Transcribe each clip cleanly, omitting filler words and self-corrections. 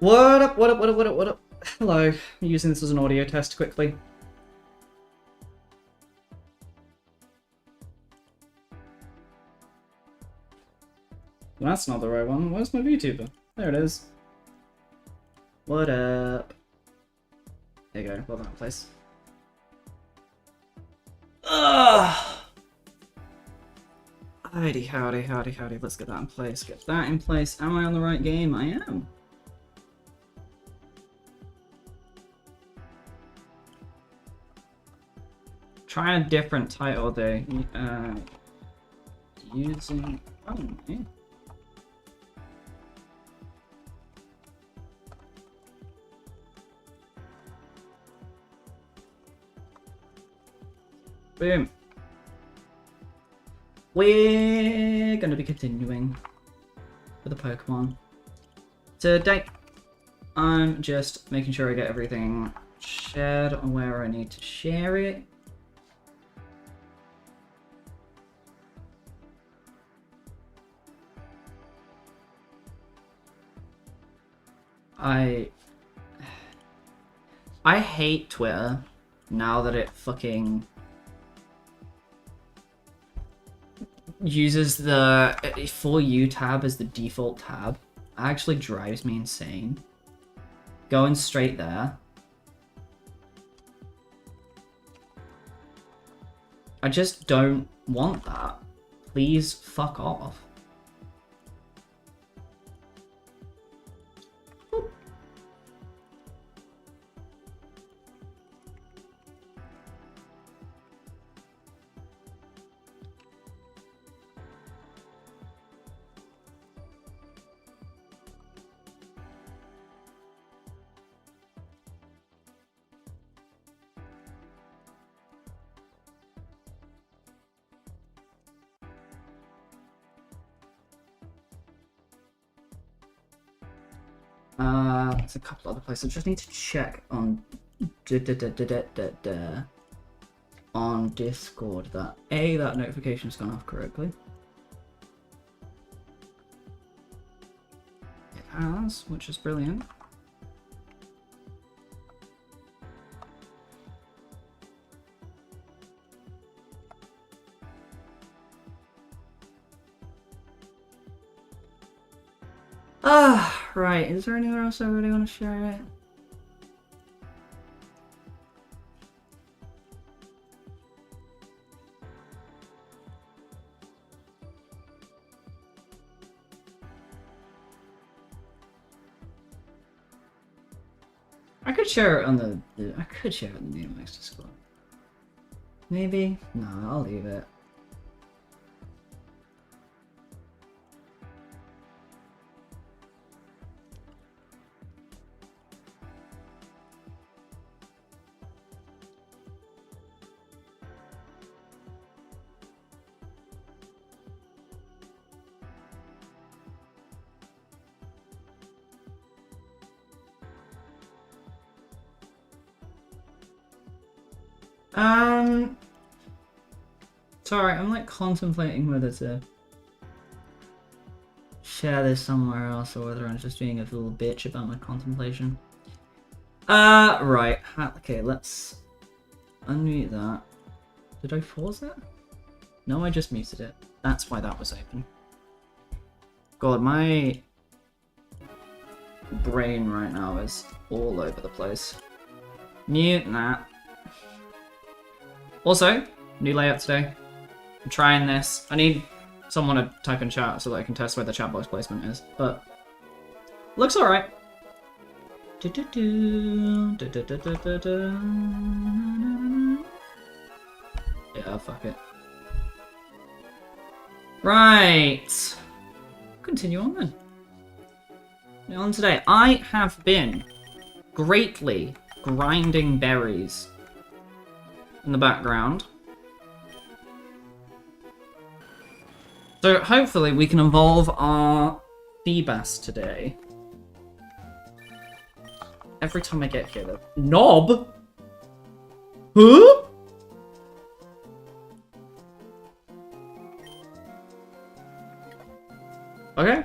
What up, what up, what up, what up, what up? Hello, I'm using this as an audio test quickly. That's not the right one. Where's my VTuber? There it is. What up? There you go, well done, place. Ugh! Howdy, howdy, howdy, howdy. Let's get that in place. Get that in place. Am I on the right game? I am. Try a different title though. Using. Oh, yeah. Boom. We're going to be continuing with the Pokemon. Today, I'm just making sure I get everything shared on where I need to share it. I hate Twitter now that it fucking uses the For You tab as the default tab. It actually drives me insane. Going straight there. I just don't want that. Please fuck off. There's a couple other places. I just need to check on on Discord that that notification's gone off correctly. It has, which is brilliant. Right, is there anywhere else I really want to share it? I could share it on the I could share it in the Neomax Discord. Maybe? No, I'll leave it. Sorry, I'm like contemplating whether to share this somewhere else or whether I'm just being a little bitch about my contemplation. Right. Okay, let's unmute that. Did I pause it? No, I just muted it. That's why that was open. God, my brain right now is all over the place. Mute that. Also, new layout today. I'm trying this. I need someone to type in chat so that I can test where the chat box placement is, but looks alright. Yeah, fuck it. Right. Continue on then. On today, I have been greatly grinding berries in the background. So hopefully we can evolve our Feebas today. Every time I get here, though. Knob? Huh? Okay.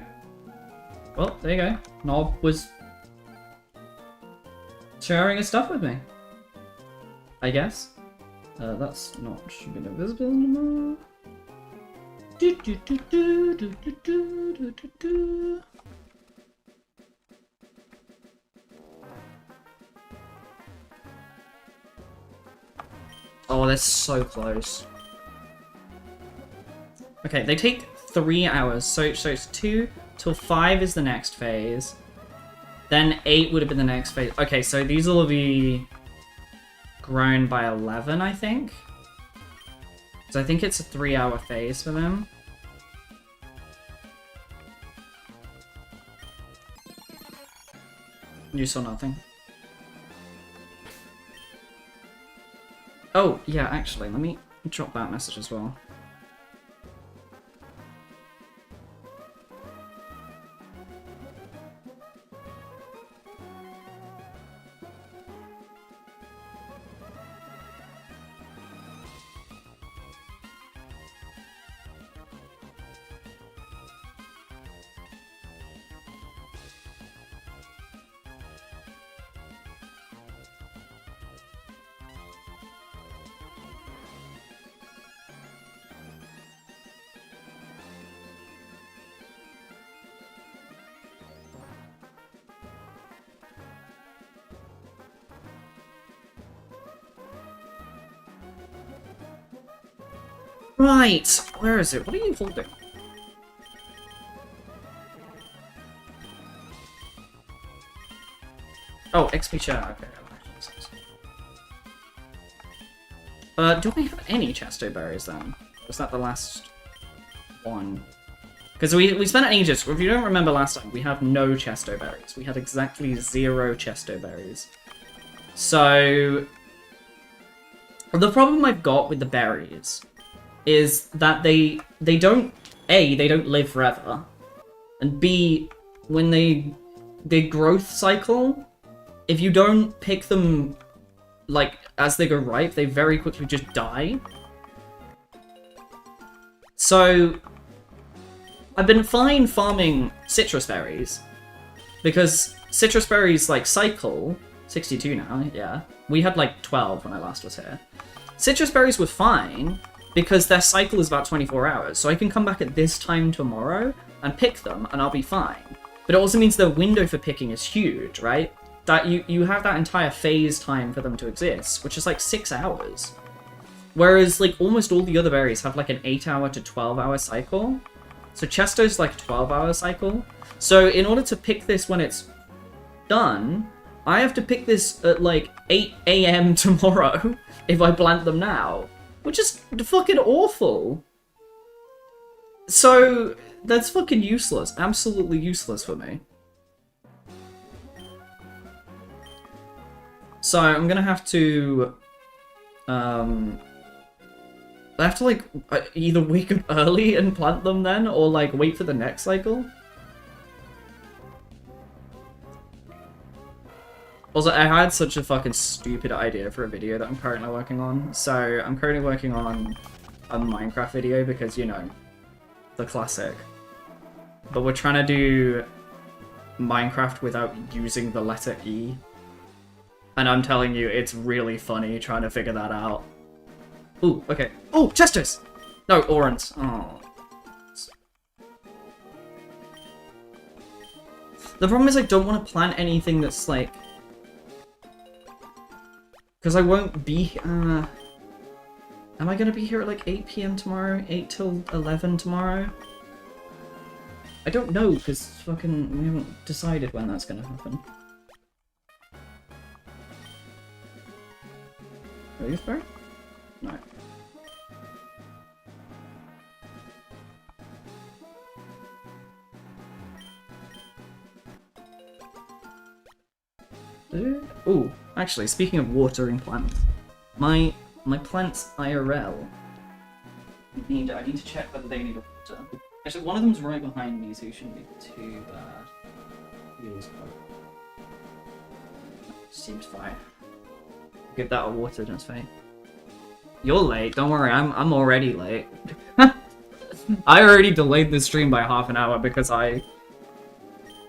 Well, there you go. Knob was sharing his stuff with me. I guess. That's not should be visible anymore. Oh, they're so close. Okay, they take 3 hours, so it's 2 till 5 is the next phase. Then 8 would have been the next phase. Okay, so these will be grown by 11, I think. So I think it's a 3-hour phase for them. You saw nothing. Oh, yeah, actually, let me drop that message as well. Right, where is it? What are you holding? Oh, XP share. Okay, that makes sense. Do we have any Chesto berries then? Was that the last one? Because we spent ages. If you don't remember last time, we had no Chesto berries. We had exactly 0 Chesto berries. So the problem I've got with the berries is that they don't live forever, and B, when their growth cycle, if you don't pick them like as they go ripe, they very quickly just die. So I've been fine farming citrus berries because citrus berries like cycle 62 now. Yeah, we had like 12 when I last was here. Citrus berries were fine because their cycle is about 24 hours, so I can come back at this time tomorrow and pick them, and I'll be fine. But it also means the window for picking is huge, right? That you have that entire phase time for them to exist, which is like 6 hours. Whereas, like, almost all the other berries have like an 8-hour to 12-hour cycle. So Chesto's like 12-hour cycle. So in order to pick this when it's done, I have to pick this at like 8 AM tomorrow if I plant them now. Which is fucking awful. So, that's fucking useless. Absolutely useless for me. So, I'm gonna have to... I have to, like, either wake up early and plant them then, or, like, wait for the next cycle. Also, I had such a fucking stupid idea for a video that I'm currently working on. So, I'm currently working on a Minecraft video because, you know, the classic. But we're trying to do Minecraft without using the letter E. And I'm telling you, it's really funny trying to figure that out. Ooh, okay. Oh, Chesters! No, Orans. Oh. The problem is I don't want to plant anything that's, like... Because I won't be... am I going to be here at like 8 PM tomorrow? 8 till 11 tomorrow? I don't know, because fucking we haven't decided when that's going to happen. Leafberry? No. Ooh, actually, speaking of watering plants, my plants IRL I need to check whether they need a water. Actually, one of them's right behind me, so you shouldn't be too bad. Seems fine. Give that a water, that's fine. You're late. Don't worry, I'm already late. I already delayed the stream by half an hour because I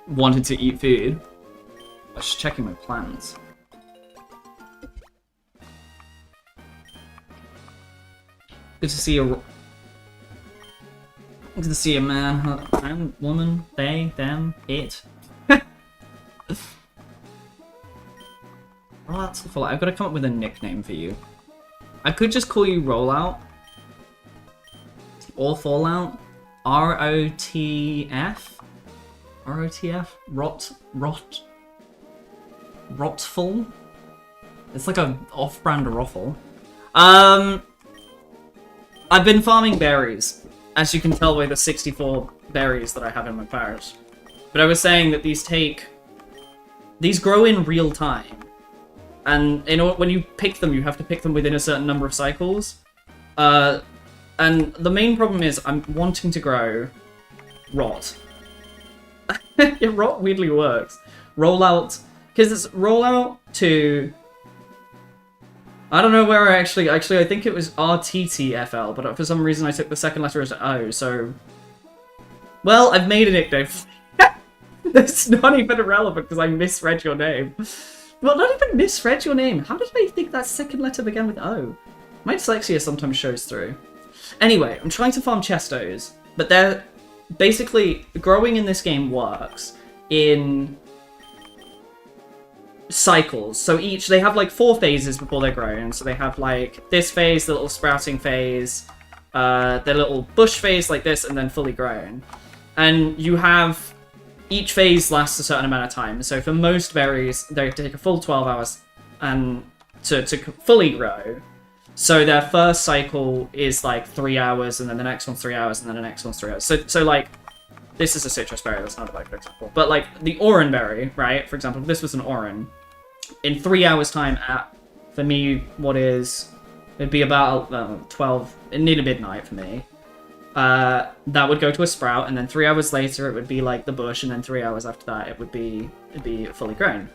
wanted to eat food. I was just checking my plans. Good to see you. Good to see you, man. I'm woman, they, them, it. Oh, that's full. I've got to come up with a nickname for you. I could just call you Rollout. Or Fallout. ROTF? ROTF? Rotful? It's like a off-brand ruffle. I've been farming berries, as you can tell by the 64 berries that I have in my parish. But I was saying that these grow in real time. And when you pick them, you have to pick them within a certain number of cycles. And the main problem is I'm wanting to grow rot. Yeah, rot weirdly works. Rollout, because it's rollout to... I don't know where I actually, I think it was RTTFL, but for some reason I took the second letter as O, so... Well, I've made a nickname. That's not even irrelevant, because I misread your name. Well, not even misread your name. How did I think that second letter began with O? My dyslexia sometimes shows through. Anyway, I'm trying to farm chestos, but they're... Basically, growing in this game works in... cycles. So they have like 4 phases before they're grown. So they have like this phase, the little sprouting phase, the little bush phase like this, and then fully grown. And you have... Each phase lasts a certain amount of time. So for most berries, they take a full 12 hours and to fully grow. So their first cycle is like 3 hours, and then the next one's 3 hours, and then the next one's 3 hours. So like, this is a citrus berry, that's not a good example. But like, the oran berry, right? For example, if this was an oran, in 3 hours time at, for me, it'd be about 12, near midnight for me. That would go to a sprout, and then 3 hours later it would be like the bush, and then 3 hours after that it'd be fully grown.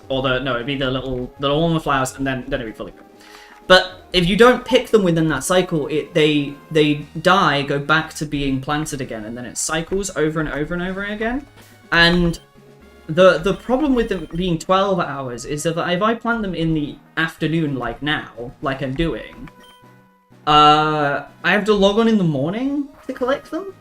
Or it'd be the little one with flowers, and then it'd be fully grown. But if you don't pick them within that cycle, they die, go back to being planted again, and then it cycles over and over and over again. And the problem with them being 12 hours is that if I plant them in the afternoon, like now, like I'm doing, I have to log on in the morning to collect them.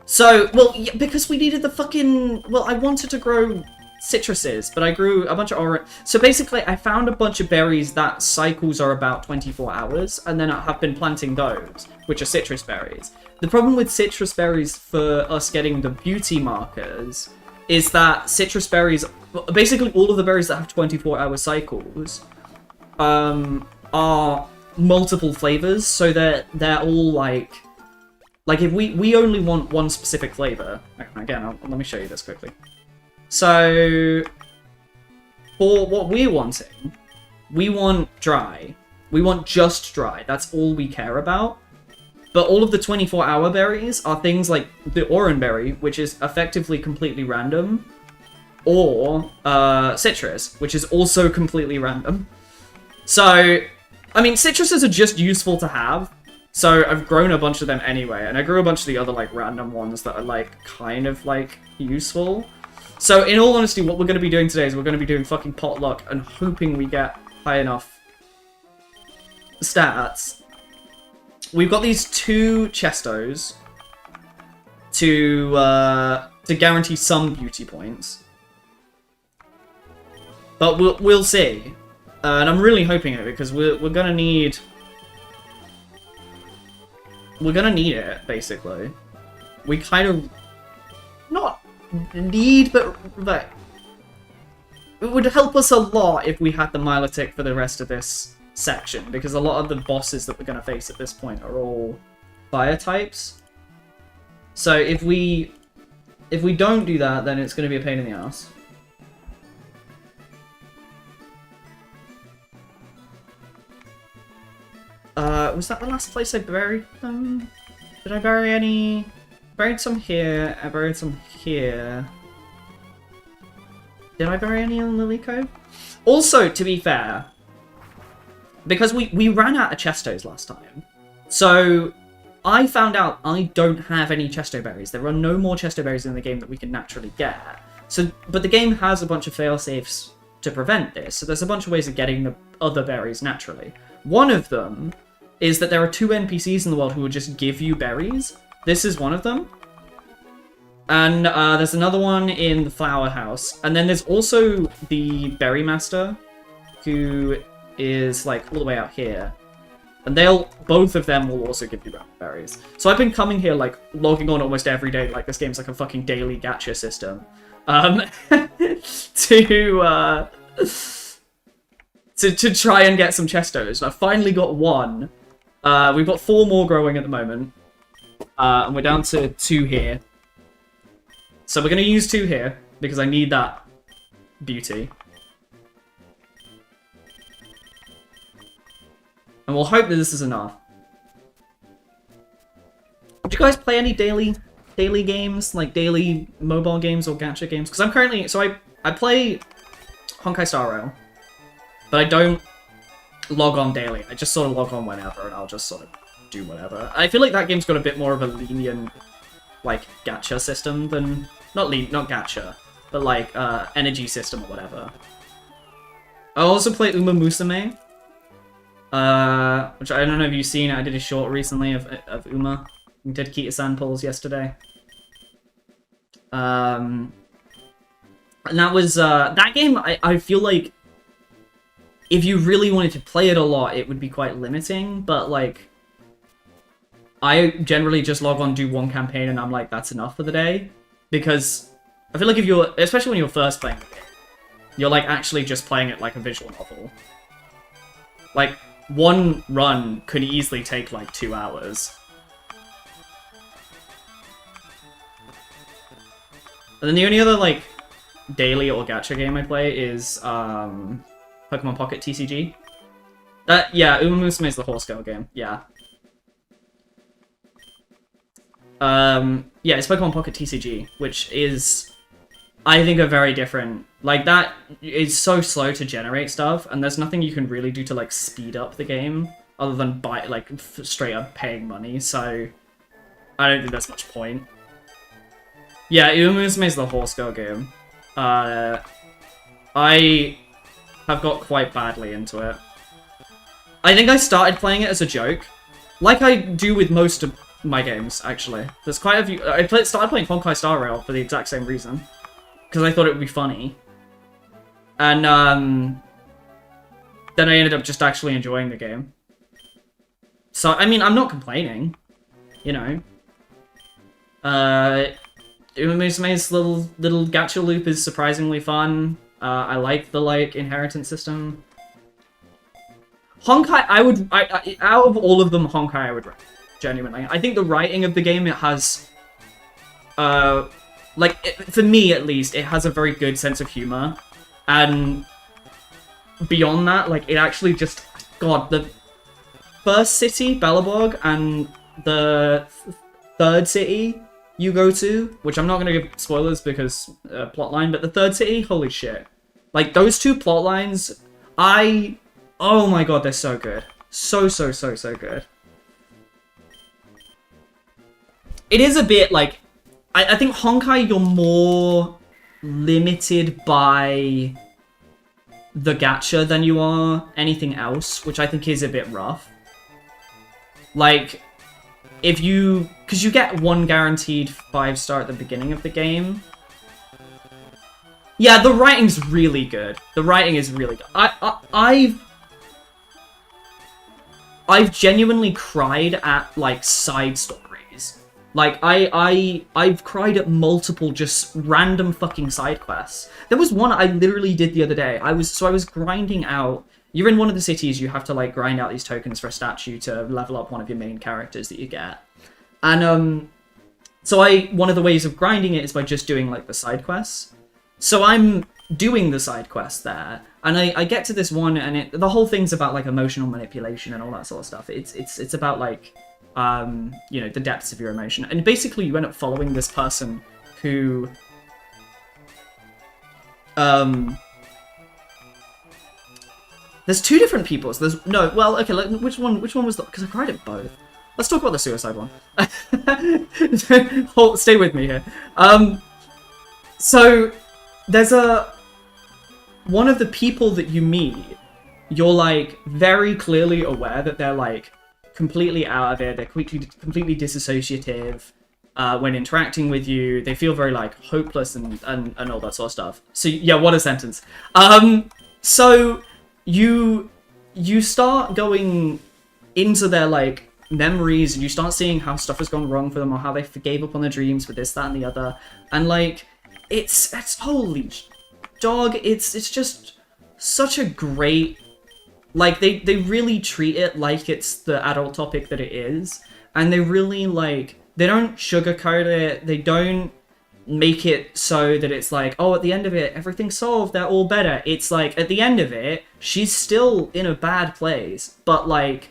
So, well, yeah, because we needed the fucking... Well, I wanted to grow citruses, but I grew a bunch of orange... So basically, I found a bunch of berries that cycles are about 24 hours, and then I have been planting those, which are citrus berries. The problem with citrus berries for us getting the beauty markers is that citrus berries... Basically, all of the berries that have 24-hour cycles are multiple flavors, so they're all like if we only want one specific flavor. Again, let me show you this quickly. So for what we're wanting, we want dry. We want just dry. That's all we care about. But all of the 24-hour berries are things like the oran berry, which is effectively completely random, or citrus, which is also completely random. So I mean, citruses are just useful to have, so I've grown a bunch of them anyway, and I grew a bunch of the other, like, random ones that are, like, kind of, like, useful. So, in all honesty, what we're going to be doing today is we're going to be doing fucking potluck and hoping we get high enough stats. We've got these 2 chestos to guarantee some beauty points. But we'll see. And I'm really hoping it, because we're gonna need... We're gonna need it, basically. We kind of... Not need, but it would help us a lot if we had the Milotic for the rest of this section, because a lot of the bosses that we're gonna face at this point are all fire types. So if we don't do that, then it's gonna be a pain in the ass. Was that the last place I buried them? Did I bury any? Buried some here, I buried some here. Did I bury any on Lily Cove? Also, to be fair, because we ran out of chestos last time, so I found out I don't have any chesto berries. There are no more chesto berries in the game that we can naturally get. So, but the game has a bunch of failsafes to prevent this, so there's a bunch of ways of getting the other berries naturally. One of them is that there are 2 NPCs in the world who will just give you berries. This is one of them. And there's another one in the flower house. And then there's also the berry master, who is like all the way out here. And both of them will also give you berries. So I've been coming here, like, logging on almost every day, like this game's like a fucking daily gacha system. To try and get some chestos. And I finally got one. We've got 4 more growing at the moment. And we're down to 2 here. So we're going to use 2 here, because I need that beauty. And we'll hope that this is enough. Do you guys play any daily games? Like daily mobile games or gacha games? Because I'm currently... So I play Honkai Star Rail. But I don't log on daily. I just sort of log on whenever, and I'll just sort of do whatever. I feel like that game's got a bit more of a lenient, like, gacha system than... Not gacha, but like, energy system or whatever. I also play Uma Musume. Which I don't know if you've seen it. I did a short recently of Uma. We did Kita-san pulls yesterday. And that was, that game, I feel like if you really wanted to play it a lot, it would be quite limiting, but like, I generally just log on, do 1 campaign, and I'm like, that's enough for the day. Because I feel like if you're, especially when you're first playing the game, you're like actually just playing it like a visual novel. Like, 1 run could easily take like 2 hours. And then the only other like daily or gacha game I play is Pokemon Pocket TCG. Yeah, Uma Musume is the horse girl game. Yeah. Yeah, it's Pokemon Pocket TCG, which is, I think, a very different... Like, that is so slow to generate stuff, and there's nothing you can really do to, like, speed up the game, other than buy, like, straight up paying money, so I don't think there's much point. Yeah, Uma Musume is the horse girl game. I have got quite badly into it. I think I started playing it as a joke, like I do with most of my games, actually. There's quite a few... I started playing Honkai Star Rail for the exact same reason. Because I thought it would be funny. And, then I ended up just actually enjoying the game. So, I mean, I'm not complaining. You know. Uma Musume's little gacha loop is surprisingly fun. I like the, like, inheritance system. Honkai, out of all of them, Honkai I would recommend. Genuinely. I think the writing of the game, it has, for me at least, it has a very good sense of humor. And beyond that, like, it actually just, God, the first city, Belobog, and the 3rd city you go to, which I'm not going to give spoilers because plotline, but the 3rd city, holy shit. Like, those 2 plotlines, oh my God, they're so good. So good. It is a bit, like... I think Honkai, you're more limited by the gacha than you are anything else, which I think is a bit rough. Like, if you... Because you get 1 guaranteed 5-star at the beginning of the game. Yeah, the writing's really good. The writing is really good. I've genuinely cried at, like, side stories. Like, I've cried at multiple just random fucking side quests. There was one I literally did the other day. I was grinding out... You're in one of the cities, you have to, like, grind out these tokens for a statue to level up one of your main characters that you get. And, so one of the ways of grinding it is by just doing, like, the side quests. So I'm doing the side quest there, and I get to this one, and the whole thing's about, like, emotional manipulation and all that sort of stuff. It's about, like... you know, the depths of your emotion. And basically you end up following this person who... There's 2 different peoples. There's... No, well, okay, like, which one was the... Because I cried at both. Let's talk about the suicide one. Stay with me here. So, there's one of the people that you meet, you're like very clearly aware that they're like completely out of it. They're completely disassociative when interacting with you. They feel very like hopeless and all that sort of stuff. So yeah, what a sentence. So you start going into their like memories, and you start seeing how stuff has gone wrong for them, or how they gave up on their dreams for this, that, and the other. And like, it's holy dog. It's just such a great, like, they really treat it like it's the adult topic that it is, and they really like, they don't sugarcoat it. They don't make it so that it's like, oh, at the end of it, everything's solved, they're all better. It's like, at the end of it, she's still in a bad place, but like,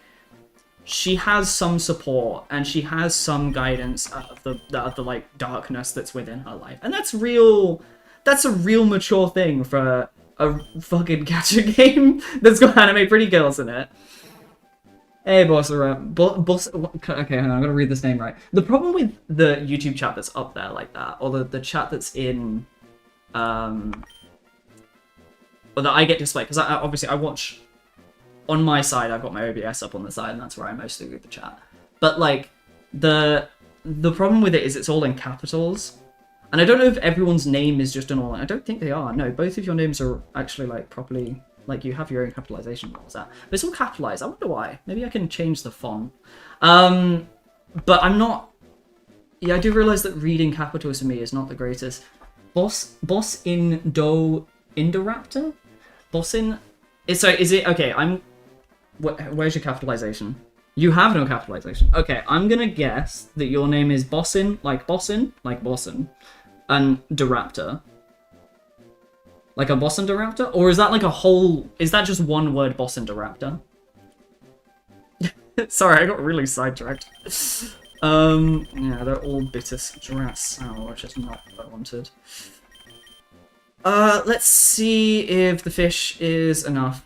she has some support and she has some guidance out of the like darkness that's within her life, and that's real. That's a real mature thing for a fucking gacha game that's got anime pretty girls in it. Hey, boss, okay, hang on, I'm gonna read this name right. The problem with the YouTube chat that's up there like that, or the chat that's in, or that I get displayed, because obviously I watch, on my side, I've got my OBS up on the side, and that's where I mostly read the chat. But like, the problem with it is it's all in capitals. And I don't know if everyone's name is just an all. I don't think they are. No, both of your names are actually like properly, like you have your own capitalization. What was that? But it's all capitalized. I wonder why. Maybe I can change the font. But I'm not. Yeah, I do realize that reading capitals for me is not the greatest. Boss in do Indoraptor? Boss in. So is it okay? Where's your capitalization? You have no capitalization. Okay, I'm gonna guess that your name is Bossin, like Bossin, and Doraptor. Like a Bossin Doraptor? Or is that like a whole... Is that just one word, Bossin Doraptor? Sorry, I got really sidetracked. Yeah, they're all bitter giraffe sour, which is not what I wanted. Let's see if the fish is enough.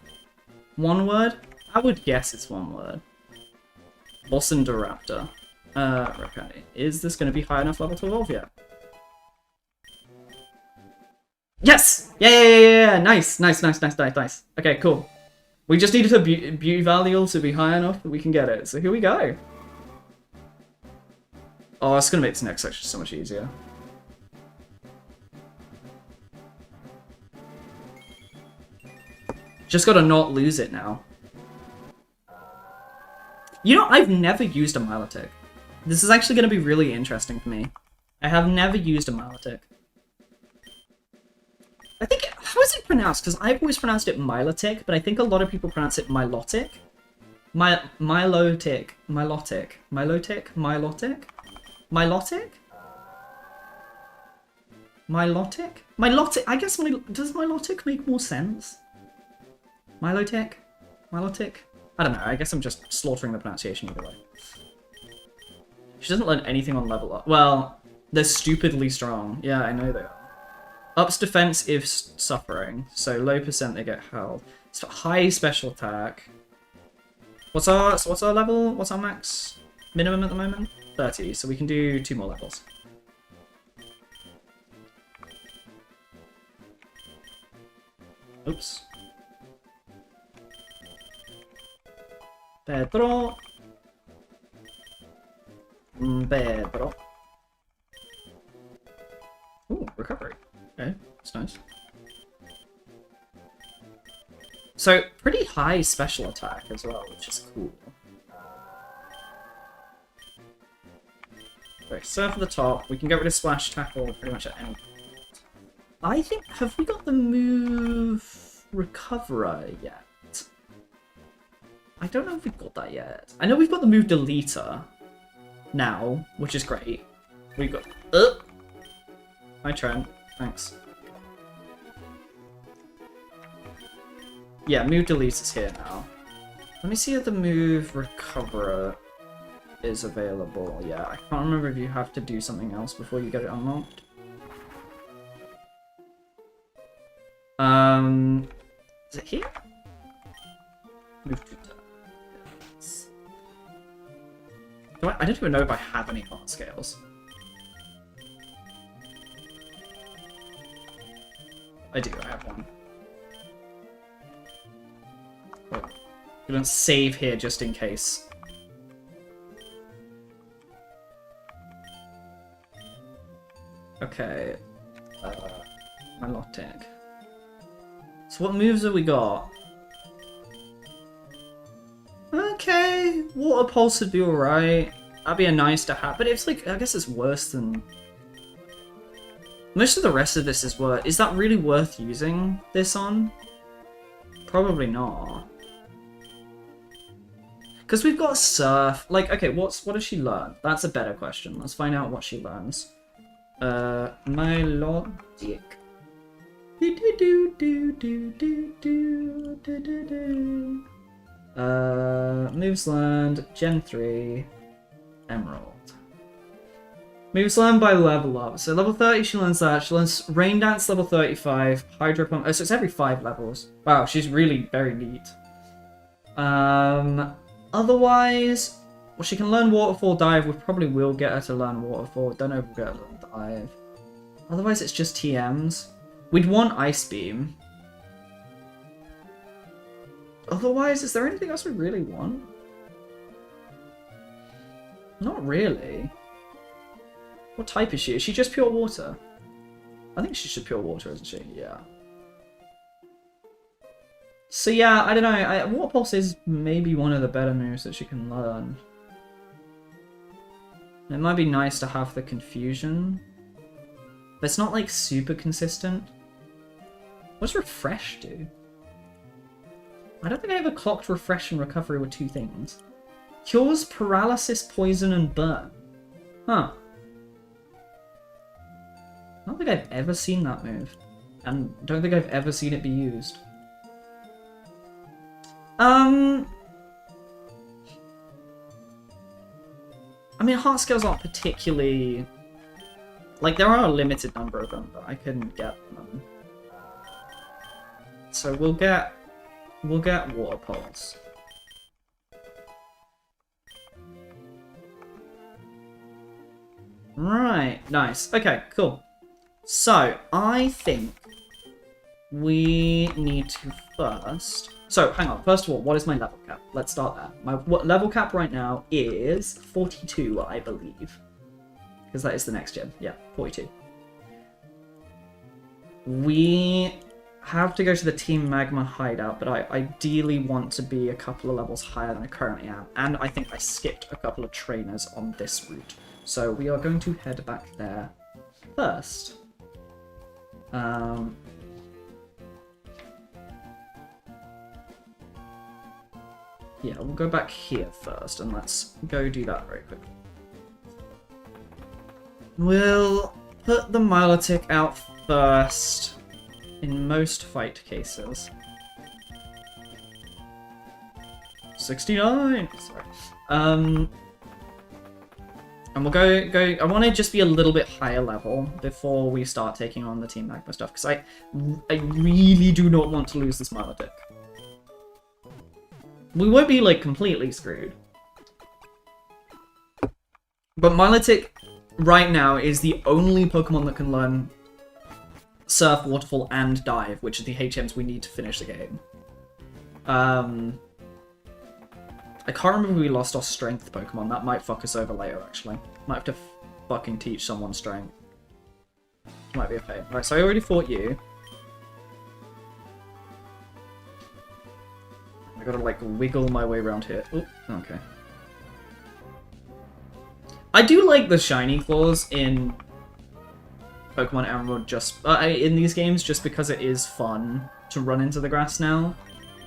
One word? I would guess it's one word. Bossin Doraptor. Okay. Is this going to be high enough level to evolve yet? Yes! Yeah! Nice. Okay, cool. We just needed a beauty value to be high enough that we can get it. So here we go. Oh, it's going to make this next section so much easier. Just got to not lose it now. You know, I've never used a Milotic. This is actually going to be really interesting for me. I have never used a Milotic. I think... How is it pronounced? Because I've always pronounced it Milotic, but I think a lot of people pronounce it Milotic. Milotic. I guess does Milotic make more sense? Milotic? I don't know, I guess I'm just slaughtering the pronunciation either way. She doesn't learn anything on level up. Well, they're stupidly strong. Yeah, I know they are. Ups defense if suffering. So low percent they get held. It's high special attack. What's our level? What's our max minimum at the moment? 30, so we can do 2 more levels. Oops. Pedro. Ooh, recovery. Okay, that's nice. So, pretty high special attack as well, which is cool. Okay, surf at the top. We can get rid of splash tackle pretty much at any point. I think, have we got the move Recoverer yet? I don't know if we've got that yet. I know we've got the move Deleter now, which is great. We've got... Hi, Trent. Thanks. Yeah, move Delete is here now. Let me see if the move Recoverer is available. Yeah, I can't remember if you have to do something else before you get it unlocked. Is it here? Move to I don't even know if I have any heart scales. I do, I have one. I'm gonna save here just in case. Okay. Melodic. So what moves have we got? Okay, Water Pulse would be alright. That'd be a nice to have, but it's like, I guess it's worse than... Most of the rest of this is worth... Is that really worth using this on? Probably not. Because we've got Surf. Like, okay, what does she learn? That's a better question. Let's find out what she learns. Melodic. Moves learned, Gen 3, Emerald. Moves learned by level up. So level 30 she learns that. She learns Rain Dance level 35, Hydro Pump. Oh, so it's every 5 levels. Wow, she's really very neat. Otherwise, well, she can learn Waterfall Dive. We probably will get her to learn Waterfall. Don't know if we'll get her to learn Dive. Otherwise, it's just TMs. We'd want Ice Beam. Otherwise, is there anything else we really want? Not really. What type is she? Is she just pure water? I think she's just pure water, isn't she? Yeah. So yeah, I don't know. Water Pulse is maybe one of the better moves that she can learn. It might be nice to have the confusion. But it's not like super consistent. What does Refresh do? I don't think I ever clocked Refresh and Recovery were two things. Cures Paralysis, Poison, and Burn. Huh. I don't think I've ever seen that move. And don't think I've ever seen it be used. I mean, Heart Scales aren't particularly... Like, there are a limited number of them, but I couldn't get them. So we'll get Water Pulse. Right, nice. Okay, cool. So, I think we need to first... So, hang on. First of all, what is my level cap? Let's start there. My level cap right now is 42, I believe. Because that is the next gen. Yeah, 42. We have to go to the Team Magma hideout, but I ideally want to be a couple of levels higher than I currently am. And I think I skipped a couple of trainers on this route. So we are going to head back there first. Yeah, we'll go back here first, and let's go do that very quickly. We'll put the Milotic out first in most fight cases. 69! Sorry. And we'll go. I want to just be a little bit higher level before we start taking on the Team Magma stuff, because I really do not want to lose this Milotic. We won't be, like, completely screwed. But Milotic, right now, is the only Pokemon that can learn Surf, Waterfall, and Dive, which are the HMs we need to finish the game. I can't remember if we lost our Strength Pokemon. That might fuck us over later, actually. Might have to fucking teach someone Strength. Might be a pain. Right, so I already fought you. I gotta, like, wiggle my way around here. Oop, okay. I do like the shiny claws in Pokemon Emerald in these games, just because it is fun to run into the grass now.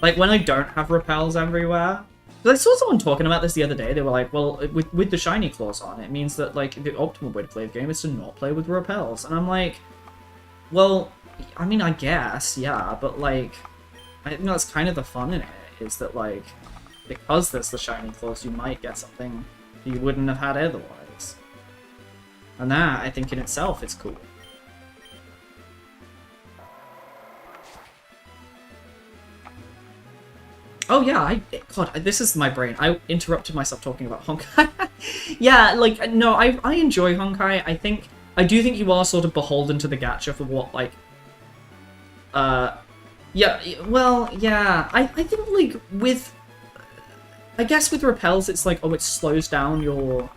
Like, when I don't have repels everywhere. Because I saw someone talking about this the other day. They were like, well, with the shiny claws on, it means that, like, the optimal way to play the game is to not play with repels. And I'm like, well, I mean, I guess, yeah, but, like, I think that's kind of the fun in it, is that, like, because there's the shiny claws, you might get something you wouldn't have had otherwise. And that, I think, in itself is cool. Oh yeah, God, this is my brain. I interrupted myself talking about Honkai. Yeah, like, no, I enjoy Honkai. I do think you are sort of beholden to the gacha for what, like, Yeah, well, yeah. I think, like, with... I guess with repels, it's like, oh, it slows down your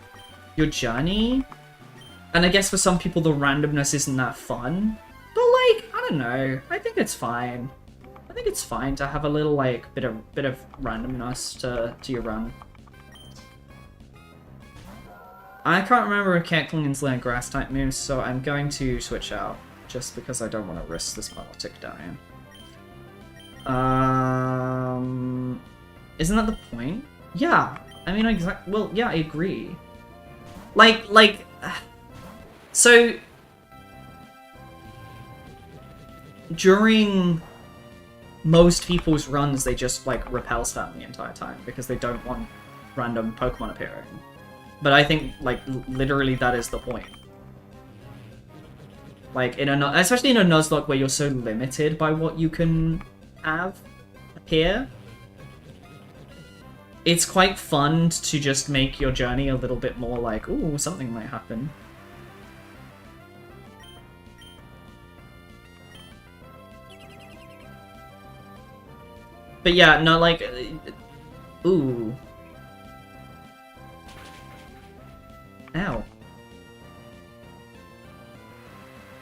journey. And I guess for some people, the randomness isn't that fun. But, like, I don't know. I think it's fine. I think it's fine to have a little, like, bit of randomness to your run. I can't remember if Cacklin's a grass-type moves, so I'm going to switch out. Just because I don't want to risk this Milotic dying. Isn't that the point? Yeah. I mean, well, yeah, I agree. Like... So... During most people's runs, they just, like, repel spam the entire time because they don't want random Pokemon appearing. But I think, like, literally that is the point. Like, especially in a Nuzlocke where you're so limited by what you can have appear, it's quite fun to just make your journey a little bit more like, ooh, something might happen. But yeah, no, like, ooh. Ow.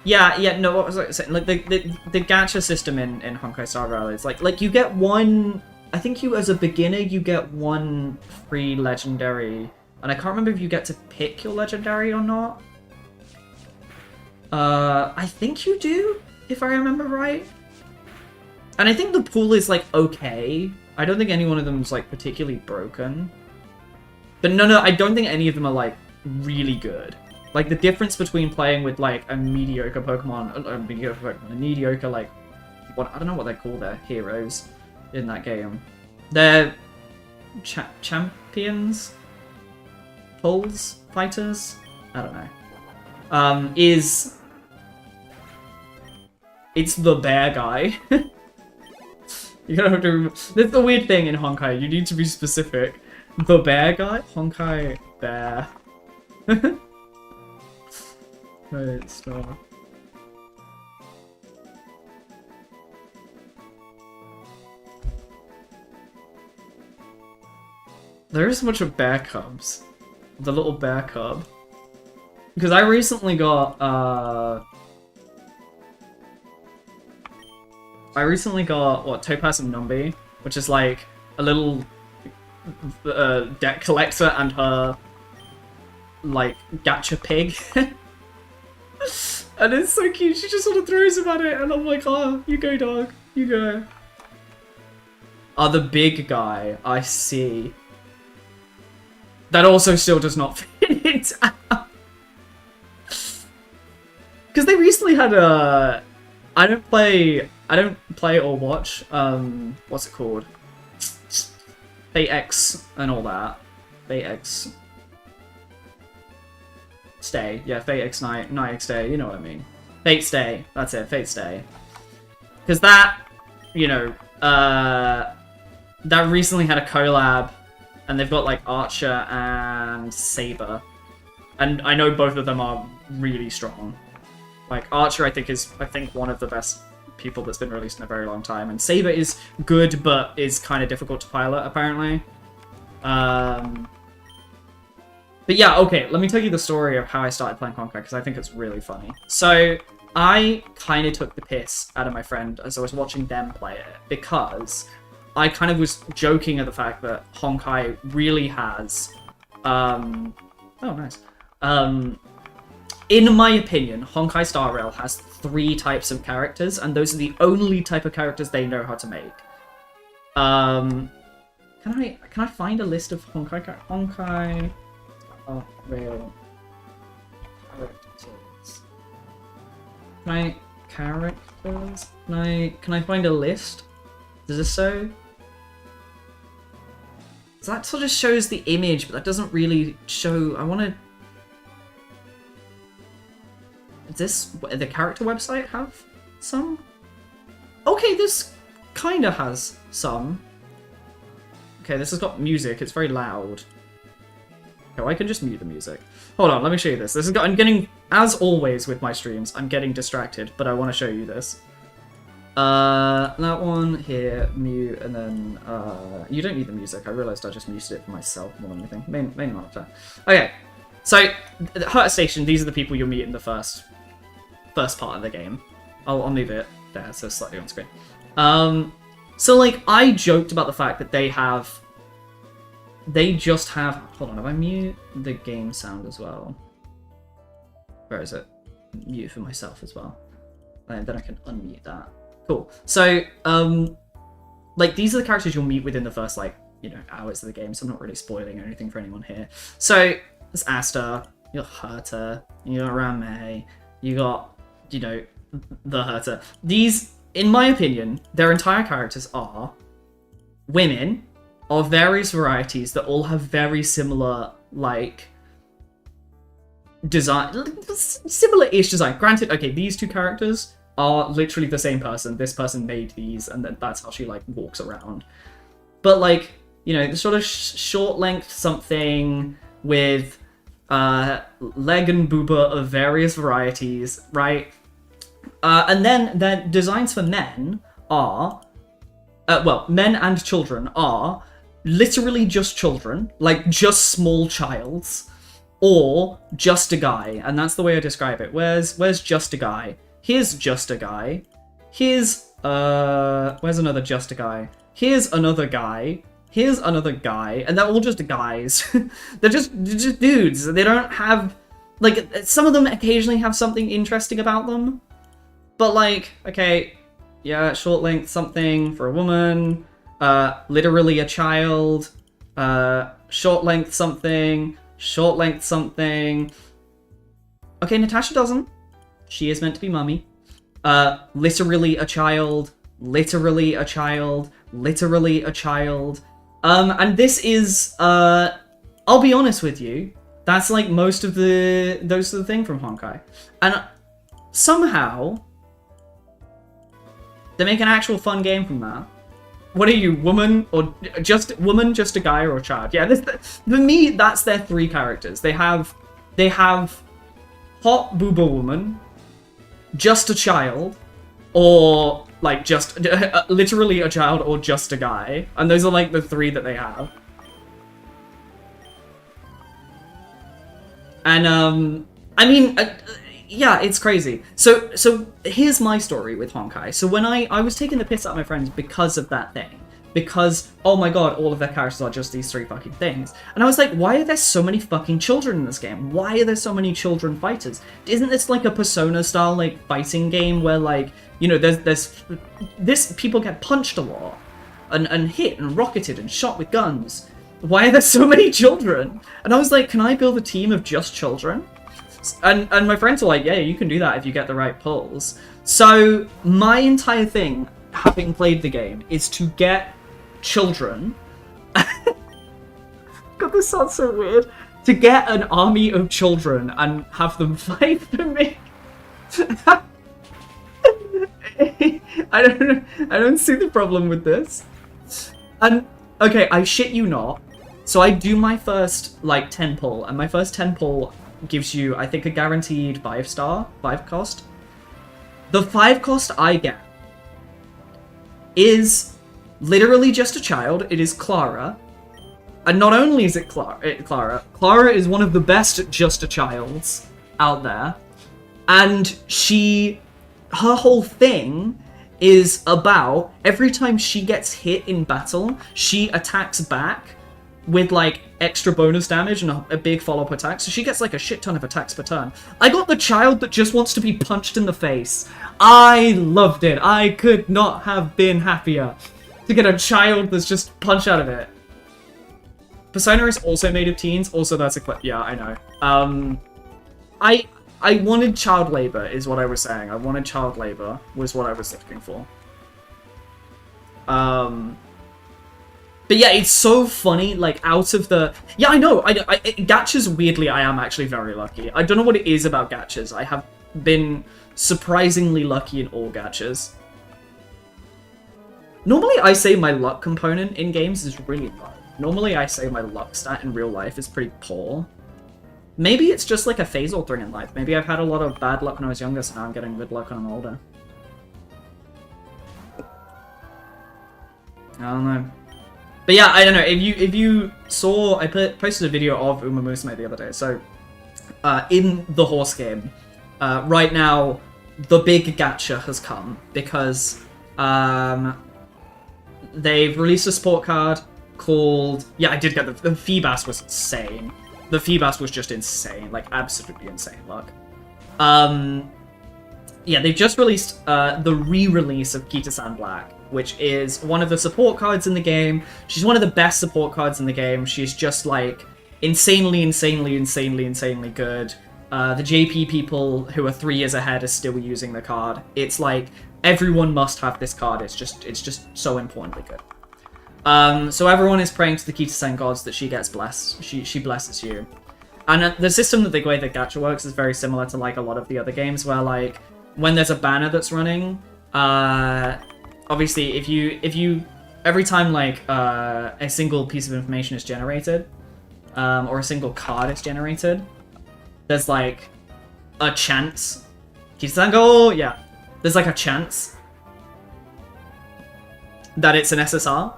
Yeah, no, what was I saying? Like, the gacha system in Honkai Star Rail is like, you get one... I think you, as a beginner, you get one free legendary. And I can't remember if you get to pick your legendary or not. I think you do, if I remember right. And I think the pool is, like, okay. I don't think any one of them is, like, particularly broken. But no, I don't think any of them are, like, really good. Like, the difference between playing with, like, a mediocre Pokemon, a mediocre, like, I don't know what they call their heroes in that game. They're champions? Pulls? Fighters? I don't know. It's the bear guy. You gotta have to remember. That's the weird thing in Honkai, you need to be specific. The bear guy? Honkai bear. Right, stop. There is a bunch of bear cubs. The little bear cub. Because I recently got, what, Topaz and Numby, which is like a little deck collector and her, like, gacha pig. And it's so cute, she just sort of throws him at it, and I'm like, oh, you go, dog, you go. Oh, the big guy, I see. That also still does not fit it out. Because they recently had a... I don't play or watch, what's it called? Fate X and all that. Fate X... Stay. Yeah, Fate X Night X Day, you know what I mean. Fate Stay. That's it, Fate Stay. Because that, you know, that recently had a collab, and they've got, like, Archer and Saber. And I know both of them are really strong. Like, Archer, I think, is, one of the best people that's been released in a very long time. And Saber is good, but is kind of difficult to pilot, apparently. But yeah, okay, let me tell you the story of how I started playing Honkai, because I think it's really funny. So, I kind of took the piss out of my friend as I was watching them play it, because I kind of was joking at the fact that Honkai really has, oh, nice. In my opinion, Honkai Star Rail has 3 types of characters, and those are the only type of characters they know how to make. Can I find a list of Honkai Rail characters? Can I find a list? Does this show? So that sort of shows the image, but that doesn't really show. I want to. Does the character website have some? Okay, this kind of has some. Okay, this has got music. It's very loud. Oh, I can just mute the music. Hold on, let me show you this. I'm getting, as always with my streams, I'm getting distracted, but I want to show you this. That one here, mute, and then, you don't need the music. I realized I just muted it for myself more than anything. Mainly not that. Okay, so, Herta Station, these are the people you'll meet in the first part of the game. I'll move it there, so it's slightly on screen. So, like, I joked about the fact that they just have... Hold on, have I mute the game sound as well? Where is it? Mute for myself as well. And then I can unmute that. Cool. So, like, these are the characters you'll meet within the first, like, you know, hours of the game, so I'm not really spoiling anything for anyone here. So, there's Asta, you got Herta, you got Rame, you got, you know, the Herta. These, in my opinion, their entire characters are women of various varieties that all have very similar, like, design, similar-ish design. Granted, okay, these two characters are literally the same person. This person made these, and then that's how she, like, walks around. But, like, you know, the sort of short-length something with leg and booba of various varieties, right? And then their designs for men are, well, men and children are literally just children, like just small childs, or just a guy, and that's the way I describe it. Where's just a guy? Here's just a guy. Here's, where's another just a guy? Here's another guy. Here's another guy, and they're all just guys. they're just dudes. They don't have, like, some of them occasionally have something interesting about them, but, like, okay, yeah, short length something for a woman, literally a child, short length something, short length something. Okay, Natasha doesn't. She is meant to be mummy. Literally a child, literally a child, literally a child. And this is, I'll be honest with you, that's like most of those are the thing from Honkai. And somehow, they make an actual fun game from that. What are you, woman, or just a guy, or a child? Yeah, for me, that's their three characters. They have hot booba woman, just a child, or like just literally a child, or just a guy, and those are like the three that they have. And I mean, yeah, it's crazy. So here's my story with Honkai. So when I was taking the piss out of my friends because of that thing. Because, oh my god, all of their characters are just these three fucking things. And I was like, why are there so many fucking children in this game? Why are there so many children fighters? Isn't this like a Persona-style, like, fighting game where, like, you know, there's people get punched a lot, and hit, and rocketed, and shot with guns. Why are there so many children? And I was like, can I build a team of just children? And my friends were like, yeah, you can do that if you get the right pulls. So my entire thing, having played the game, is to get children. God, this sounds so weird. To get an army of children and have them fight for me. I don't see the problem with this. And okay, I shit you not. So I do my first like 10 pull, and my first 10 pull gives you, I think, a guaranteed 5 cost. The 5 cost I get is literally just a child. It is Clara. And not only is it Clara is one of the best just a childs out there. And her whole thing is about every time she gets hit in battle, she attacks back with like extra bonus damage and a big follow-up attack, so she gets like a shit ton of attacks per turn. I got the child that just wants to be punched in the face. I loved it. I could not have been happier to get a child that's just punched out of it. Persona is also made of teens. Also, that's a clip. Yeah, I know. I wanted child labor, is what I was saying. I wanted child labor was what I was looking for. But yeah, it's so funny, like, out of the... Yeah, I know, gachas, weirdly, I am actually very lucky. I don't know what it is about gachas. I have been surprisingly lucky in all gachas. Normally, I say my luck component in games is really low. Normally, I say my luck stat in real life is pretty poor. Maybe it's just like a phasal thing in life. Maybe I've had a lot of bad luck when I was younger, so now I'm getting good luck when I'm older. I don't know. But yeah, I don't know. If you saw, I posted a video of Uma Musume the other day. So, in the horse game, right now, the big gacha has come because they've released a support card called... Yeah, I did get the Feebas was insane. The Feebas was just insane, like absolutely insane. Look, yeah, they've just released the re-release of Kita-san Black, which is one of the support cards in the game. She's one of the best support cards in the game. She's just like insanely good. The JP people who are 3 years ahead are still using the card. It's like everyone must have this card. It's just so importantly good. So everyone is praying to the Kita-san gods that she gets blessed. She blesses you. And the system that the way that gacha works is very similar to like a lot of the other games where like when there's a banner that's running, obviously if you every time like a single piece of information is generated, or a single card is generated, there's like a chance. Kita-san go, yeah. There's like a chance that it's an SSR.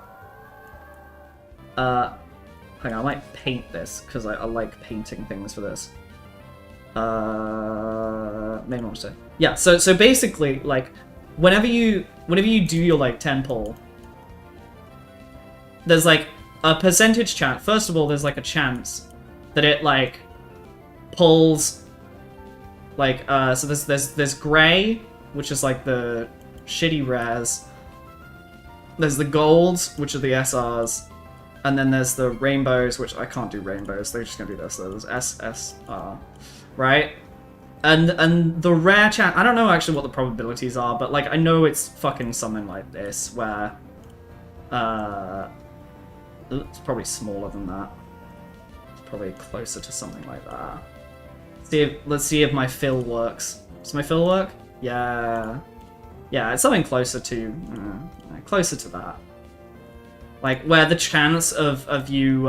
Hang on, I might paint this because I like painting things for this. Maybe not so. Yeah, so basically, like, whenever you do your like 10 pull, there's like a percentage chance. First of all, there's like a chance that it like pulls like so there's gray, which is like the shitty rares. There's the golds, which are the SRs. And then there's the rainbows, which I can't do rainbows. They're just gonna do this. So there's SSR, right? And the rare chance, I don't know actually what the probabilities are, but like I know it's fucking something like this where it's probably smaller than that. It's probably closer to something like that. Let's see if my fill works. Does my fill work? Yeah, it's something closer to that. Like where the chance of you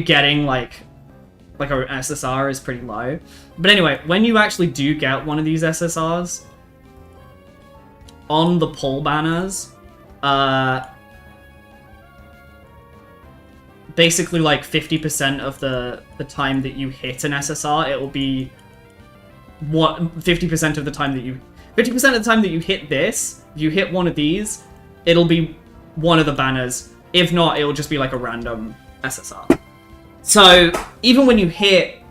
getting like an SSR is pretty low. But anyway, when you actually do get one of these SSRs on the pull banners, basically like 50% of the time that you hit an SSR, it will be 50% of the time that you hit this, if you hit one of these, it'll be one of the banners. If not, it'll just be like a random SSR. So even when you hit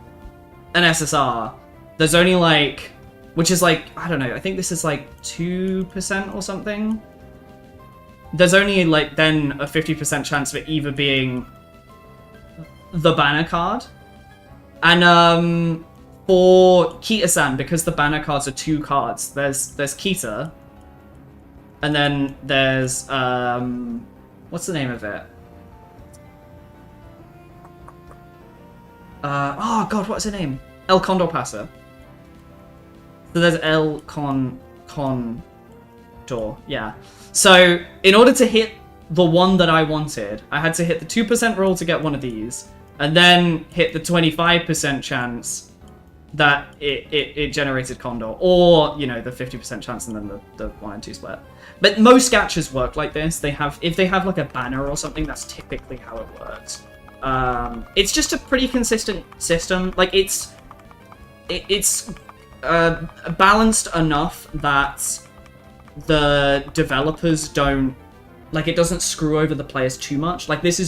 an SSR, there's only like, which is like, I don't know, I think this is like 2% or something. There's only like then a 50% chance of it either being the banner card. And for Kita-san, because the banner cards are 2 cards, there's Kita, and then there's what's the name of it? Oh god, what's her name? El Condor Pasa. So there's El Condor, yeah. So in order to hit the one that I wanted, I had to hit the 2% roll to get one of these, and then hit the 25% chance that it generated Condor, or, you know, the 50% chance and then the 1 and 2 split. But most gachas work like this. If they have like a banner or something, that's typically how it works. It's just a pretty consistent system. Like it's balanced enough that the developers don't, like, it doesn't screw over the players too much. Like this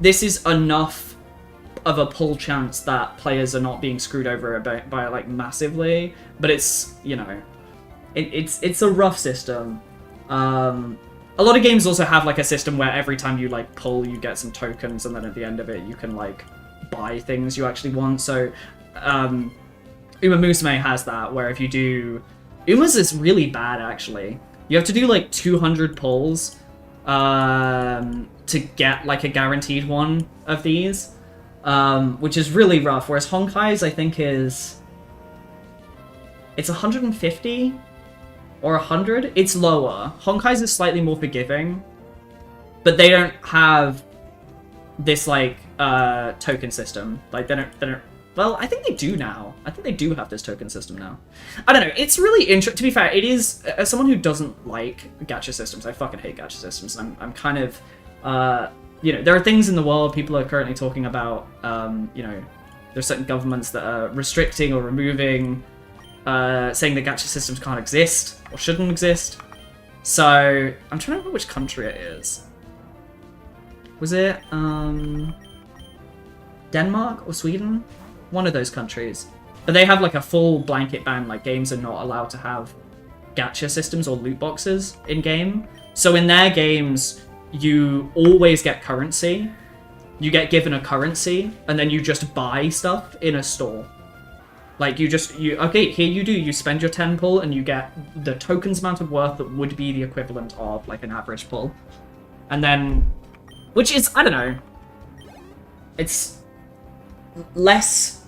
is enough of a pull chance that players are not being screwed over by like massively, but it's, you know, it's a rough system. A lot of games also have like a system where every time you like pull, you get some tokens, and then at the end of it, you can like buy things you actually want. So, Uma Musume has that, where if you do, Uma's is really bad actually. You have to do like 200 pulls to get like a guaranteed one of these, which is really rough. Whereas Honkai's, I think, it's 150. Or 100? It's lower. Honkai's is slightly more forgiving, but they don't have this like token system. Like they don't Well, I think they do now. I think they do have this token system now. I don't know. It's really interesting. To be fair, it is, as someone who doesn't like gacha systems, I fucking hate gacha systems. I'm kind of, you know, there are things in the world people are currently talking about, you know, there's certain governments that are restricting or removing, saying that gacha systems can't exist or shouldn't exist. So, I'm trying to remember which country it is. Was it, Denmark or Sweden? One of those countries. But they have like a full blanket ban, like games are not allowed to have gacha systems or loot boxes in-game. So in their games, you always get currency. You get given a currency, and then you just buy stuff in a store. Like, okay, here you do, you spend your 10 pull, and you get the tokens amount of worth that would be the equivalent of, like, an average pull. And then, which is, I don't know, it's less,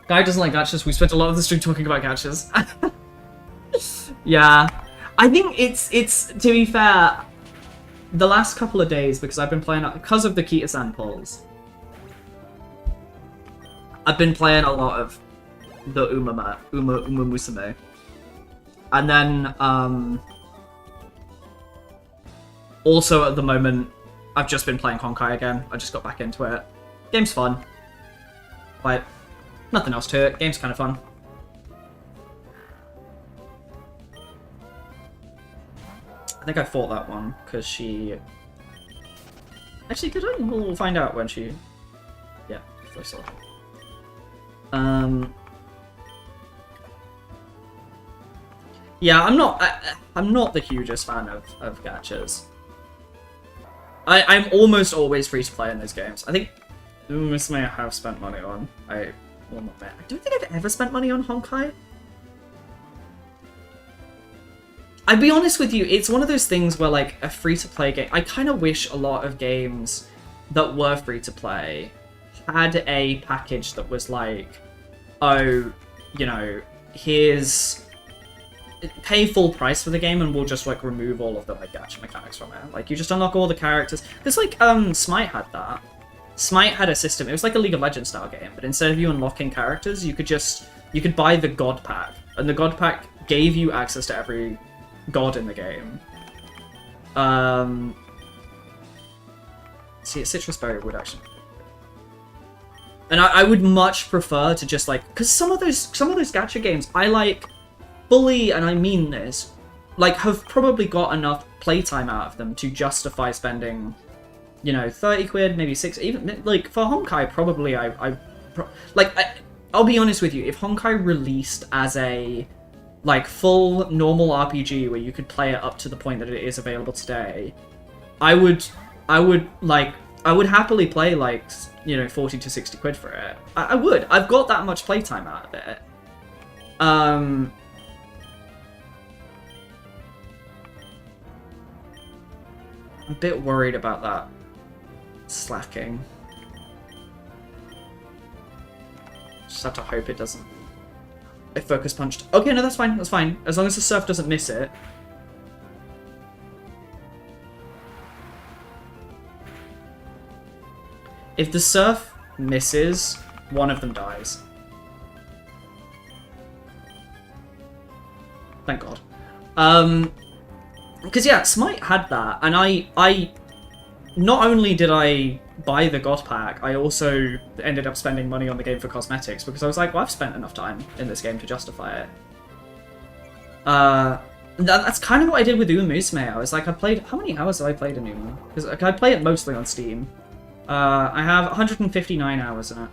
guy doesn't like gachas, we spent a lot of the stream talking about gachas. Yeah, I think it's, to be fair, the last couple of days, because I've been playing, because of the Kita-san pulls, I've been playing a lot of the Uma Musume. And then, also at the moment, I've just been playing Honkai again. I just got back into it. Game's fun. Like, nothing else to it. Game's kind of fun. I think I fought that one, because she... Actually, we'll find out when she... Yeah, I saw her. Yeah, I'm not the hugest fan of gachas. I'm almost always free to play in those games. I think this may I have spent money on. I will not bet. I don't think I've ever spent money on Honkai. I'll be honest with you, it's one of those things where, like, a free-to-play game... I kind of wish a lot of games that were free-to-play had a package that was like, oh, you know, here's... Pay full price for the game and we'll just, like, remove all of the, like, gacha mechanics from it. Like, you just unlock all the characters. Because, like, Smite had that. Smite had a system. It was like a League of Legends style game, but instead of you unlocking characters, you could buy the God Pack. And the God Pack gave you access to every god in the game. See, a citrus berry would actually... And I would much prefer to just, like... Because some of those gacha games, I, like, fully, and I mean this, like, have probably got enough playtime out of them to justify spending, you know, 30 quid, maybe 6, even, like, for Honkai, probably, I'll be honest with you, if Honkai released as a, like, full normal RPG where you could play it up to the point that it is available today, I would happily play, like, you know, 40 to 60 quid for it. I would. I've got that much playtime out of it. I'm a bit worried about that slacking. Just have to hope it doesn't. It focus punched. Okay, no, that's fine. That's fine. As long as the surf doesn't miss it. If the surf misses, one of them dies. Thank God. Because yeah, Smite had that, and I not only did I buy the God Pack, I also ended up spending money on the game for cosmetics, because I was like, well, I've spent enough time in this game to justify it. That's kind of what I did with Uma Musume. I was like, how many hours have I played in Uma? Because I play it mostly on Steam. I have 159 hours in it.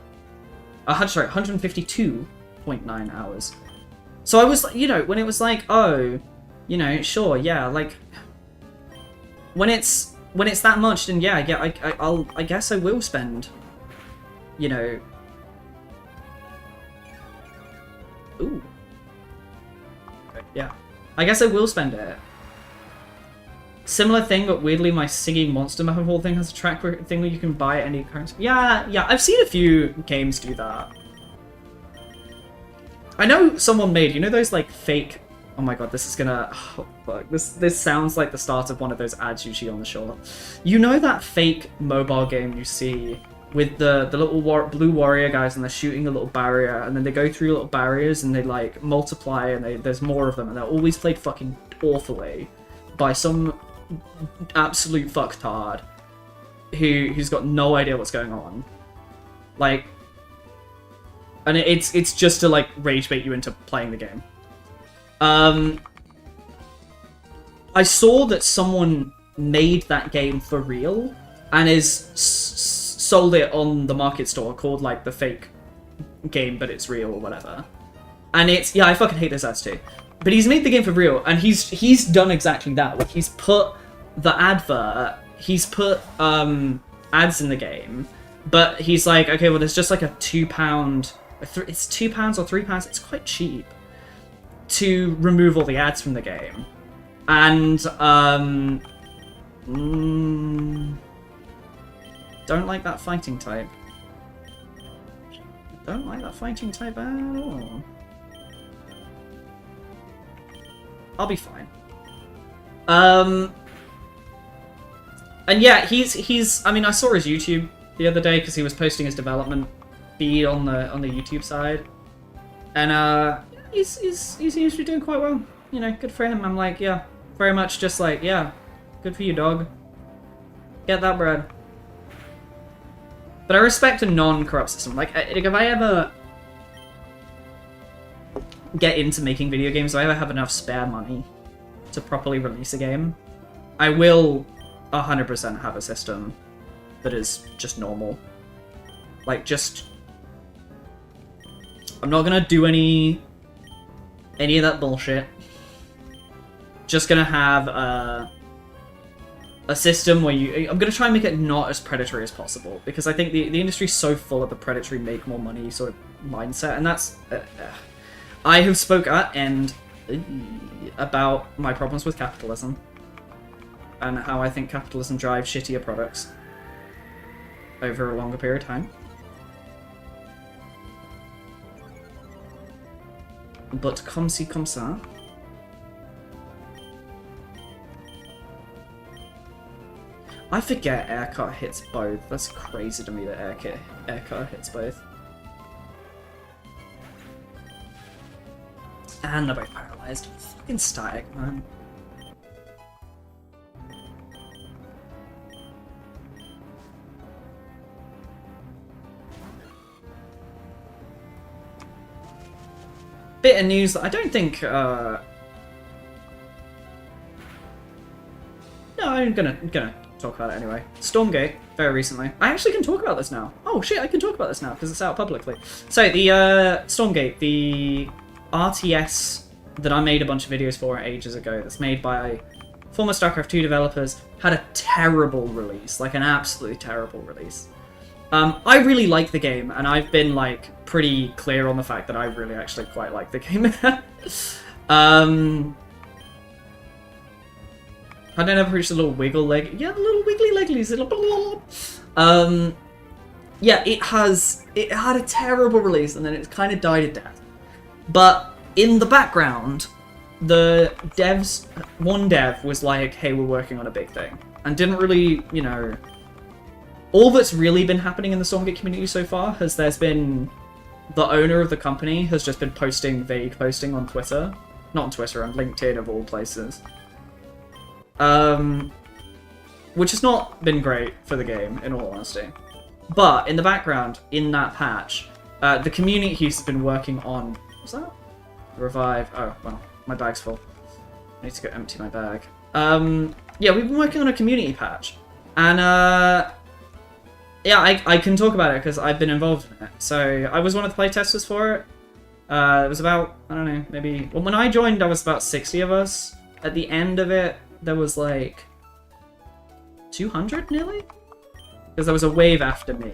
Sorry, 152.9 hours. So I was, you know, when it was like, oh, you know, sure, yeah, like, when it's that much, then yeah, I guess I will spend, you know. Ooh. Okay, yeah. I guess I will spend it. Similar thing, but weirdly, my singing monster map of all thing has a track thing where you can buy any currency. Yeah, I've seen a few games do that. I know someone made, you know those, like, fake... Oh my god, this is gonna... Oh, fuck. This sounds like the start of one of those ads you see on the shore. You know that fake mobile game you see with the little blue warrior guys, and they're shooting a little barrier, and then they go through little barriers, and they like multiply, and there's more of them, and they're always played fucking awfully by some absolute fucktard who's got no idea what's going on. Like, and it's just to like rage bait you into playing the game. I saw that someone made that game for real and sold it on the market store, called like the fake game but it's real or whatever. And it's, yeah, I fucking hate those ads too. But he's made the game for real, and he's done exactly that. Like, he's put the advert, he's put ads in the game, but he's like, okay, well, there's just like a £2, it's £2 or £3, it's quite cheap to remove all the ads from the game. And don't like that fighting type. Don't like that fighting type at all. I'll be fine. And yeah, he's. I mean, I saw his YouTube the other day because he was posting his development feed on the YouTube side, and he seems to be doing quite well. You know, good for him. I'm like, yeah, very much just like, yeah, good for you, dog. Get that bread. But I respect a non-corrupt system. Like, if I ever get into making video games, if I ever have enough spare money to properly release a game, I will 100% have a system that is just normal. Like, just... I'm not gonna do any of that bullshit. Just gonna have a system where I'm gonna try and make it not as predatory as possible, because I think the industry's so full of the predatory make more money sort of mindset, and that's... I have spoke at end about my problems with capitalism and how I think capitalism drives shittier products over a longer period of time. But comme ci, comme ça. I forget aircut hits both. That's crazy to me that aircut hits both. And they're both paralyzed. Fucking static, man. Bit of news that I don't think, No, I'm gonna talk about it anyway. Stormgate, very recently. I actually can talk about this now. Oh shit, I can talk about this now, because it's out publicly. So, the, Stormgate, the RTS that I made a bunch of videos for ages ago, that's made by former StarCraft 2 developers, had a terrible release, like an absolutely terrible release. I really like the game, and I've been like pretty clear on the fact that I really actually quite like the game. I don't ever reach the little wiggle leg. Yeah, the little wiggly leglies. Yeah, it had a terrible release, and then it kind of died a death. But in the background, the devs, one dev was like, hey, we're working on a big thing. And didn't really, you know... All that's really been happening in the Stormgate community so far has there's been... The owner of the company has just been posting vague posting on Twitter. Not on Twitter, on LinkedIn of all places. Which has not been great for the game, in all honesty. But, in the background, in that patch, the community has been working on... What's that? Revive. Oh, well, my bag's full. I need to go empty my bag. Yeah, we've been working on a community patch. And, yeah, I can talk about it because I've been involved in it. So, I was one of the playtesters for it. It was about, I don't know, maybe... Well, when I joined, I was about 60 of us. At the end of it, there was like... 200, nearly? Because there was a wave after me.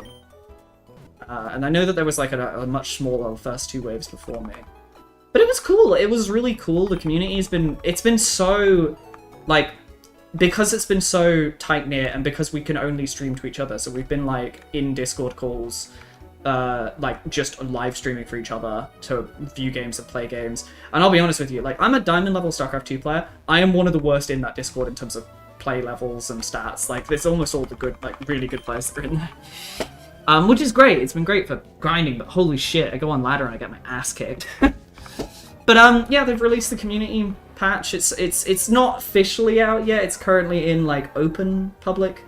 And I know that there was like a much smaller first two waves before me. But it was cool. It was really cool. The community's been... It's been so... Like... Because it's been so tight-knit and because we can only stream to each other, so we've been like in Discord calls, like just live streaming for each other to view games and play games. And I'll be honest with you, like I'm a diamond level StarCraft 2 player. I am one of the worst in that Discord in terms of play levels and stats. Like there's almost all the good, like really good players that are in there. which is great. It's been great for grinding, but holy shit, I go on ladder and I get my ass kicked. But yeah, they've released the community patch. It's not officially out yet. It's currently in like open public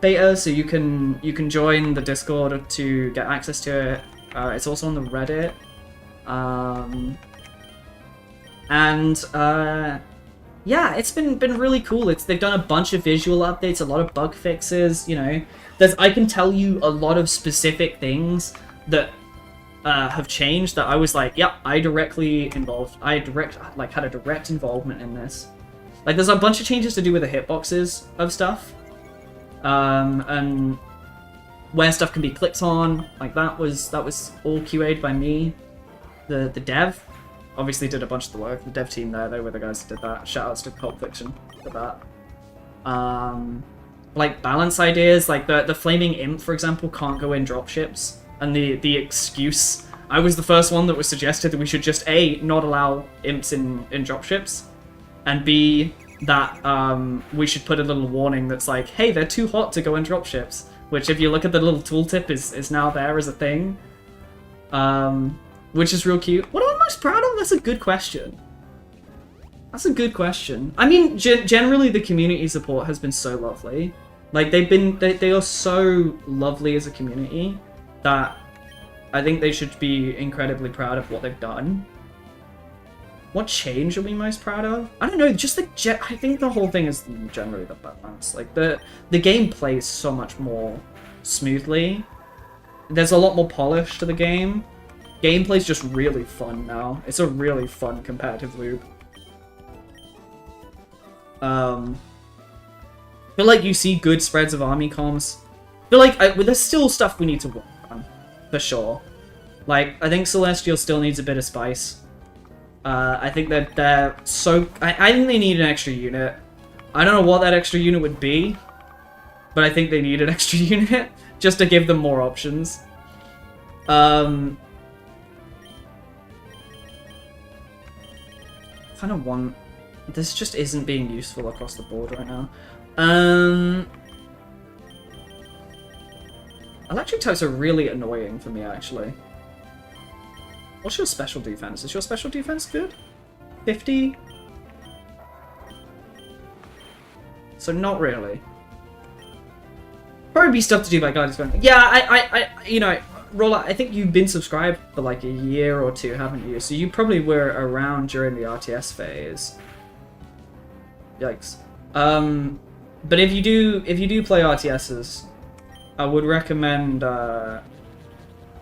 beta, so you can join the Discord to get access to it. It's also on the Reddit. Yeah, it's been really cool. They've done a bunch of visual updates, a lot of bug fixes. You know, I can tell you a lot of specific things that have changed that I was like, yep, I had a direct involvement in this. Like, there's a bunch of changes to do with the hitboxes of stuff, and where stuff can be clicked on. Like that was all QA'd by me. The dev obviously did a bunch of the work. The dev team there, they were the guys that did that. Shoutouts to Pulp Fiction for that. Like balance ideas, like the flaming imp, for example, can't go in dropships. And the excuse, I was the first one that was suggested that we should just A, not allow imps in dropships, and B, that we should put a little warning that's like, hey, they're too hot to go in dropships, which if you look at the little tooltip is now there as a thing, which is real cute. What am I most proud of? That's a good question. That's a good question. I mean, generally the community support has been so lovely. Like, they are so lovely as a community that I think they should be incredibly proud of what they've done. What change are we most proud of? I don't know, just I think the whole thing is generally the balance. Like, the game plays so much more smoothly. There's a lot more polish to the game. Gameplay's just really fun now. It's a really fun competitive loop. I feel like you see good spreads of army comms. I feel like there's still stuff we need to work on, for sure. Like, I think Celestial still needs a bit of spice. I think that they're so... I think they need an extra unit. I don't know what that extra unit would be, but I think they need an extra unit just to give them more options. Kind of want... This just isn't being useful across the board right now. Electric types are really annoying for me, actually. What's your special defense? Is your special defense good? 50? So not really. Probably be stuff to do by guidance. Yeah, you know, Rolla, I think you've been subscribed for like a year or two, haven't you? So you probably were around during the RTS phase. Yikes. But if you do play RTSs, I would recommend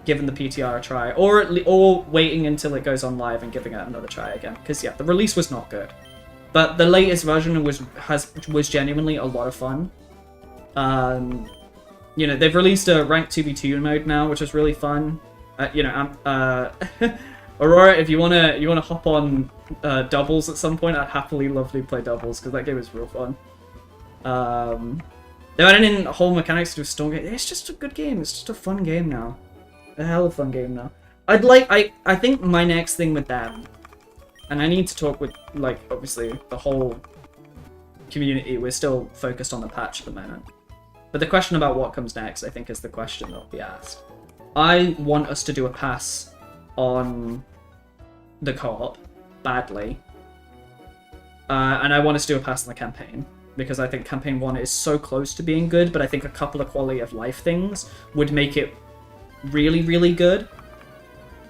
giving the PTR a try, or waiting until it goes on live and giving it another try again. Because yeah, the release was not good, but the latest version was genuinely a lot of fun. You know, they've released a ranked 2v2 mode now, which is really fun. You know, Aurora, if you wanna hop on doubles at some point, I'd happily love to play doubles because that game is real fun. They added in whole mechanics to a storm game. It's just a good game. It's just a fun game now. A hell of a fun game now. I think my next thing with them, and I need to talk with, like, obviously the whole community. We're still focused on the patch at the moment. But the question about what comes next, I think, is the question that will be asked. I want us to do a pass on the co-op badly. And I want us to do a pass on the campaign. Because I think Campaign 1 is so close to being good, but I think a couple of quality of life things would make it really, really good.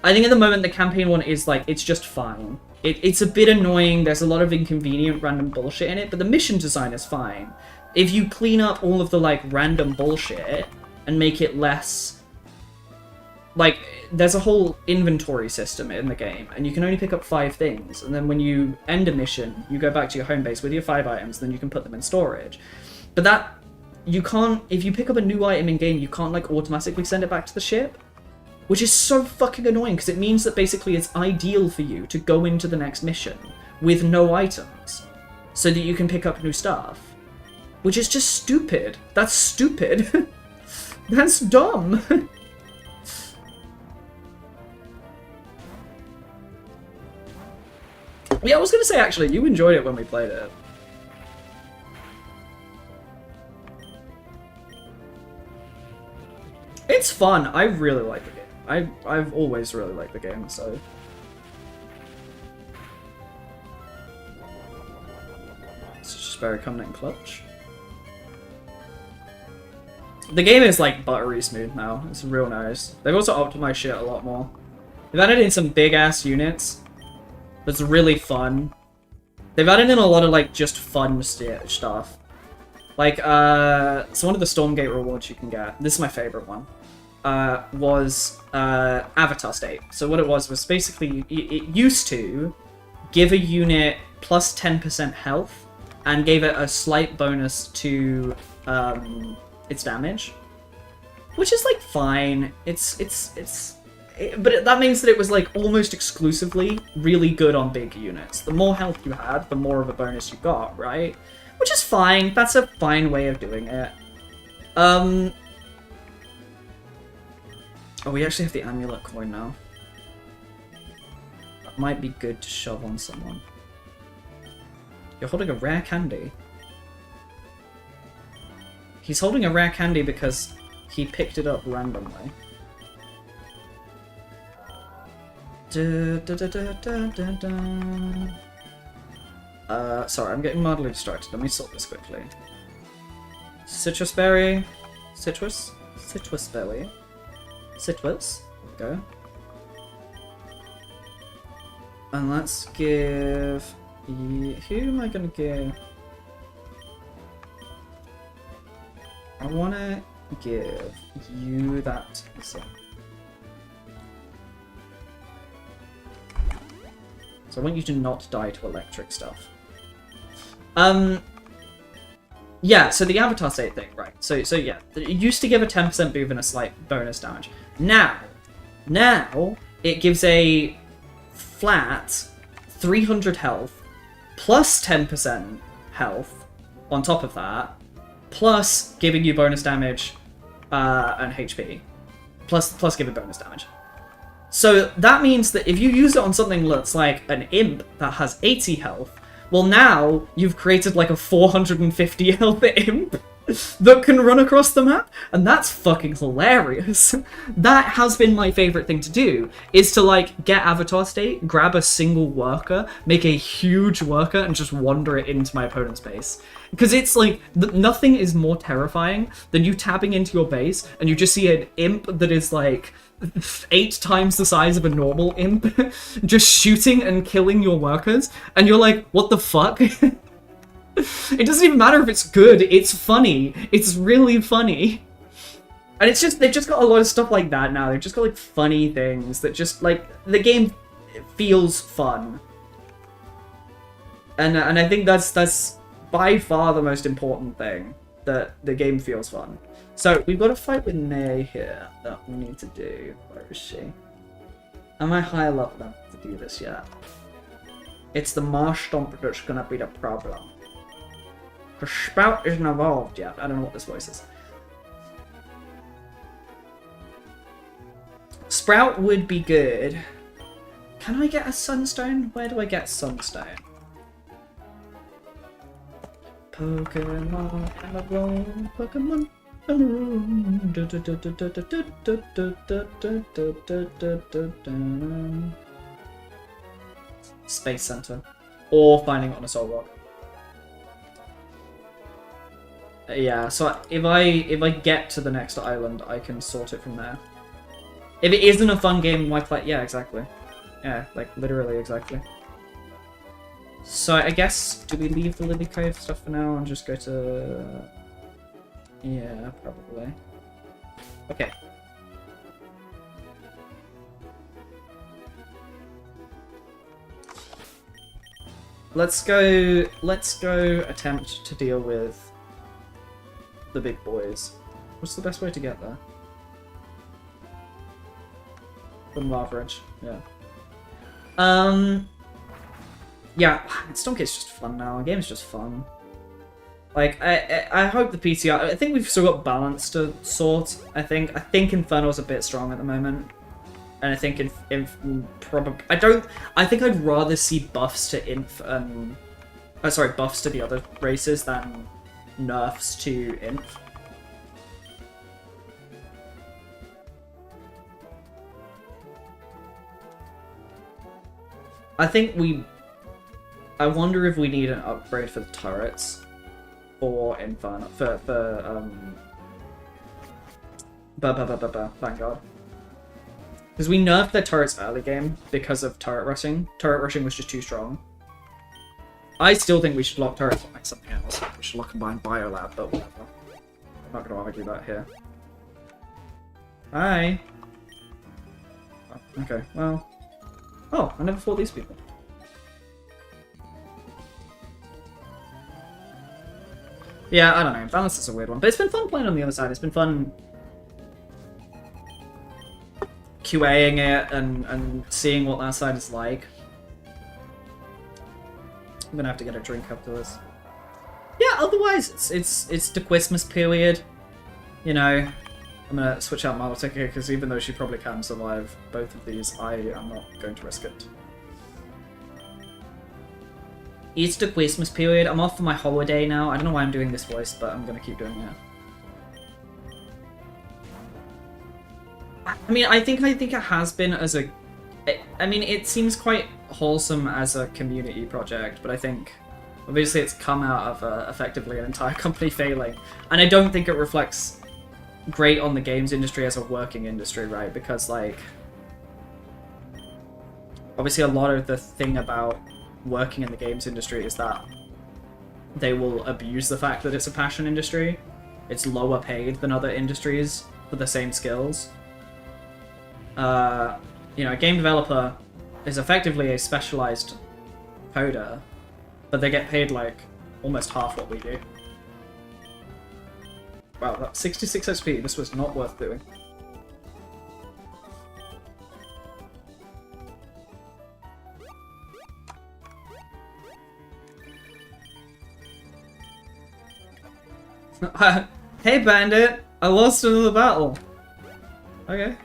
I think at the moment the Campaign 1 is like, it's just fine. It's a bit annoying, there's a lot of inconvenient random bullshit in it, but the mission design is fine. If you clean up all of the like random bullshit and make it less... Like, there's a whole inventory system in the game, and you can only pick up 5 things, and then when you end a mission, you go back to your home base with your 5 items, then you can put them in storage. But that, you can't, if you pick up a new item in-game, you can't, like, automatically send it back to the ship, which is so fucking annoying, because it means that basically it's ideal for you to go into the next mission with no items, so that you can pick up new stuff. Which is just stupid. That's stupid. That's dumb. Yeah, I was going to say, actually, you enjoyed it when we played it. It's fun. I really like the game. I've always really liked the game, so... It's just very coming in clutch. The game is like buttery smooth now. It's real nice. They've also optimized shit a lot more. They've added in some big ass units. That's really fun. They've added in a lot of like just fun stuff. Like, so one of the Stormgate rewards you can get, this is my favorite one, was Avatar State. So what it was basically, it used to give a unit plus 10% health and gave it a slight bonus to its damage, which is like fine. But that means that it was like almost exclusively really good on big units. The more health you had, the more of a bonus you got, right? Which is fine. That's a fine way of doing it. Oh, we actually have the amulet coin now. That might be good to shove on someone. You're holding a rare candy. He's holding a rare candy because he picked it up randomly. Sorry, I'm getting mildly distracted. Let me sort this quickly. Citrus berry. Citrus? Citrus berry. Citrus. Go. And let's give... Who am I gonna give? I wanna give you that. So I want you to not die to electric stuff. Yeah, so the Avatar State thing, right. So yeah, it used to give a 10% boost and a slight bonus damage. Now, it gives a flat 300 health, plus 10% health on top of that, plus giving you bonus damage and HP, plus giving bonus damage. So that means that if you use it on something that's like an imp that has 80 health, well now you've created like a 450 health imp that can run across the map, and that's fucking hilarious. That has been my favorite thing to do, is to like get Avatar State, grab a single worker, make a huge worker, and just wander it into my opponent's base. Because it's like, nothing is more terrifying than you tapping into your base and you just see an imp that is like 8 times the size of a normal imp just shooting and killing your workers, and you're like, what the fuck? It doesn't even matter if it's good, it's funny. It's really funny. And it's just, they've just got a lot of stuff like that now. They've just got like funny things that just like, the game feels fun. And I think that's by far the most important thing, that the game feels fun. So we've got a fight with May here that we need to do. Where is she? Am I high enough to do this yet? It's the Marsh Stomp that's gonna be the problem. The Spout isn't evolved yet. I don't know what this voice is. Sprout would be good. Can I get a Sunstone? Where do I get Sunstone? Pokemon Pokemon. Space Center. Or finding it on a Soul Rock. Yeah, so if I get to the next island, I can sort it from there. If it isn't a fun game, why play? Yeah, exactly. Yeah, like literally exactly. So I guess, do we leave the Lily Cove stuff for now and just go to... Yeah, probably. Okay. Let's go attempt to deal with the big boys. What's the best way to get there? From Larveridge, yeah. Yeah, Stonegate's just fun now. The game's just fun. Like, I hope the PTR... I think we've still got balance to sort, I think. I think Inferno's a bit strong at the moment. And I think probably... I think I'd rather see buffs to Inf and... sorry, buffs to the other races than nerfs to Inf. I think we... I wonder if we need an upgrade for the turrets for Inferno... Vanguard. Because we nerfed their turrets early game because of turret rushing. Turret rushing was just too strong. I still think we should lock turrets on like something else. We should lock combined Biolab, but whatever. I'm not going to argue that here. Hi. Oh, okay, well... Oh, I never fought these people. Yeah, I don't know. Balance is a weird one. But it's been fun playing on the other side. It's been fun QAing it and seeing what that side is like. I'm gonna have to get a drink after this. Yeah, otherwise it's the Christmas period. You know, I'm gonna switch out Maltic here because even though she probably can survive both of these, I am not going to risk it. It's the Christmas period. I'm off for my holiday now. I don't know why I'm doing this voice, but I'm gonna keep doing it. I mean, I think it has been as a... I mean, it seems quite wholesome as a community project, but I think obviously it's come out of effectively an entire company failing, and I don't think it reflects great on the games industry as a working industry, right? Because like obviously a lot of the thing about working in the games industry is that they will abuse the fact that it's a passion industry. It's lower paid than other industries for the same skills. You know, a game developer is effectively a specialized coder, but they get paid like almost half what we do. Wow, that's 66 XP. This was not worth doing. Hey, Bandit! I lost another battle. Okay.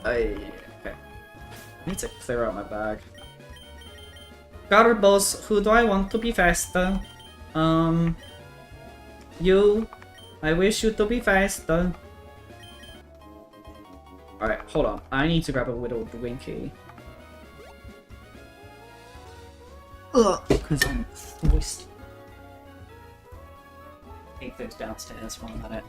Okay. I need to clear out my bag. Garbos, who do I want to be faster? You. I wish you to be faster. Alright, hold on. I need to grab a little Dwinky. Ugh, because I'm moist. Take those downstairs 1 minute.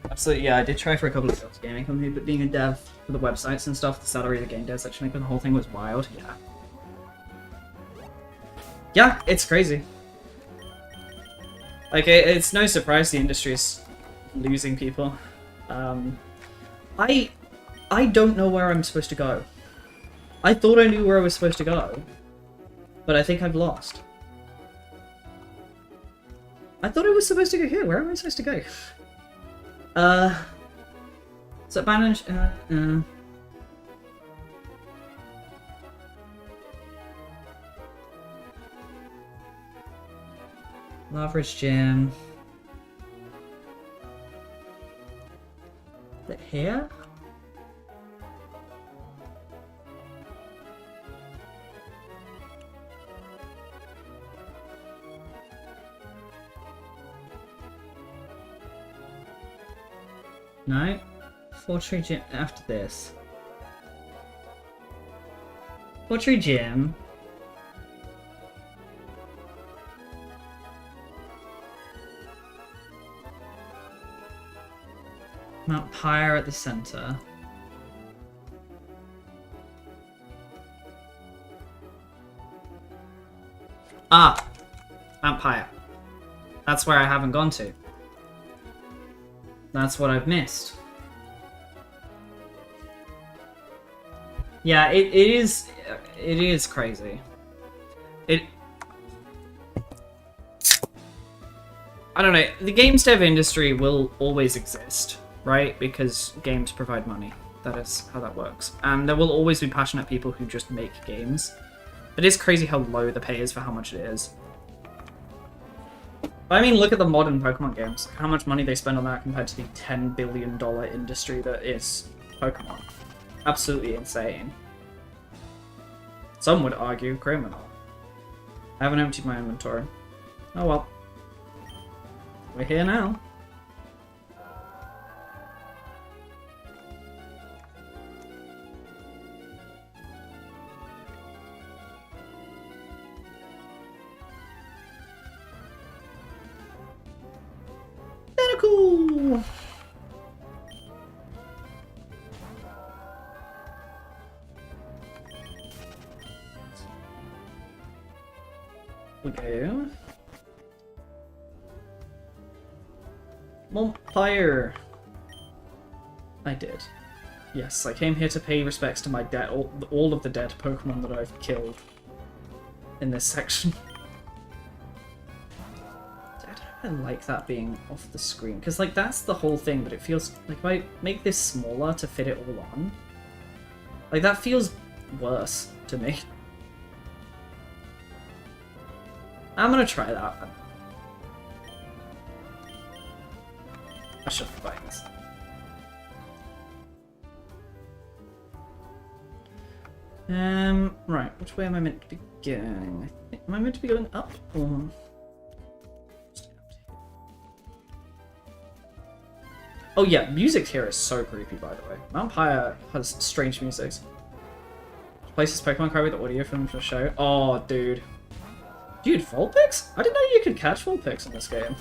Absolutely, yeah, I did try for a couple of sales gaming companies, but being a dev for the websites and stuff, the salary of the game devs actually making the whole thing was wild, yeah. Yeah, it's crazy. Like, it's no surprise the industry's losing people. I don't know where I'm supposed to go. I thought I knew where I was supposed to go, but I think I've lost. I thought I was supposed to go here. Where am I supposed to go? So manage. Leverage gym. Is it here? No? Fortree gym after this. Pottery Gym. Mount Pyre at the center. Ah! Mount Pyre. That's where I haven't gone to. That's what I've missed. Yeah, it is crazy. I don't know, the games dev industry will always exist, right? Because games provide money. That is how that works. And there will always be passionate people who just make games. It is crazy how low the pay is for how much it is. But I mean, look at the modern Pokemon games. How much money they spend on that compared to the $10 billion industry that is Pokemon. Absolutely insane. Some would argue criminal. I haven't emptied my inventory. Oh well. We're here now. Cool. Okay. Vampire. I did. Yes, I came here to pay respects to my dead, all of the dead Pokemon that I've killed in this section. I like that being off the screen, because like that's the whole thing, but it feels like if I make this smaller to fit it all on, like that feels worse to me. I'm gonna try that. I should find this. Right, which way am I meant to be going? Am I meant to be going up or? Oh yeah, music here is so creepy, by the way. Mount Pyre has strange music. Places Pokemon card with the audio from the show. Oh, dude. Dude, Vulpix? I didn't know you could catch Vulpix in this game.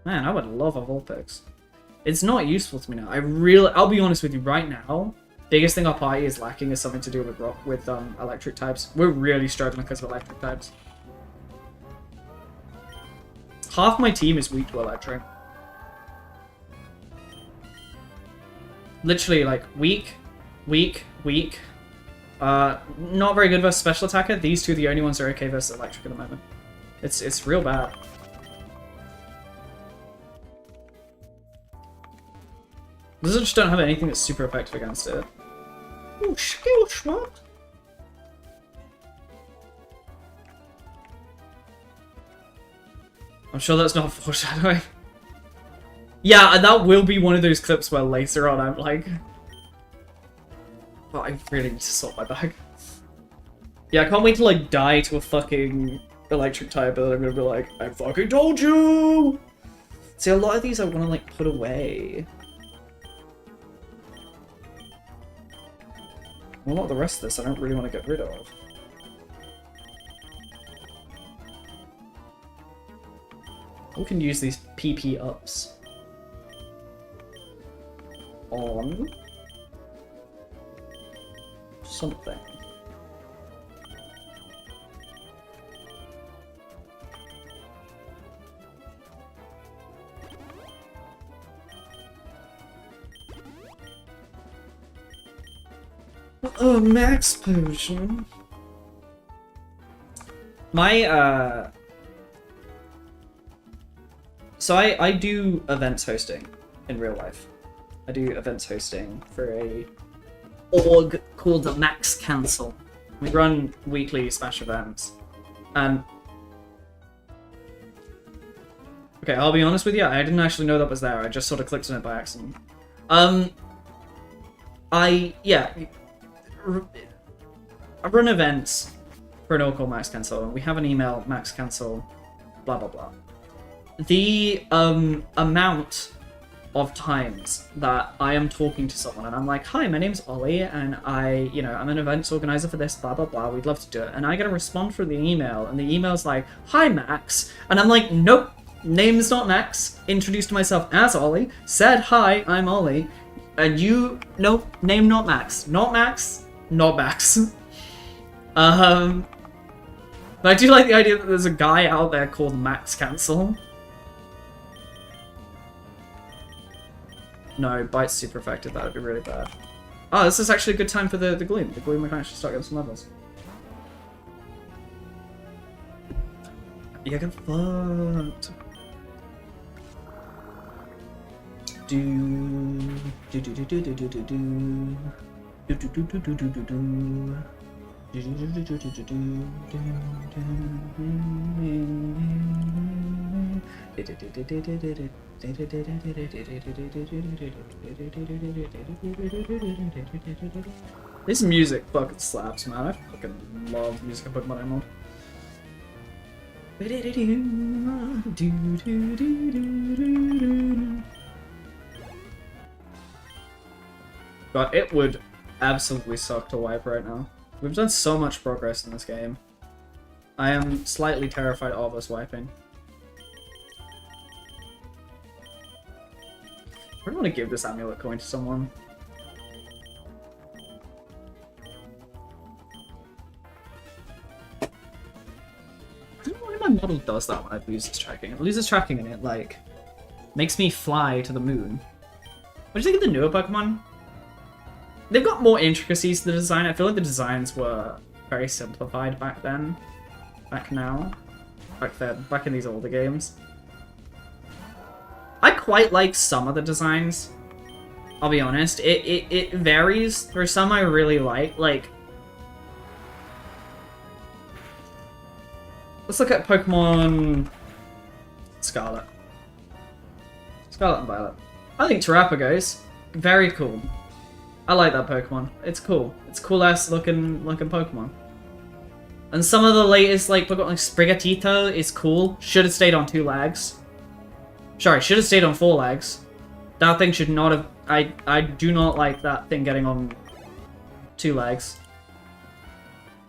Man, I would love a Vulpix. It's not useful to me now. I'll be honest with you right now. Biggest thing our party is lacking is something to do with electric types. We're really struggling because of electric types. Half my team is weak to electric. Literally, like, weak. Not very good versus special attacker. These two are the only ones that are okay versus electric at the moment. It's real bad. Lizards just don't have anything that's super effective against it. Ooh, skill shot. I'm sure that's not foreshadowing. Yeah, and that will be one of those clips where later on I'm like... Oh, I really need to sort my bag. Yeah, I can't wait to like die to a fucking electric type and then I'm gonna be like, I fucking told you! See, a lot of these I want to like put away. Well, not the rest of this I don't really want to get rid of. We can use these PP ups on something. Oh, max potion. My So I do events hosting in real life. I do events hosting for a org called the Max Cancel. We run weekly Smash events. Okay, I'll be honest with you, I didn't actually know that was there. I just sort of clicked on it by accident. I run events for an org called Max Cancel, and we have an email, Max Cancel, blah blah blah. The amount of times that I am talking to someone and I'm like, hi, my name's Ollie and I'm an events organizer for this, blah, blah, blah, we'd love to do it. And I get a response from the email and the email's like, hi, Max. And I'm like, nope, name's not Max. Introduced myself as Ollie, said, hi, I'm Ollie. And nope, name not Max. Not Max, not Max. But I do like the idea that there's a guy out there called Max Cancel. No, Bite's super effective, that would be really bad. Oh, this is actually a good time for the Gloom. The Gloom, we can actually start getting some levels. You get fucked. This music fucking slaps, man. I fucking love music in Pokemon Emerald. God, it would absolutely suck to wipe right now. We've done so much progress in this game. I am slightly terrified of us wiping. I don't want to give this amulet coin to someone. I don't know why my model does that when it loses tracking. It loses tracking and it, like, makes me fly to the moon. What do you think of the newer Pokemon? They've got more intricacies to the design. I feel like the designs were very simplified back then. Back in these older games. I quite like some of the designs. I'll be honest. It varies. There's some I really like. Like, let's look at Pokemon Scarlet. Scarlet and Violet. I think Terrapago's very cool. I like that Pokemon. It's cool. It's cool-ass looking Pokemon. And some of the latest, like, Pokemon, like Sprigatito is cool. Should have stayed on 2 legs. Sorry, should have stayed on 4 legs. That thing should not have... I do not like that thing getting on 2 legs.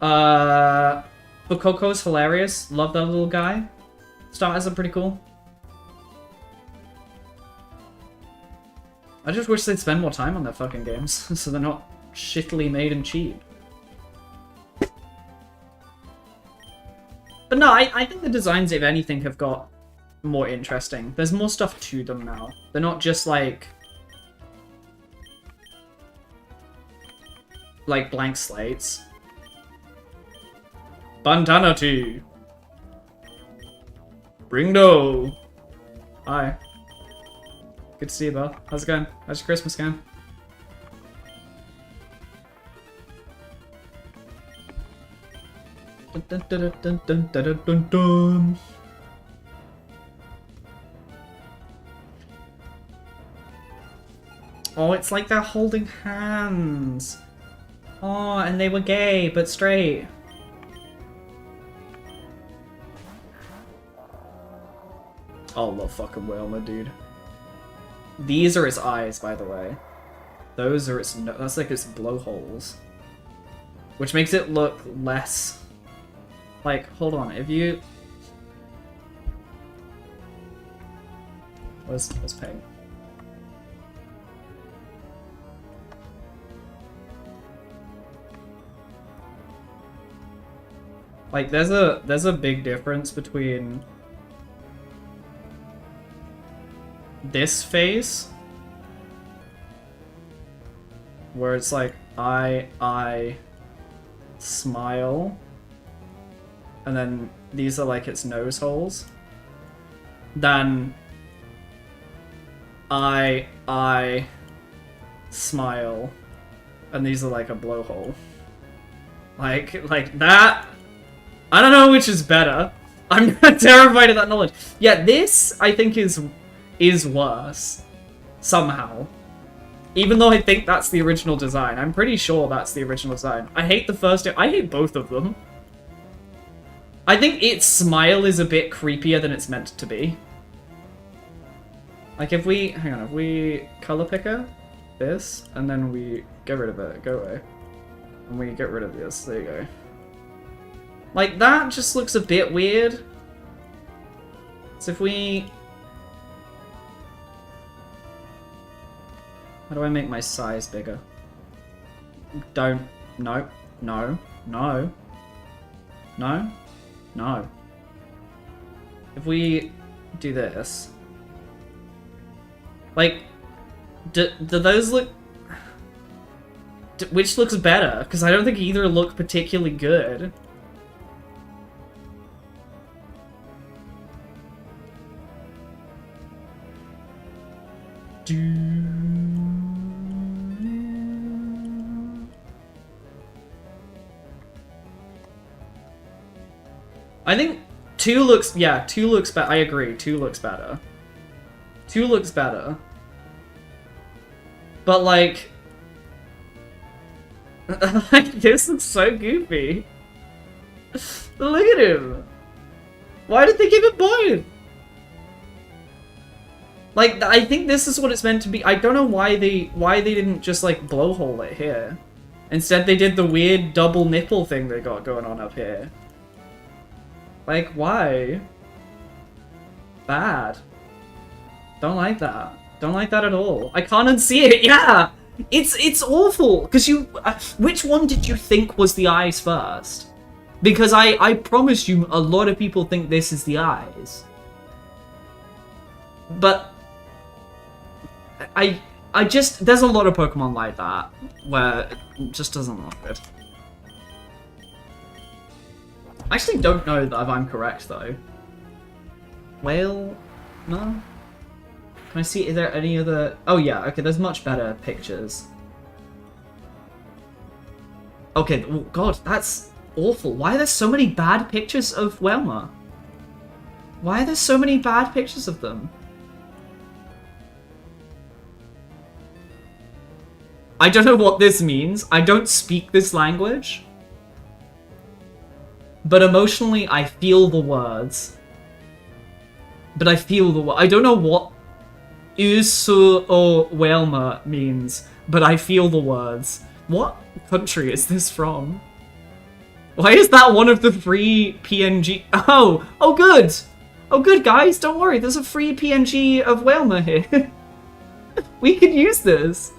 Fuecoco's hilarious. Love that little guy. Starters are pretty cool. I just wish they'd spend more time on their fucking games, so they're not shittily made and cheap. But no, I think the designs, if anything, have got more interesting. There's more stuff to them now. They're not just like blank slates. Bantanity. Ringdo. Hi. Good to see you, Belle. How's it going? How's your Christmas going? Dun, dun, dun, dun, dun, dun, dun, dun. Oh, it's like they're holding hands. Oh, and they were gay, but straight. Oh, love fucking Wilma, dude. These are its eyes, by the way. Those are its that's like its blowholes. Which makes it look less... Like, hold on, if you... Where's paint? Like, there's a big difference between this face, where it's like I smile, and then these are like its nose holes, then I smile, and these are like a blowhole. Like that. I don't know which is better. I'm terrified of that knowledge. Yeah, this I think is worse somehow. Even though I think that's the original design. I'm pretty sure that's the original design. I hate the first two. I hate both of them. I think its smile is a bit creepier than it's meant to be. Like if we, hang on, if we color picker this, and then we get rid of it, go away. And we get rid of this, there you go. Like that just looks a bit weird. So if we... How do I make my size bigger? Don't, no, no, no, no, no. If we do this... Like, do those look... Which looks better? Because I don't think either look particularly good. I think 2 looks... Yeah, 2 looks better. I agree, 2 looks better. 2 looks better. But, like... like, this looks so goofy. Look at him. Why did they give it both? Like, I think this is what it's meant to be. I don't know why they didn't just, like, blowhole it here. Instead, they did the weird double nipple thing they got going on up here. Like, why? Bad. Don't like that. Don't like that at all. I can't unsee it. Yeah! It's awful. Because you... which one did you think was the eyes first? Because I promise you, a lot of people think this is the eyes. But... I just... There's a lot of Pokemon like that. Where it just doesn't look good. I actually don't know if I'm correct, though. Whale? No? Can I see, is there any other... Oh yeah, okay, there's much better pictures. Okay, oh god, that's awful. Why are there so many bad pictures of Whelmer? Why are there so many bad pictures of them? I don't know what this means. I don't speak this language. But emotionally, I feel the words. But I feel the I don't know what Usu or Whelmer means, but I feel the words. What country is this from? Why is that one of the free PNG? Oh good! Oh good, guys, don't worry, there's a free PNG of Whelmer here. We can use this.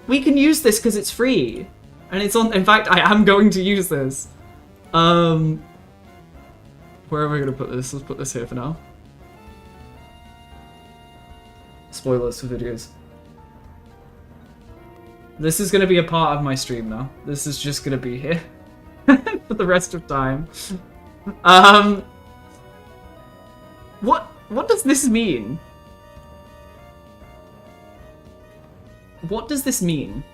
We can use this because it's free. And it's on, in fact, I am going to use this. Where am I going to put this? Let's put this here for now. Spoilers for videos. This is going to be a part of my stream now. This is just going to be here for the rest of time. What does this mean? What does this mean?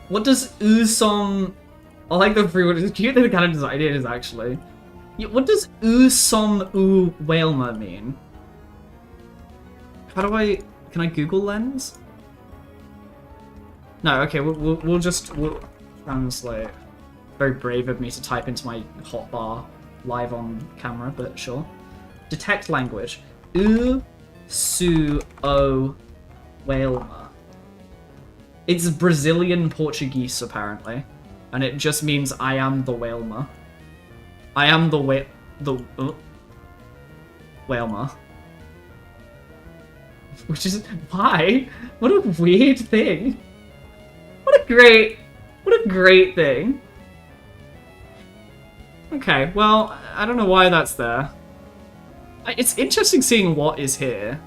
What does Usom... I like the free word. It's cute that the kind of design it is, actually. Yeah, what does Usom U Whelmer mean? How do I... Can I Google Lens? No, okay, we'll translate. Very brave of me to type into my hotbar live on camera, but sure. Detect language. U-su-o Whelmer. It's Brazilian Portuguese, apparently. And it just means I am the Whelmer. I am the Whelmer. Which is... Why? What a weird thing. What a great thing. Okay, well, I don't know why that's there. It's interesting seeing what is here.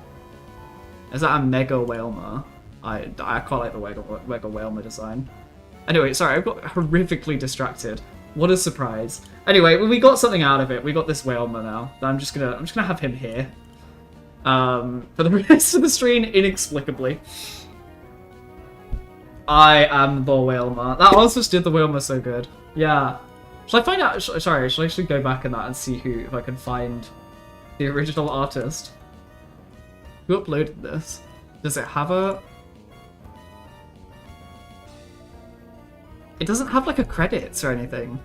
Is that a Mega Whelmer? I quite like the Mega Whelmer design. Anyway, sorry, I got horrifically distracted. What a surprise. Anyway, we got something out of it. We got this Whelmer now. I'm just gonna have him here. For the rest of the stream, inexplicably. I am the Whelmer. That also did the Whelmer so good. Yeah. Shall I find out? Sorry, shall I actually go back in that and see if I can find the original artist? Who uploaded this? Does it have a... It doesn't have like a credits or anything.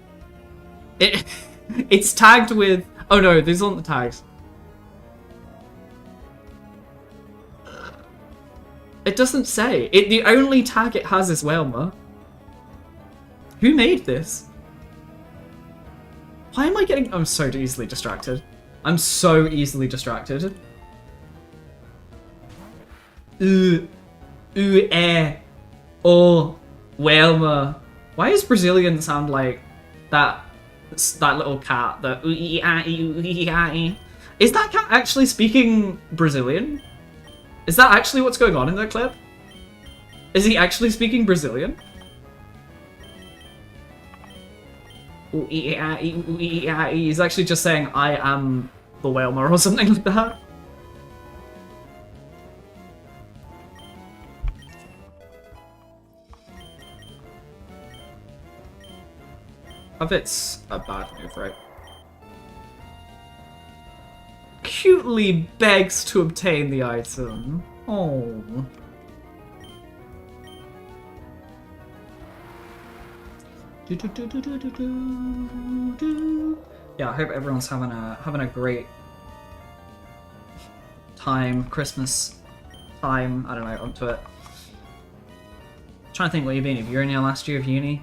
It's tagged with... Oh no, these aren't the tags. It doesn't say. The only tag it has is Whalmer. Who made this? Why am I getting... I'm so easily distracted. I'm so easily distracted. Oh, Whalmer. Why does Brazilian sound like that little cat? The Is that cat actually speaking Brazilian? Is that actually what's going on in that clip? Is he actually speaking Brazilian? He's actually just saying, I am the Whalmer or something like that. I bet it's a bad move, right? Cutely begs to obtain the item. Oh. Yeah, I hope everyone's having a great time, Christmas time. I don't know, up to it. I'm trying to think what you've been. If you're in your last year of uni,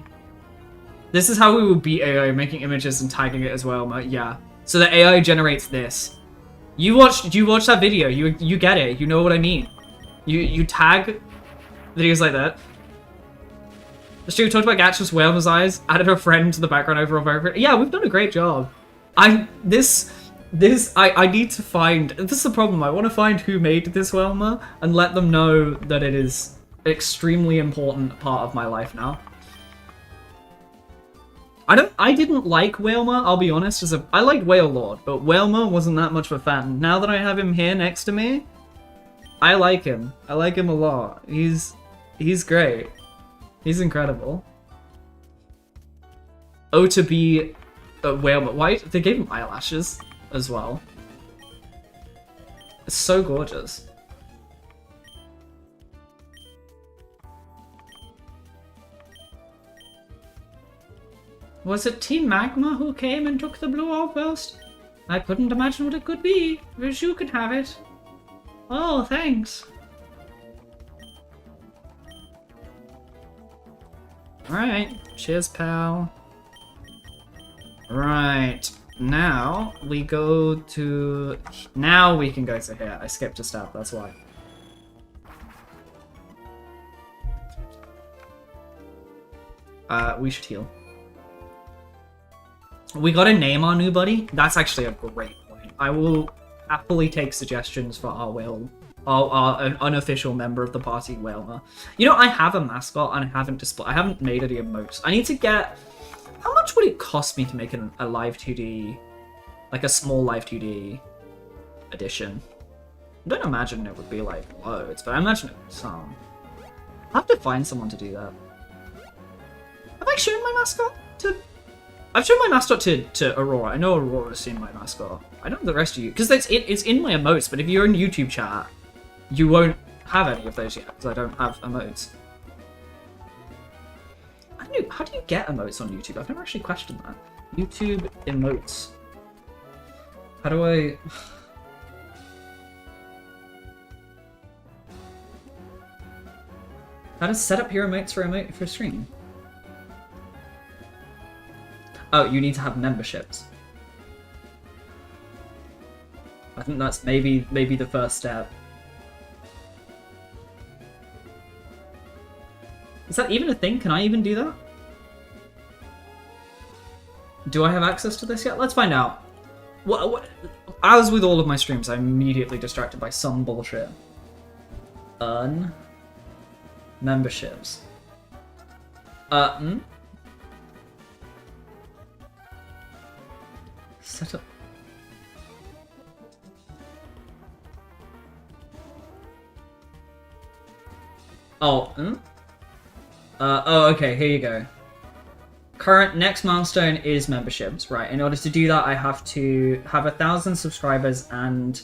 this is how we will beat AI, making images and tagging it as well. Yeah. So the AI generates this. You watched that video. You get it. You know what I mean. You tag videos like that. The stream talked about Gatcha's Whalmer's eyes, added her friend to the background over. Yeah, we've done a great job. I need to find... This is the problem. I want to find who made this Whalmer and let them know that it is an extremely important part of my life now. I didn't like Whalmer, I'll be honest. I liked Whale Lord, but Whalmer wasn't that much of a fan. Now that I have him here next to me, I like him. I like him a lot. He's great. He's incredible. Oh, to be a Whalmer. Why? They gave him eyelashes as well. It's so gorgeous. Was it Team Magma who came and took the blue outburst? I couldn't imagine what it could be. Wish you could have it. Oh, thanks. Alright, cheers, pal. Right, now we go to... Now we can go to here. I skipped a step, that's why. We should heal. We gotta name our new buddy. That's actually a great point. I will happily take suggestions for our unofficial member of the party, Whalmer. You know, I have a mascot and I haven't made any emotes. I need to get... How much would it cost me to make a live 2D, like a small live 2D edition? I don't imagine it would be like loads, but I imagine it would be some. I'll have to find someone to do that. Have I shown my mascot to... I've shown my mascot to Aurora. I know Aurora's seen my mascot. I don't know the rest of you, because it's in my emotes, but if you're in YouTube chat, you won't have any of those yet, because I don't have emotes. How do you get emotes on YouTube? I've never actually questioned that. YouTube emotes. How do I... How to set up your emotes for stream? Oh, you need to have memberships. I think that's maybe the first step. Is that even a thing? Can I even do that? Do I have access to this yet? Let's find out. As with all of my streams, I'm immediately distracted by some bullshit. Memberships. Set up. Oh, oh, okay, here you go. Next milestone is memberships, right? In order to do that, I have to have 1,000 subscribers and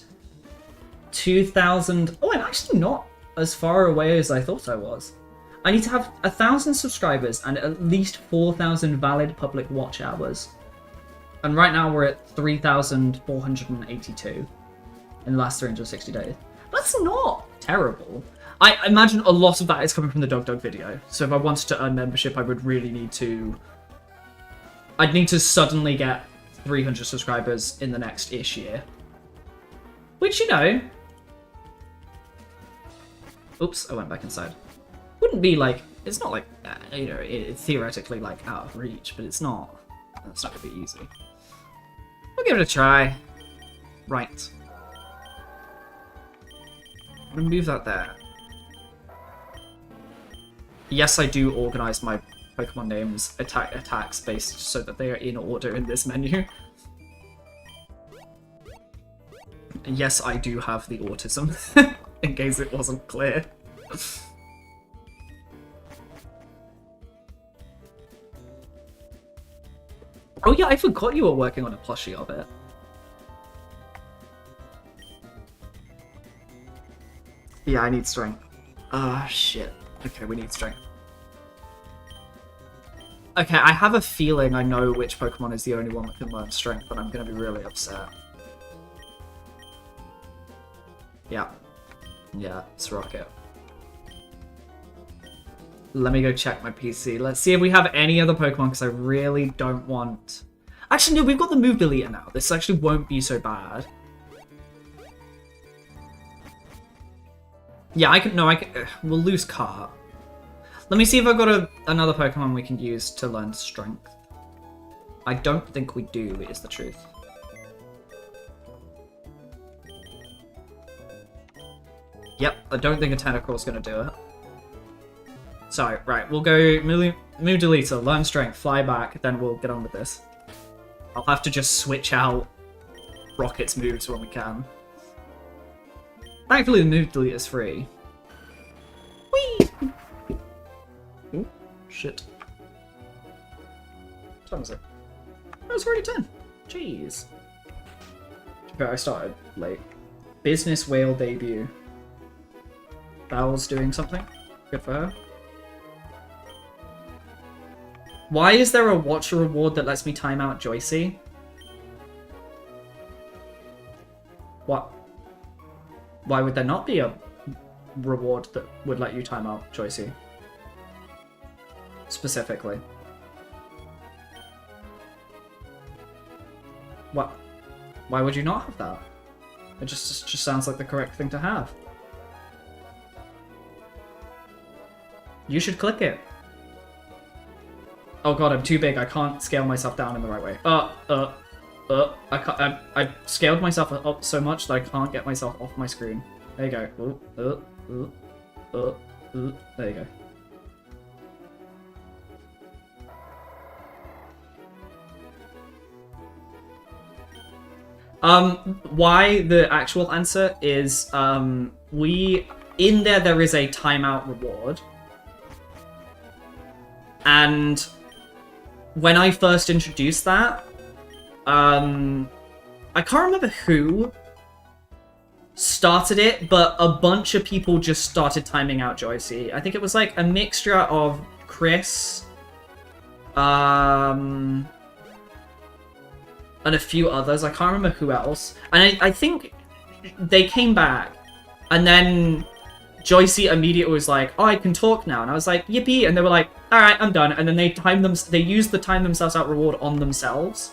2,000... Oh, I'm actually not as far away as I thought I was. I need to have 1,000 subscribers and at least 4,000 valid public watch hours. And right now we're at 3,482 in the last 360 days. That's not terrible. I imagine a lot of that is coming from the Dog video. So if I wanted to earn membership, I would really need to... I'd need to suddenly get 300 subscribers in the next-ish year. Which, you know... Oops, I went back inside. Wouldn't be like... It's not like, you know, it's theoretically like out of reach, but it's not... It's not gonna be easy. We'll give it a try. Right. I'm gonna move that there. Yes, I do organize my Pokemon names attacks based so that they are in order in this menu. And yes, I do have the autism, in case it wasn't clear. Oh yeah, I forgot you were working on a plushie of it. Yeah, I need strength. Ah, shit. Okay, we need strength. Okay, I have a feeling I know which Pokemon is the only one that can learn strength, and I'm gonna be really upset. Yeah. Yeah, it's Rocket. Let me go check my PC. Let's see if we have any other Pokemon, because I really don't want... Actually, no, we've got the move deleter now. This actually won't be so bad. Yeah, I can... No, I can... We'll lose Cart. Let me see if I've got another Pokemon we can use to learn Strength. I don't think we do, is the truth. Yep, I don't think a Tentacruel's gonna do it. So, right, we'll go move deleter, learn strength, fly back, then we'll get on with this. I'll have to just switch out Rocket's moves when we can. Thankfully the move deleter's free. Whee! Ooh, shit. What time is it? Oh, it's already 10. Jeez. Okay, I started late. Business whale debut. Bowel's doing something. Good for her. Why is there a watcher reward that lets me time out Joycey? What? Why would there not be a reward that would let you time out Joycey? Specifically. What? Why would you not have that? It just sounds like the correct thing to have. You should click it. Oh god, I'm too big. I can't scale myself down in the right way. I scaled myself up so much that I can't get myself off my screen. There you go. There you go. Why the actual answer is, in there is a timeout reward. And when I first introduced that, I can't remember who started it, but a bunch of people just started timing out Joycey. I think it was like a mixture of Chris, and a few others. I can't remember who else. And I think they came back, and then Joycey immediately was like, "Oh, I can talk now," and I was like, "Yippee!" And they were like, "All right, I'm done." And then they used the time themselves out reward on themselves.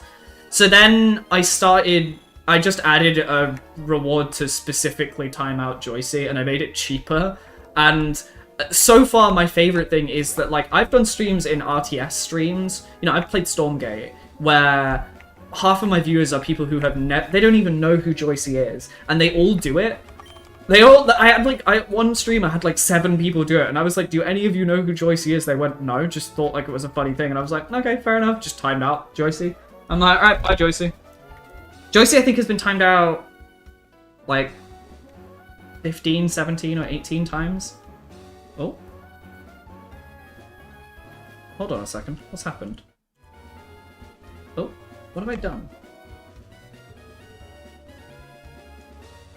So then I just added a reward to specifically time out Joycey, and I made it cheaper. And so far, my favorite thing is that, like, I've done streams in RTS streams. You know, I've played Stormgate, where half of my viewers are people who have they don't even know who Joycey is, and they all do it. One stream I had like 7 people do it, and I was like, "Do any of you know who Joycey is?" They went, "No," just thought like it was a funny thing, and I was like, "Okay, fair enough." Just timed out Joycey. I'm like, "All right, bye, Joycey." Joycey, I think, has been timed out like 15, 17, or 18 times. Oh, hold on a second. What's happened? Oh, what have I done?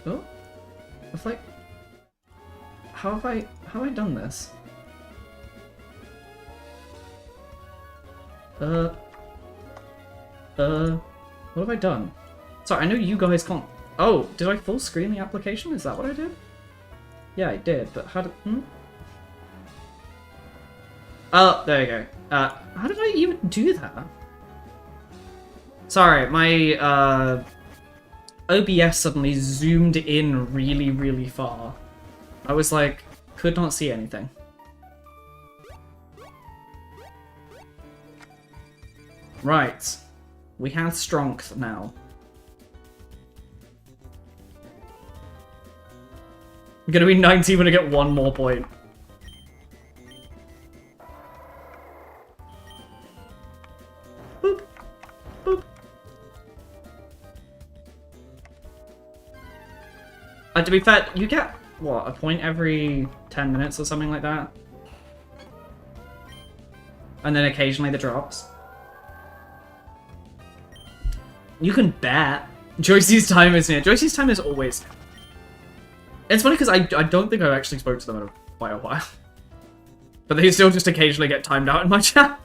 Oh. Like, how have I done this? What have I done? Sorry, I know you guys can't... Oh, did I full screen the application? Is that what I did? Yeah, I did, but how did... Oh, there you go. How did I even do that? Sorry, my, OBS suddenly zoomed in really, really far. I was like, could not see anything. Right. We have strength now. I'm gonna be 90 when I get one more point. Boop. Boop. To be fair, you get, what, a point every 10 minutes or something like that? And then occasionally the drops. You can bet. Joyce's time is near. Joyce's time is always near. It's funny because I don't think I've actually spoke to them in quite a while. But they still just occasionally get timed out in my chat.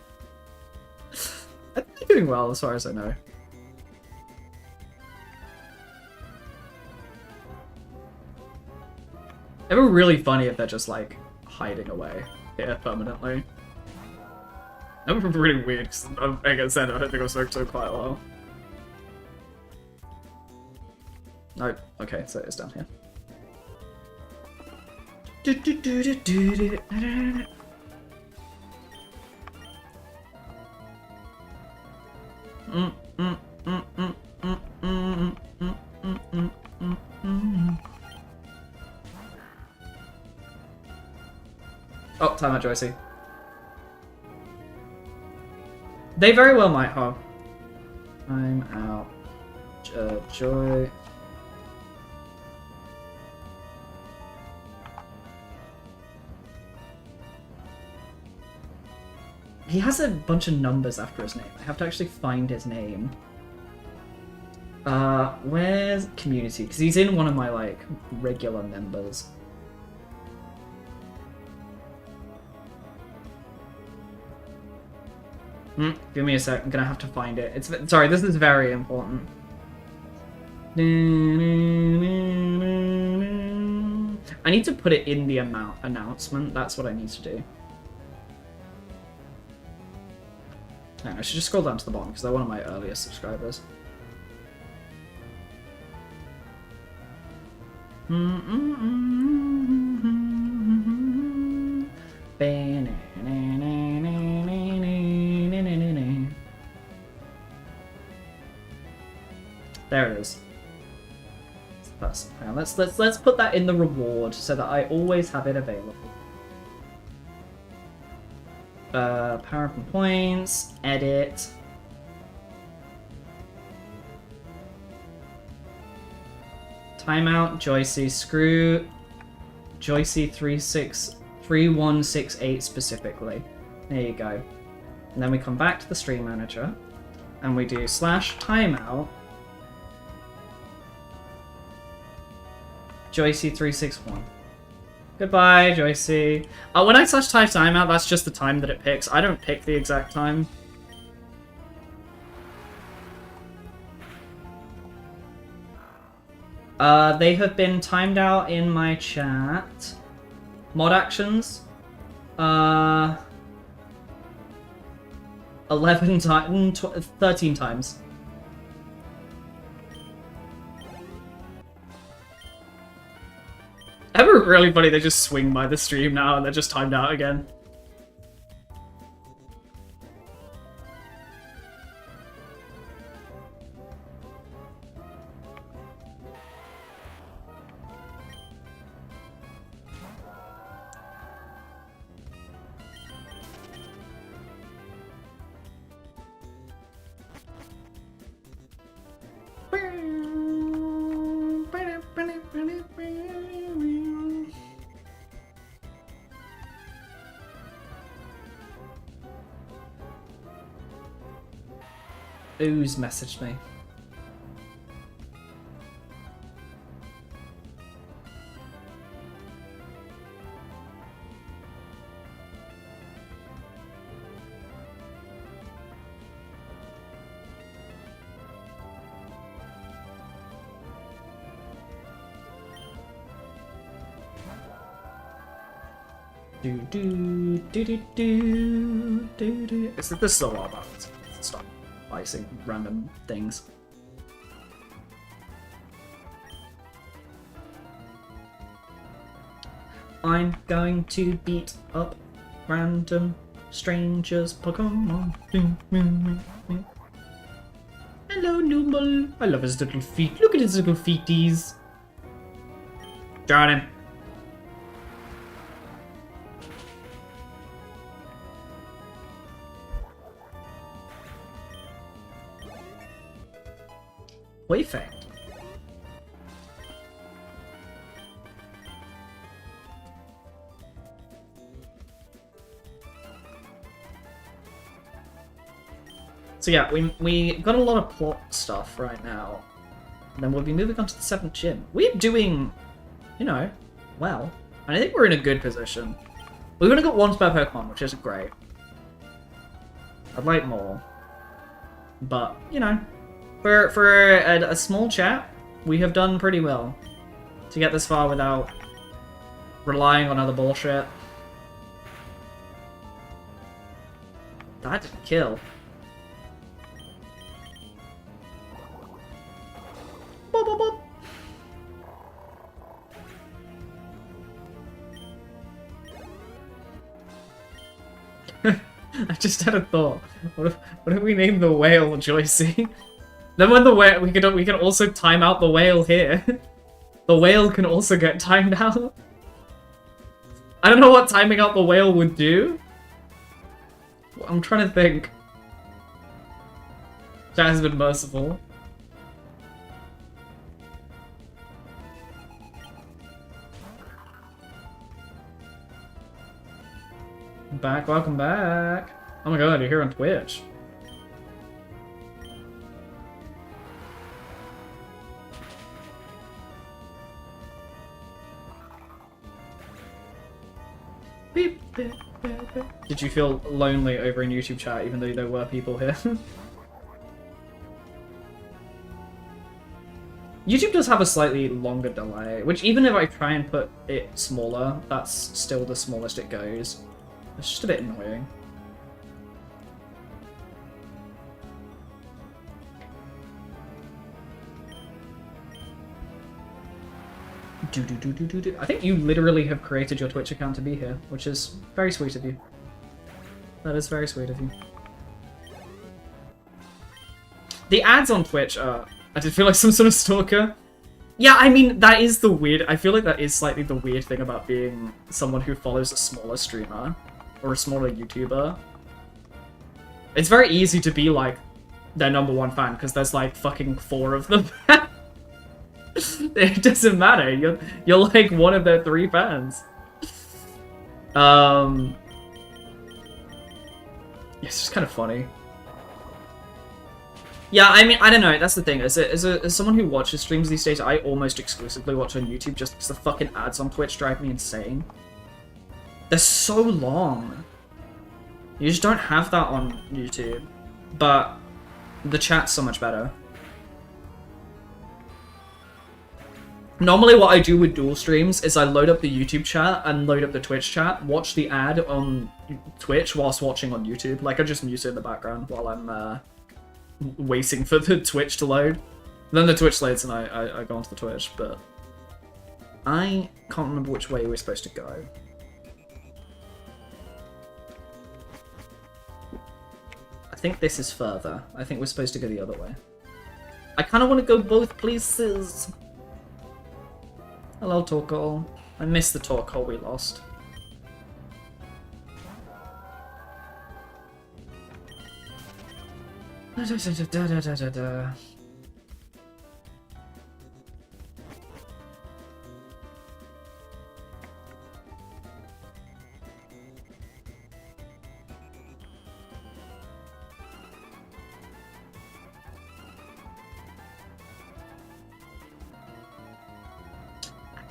I think they're doing well as far as I know. It would be really funny if they're just like hiding away here permanently. That would be really weird because, like I said, I don't think I've spoken to them quite a while. Oh, okay, so it's down here. Oh, time out, Joycey. They very well might have. Time out. Joy. He has a bunch of numbers after his name. I have to actually find his name. Where's community? Because he's in one of my, like, regular members. Give me a sec. I'm gonna have to find it. It's sorry. This is very important. I need to put it in the announcement. That's what I need to do. Hang on, I should just scroll down to the bottom because they're one of my earliest subscribers. There it is. Hang on, let's put that in the reward so that I always have it available. Power up and points, edit. Timeout, Joycey, screw Joycey 3168 specifically. There you go. And then we come back to the stream manager and we do /timeout Joycey361. Goodbye, Joycey. When I type timeout, that's just the time that it picks. I don't pick the exact time. They have been timed out in my chat. Mod actions. 11 times, 13 times. Ever really funny, they just swing by the stream now and they're just timed out again. Ooze messaged me. Do do do do do do do. This is a lot about stop icing random things. I'm going to beat up random strangers Pokemon. Hello, Nooble. I love his little feet. Look at his little feeties. Got him. Perfect. So yeah, we got a lot of plot stuff right now. And then we'll be moving on to the 7th gym. We're doing, you know, well. And I think we're in a good position. We've only got 1 spare Pokemon, which isn't great. I'd like more. But, you know, for a small chat, we have done pretty well to get this far without relying on other bullshit. That didn't kill. Boop, boop, boop. I just had a thought. What if we name the whale Joycey? Then when the whale, we can also time out the whale here. The whale can also get timed out. I don't know what timing out the whale would do. I'm trying to think. Chat has been merciful. Back, welcome back. Oh my god, you're here on Twitch. Beep, beep, beep, beep. Did you feel lonely over in YouTube chat even though there were people here? YouTube does have a slightly longer delay, which even if I try and put it smaller, that's still the smallest it goes. It's just a bit annoying. I think you literally have created your Twitch account to be here, which is very sweet of you. That is very sweet of you. The ads on Twitch are... I did feel like some sort of stalker. Yeah, I mean, that is the weird... I feel like that is slightly the weird thing about being someone who follows a smaller streamer. Or a smaller YouTuber. It's very easy to be, like, their #1 fan, because there's, like, fucking 4 of them. It doesn't matter. You're like one of their 3 fans. It's just kind of funny. Yeah, I mean, I don't know. That's the thing. As someone who watches streams these days, I almost exclusively watch on YouTube just because the fucking ads on Twitch drive me insane. They're so long. You just don't have that on YouTube. But the chat's so much better. Normally what I do with dual streams is I load up the YouTube chat and load up the Twitch chat, watch the ad on Twitch whilst watching on YouTube. Like, I just mute it in the background while I'm waiting for the Twitch to load. Then the Twitch loads and I go onto the Twitch, but I can't remember which way we're supposed to go. I think this is further. I think we're supposed to go the other way. I kind of want to go both places. Hello, Torkoal. I missed the Torkoal we lost.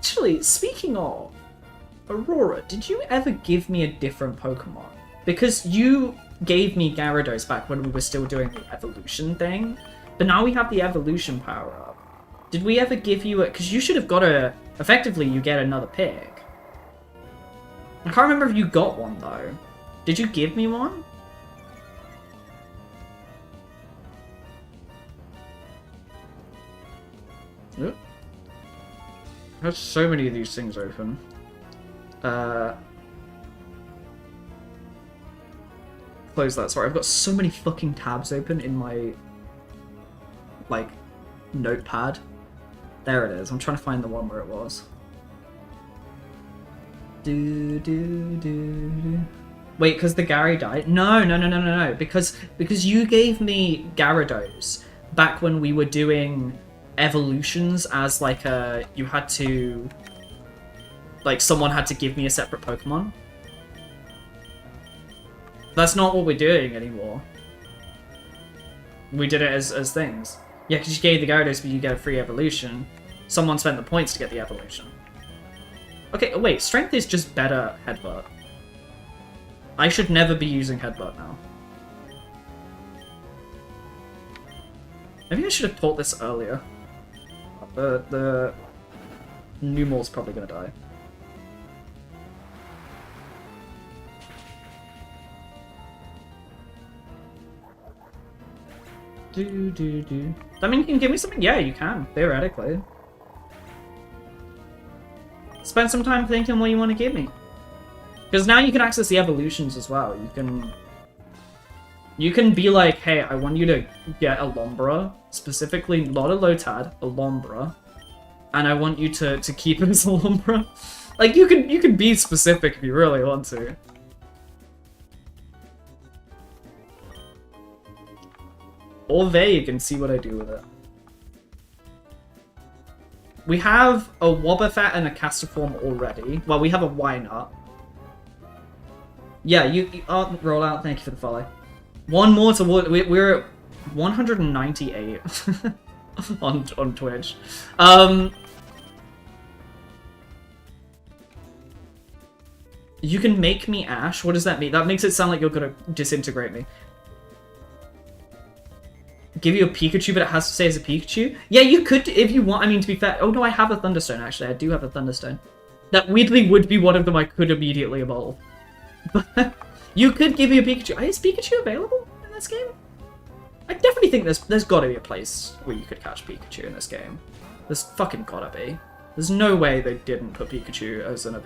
Actually, speaking of, Aurora, did you ever give me a different Pokemon? Because you gave me Gyarados back when we were still doing the evolution thing, but now we have the evolution power-up. Did we ever give you a... Because you should have got a... Effectively, you get another pick. I can't remember if you got one, though. Did you give me one? Oop. I have so many of these things open. Close that. Sorry, I've got so many fucking tabs open in my, like, notepad. There it is. I'm trying to find the one where it was. Wait, because the Gary died? No. Because you gave me Gyarados back when we were doing evolutions as like you had to, like, someone had to give me a separate Pokemon. That's not what we're doing anymore. We did it as things. Yeah, because you gave the Gyarados, but you get a free evolution. Someone spent the points to get the evolution. Okay, wait, Strength is just better Headbutt. I should never be using Headbutt now. Maybe I should have taught this earlier. The Numor's probably gonna die. I mean, you can give me something? Yeah, you can, theoretically. Spend some time thinking what you want to give me. Because now you can access the evolutions as well. You can be like, hey, I want you to get a Lombra, specifically not a Lotad, a Lombra, and I want you to keep it as a Lombra. Like, you can be specific if you really want to. Or there you can see what I do with it. We have a Wobbuffet and a Castiform already. Well, we have a Wynut. Yeah, you roll out. Thank you for the follow. One more to we're at 198 on Twitch. You can make me Ash. What does that mean? That makes it sound like you're gonna disintegrate me. Give you a Pikachu, but it has to say as a Pikachu? Yeah, you could, if you want. I mean, to be fair... Oh, no, I have a Thunderstone, actually. I do have a Thunderstone. That weirdly would be one of them I could immediately evolve. But you could give me a Pikachu. Is Pikachu available in this game? I definitely think there's got to be a place where you could catch Pikachu in this game. There's fucking gotta be. There's no way they didn't put Pikachu as an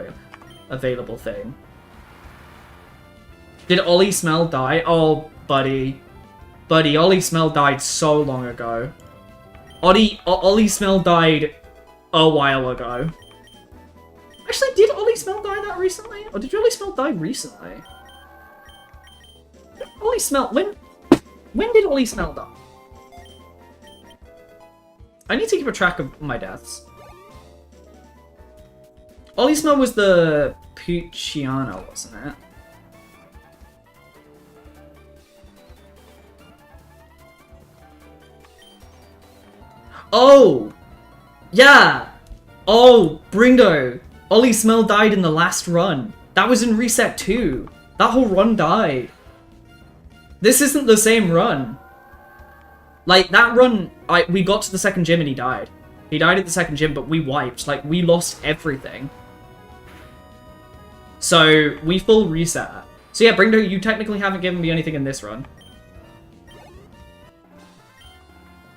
available thing. Did Ollie Smell die? Oh, buddy. Buddy, Ollie Smell died so long ago. Ollie Smell died a while ago. Actually, did Ollie Smell die that recently? Or did Ollie Smell die recently? Ollie Smell... When did Ollie Smell die? I need to keep a track of my deaths. Ollie Smell was the Pucciano, wasn't it? Oh! Yeah! Oh, Bringo! Ollie Smell died in the last run. That was in Reset 2. That whole run died. This isn't the same run. Like, that run, we got to the second gym and he died. He died at the second gym, but we wiped. Like, we lost everything. So, we full reset. So yeah, Bringo, you technically haven't given me anything in this run.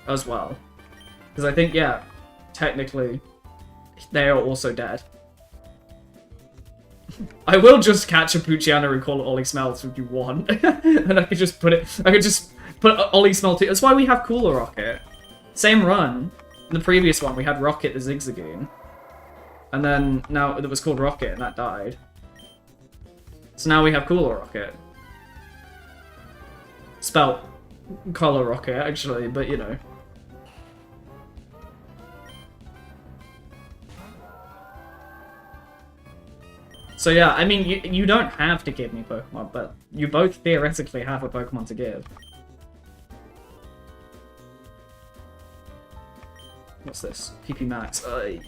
As well. Because I think, yeah, technically, they are also dead. I will just catch a Pucciano and call it Ollie Smells if you want. And I could just put Ollie Smell too. That's why we have Cooler Rocket. Same run. In the previous one, we had Rocket the Zigzagoon. And then, now, it was called Rocket, and that died. So now we have Cooler Rocket. Spelt Color Rocket, actually, but you know. So yeah, I mean, you don't have to give me Pokemon, but you both theoretically have a Pokemon to give. What's this? PP Max. I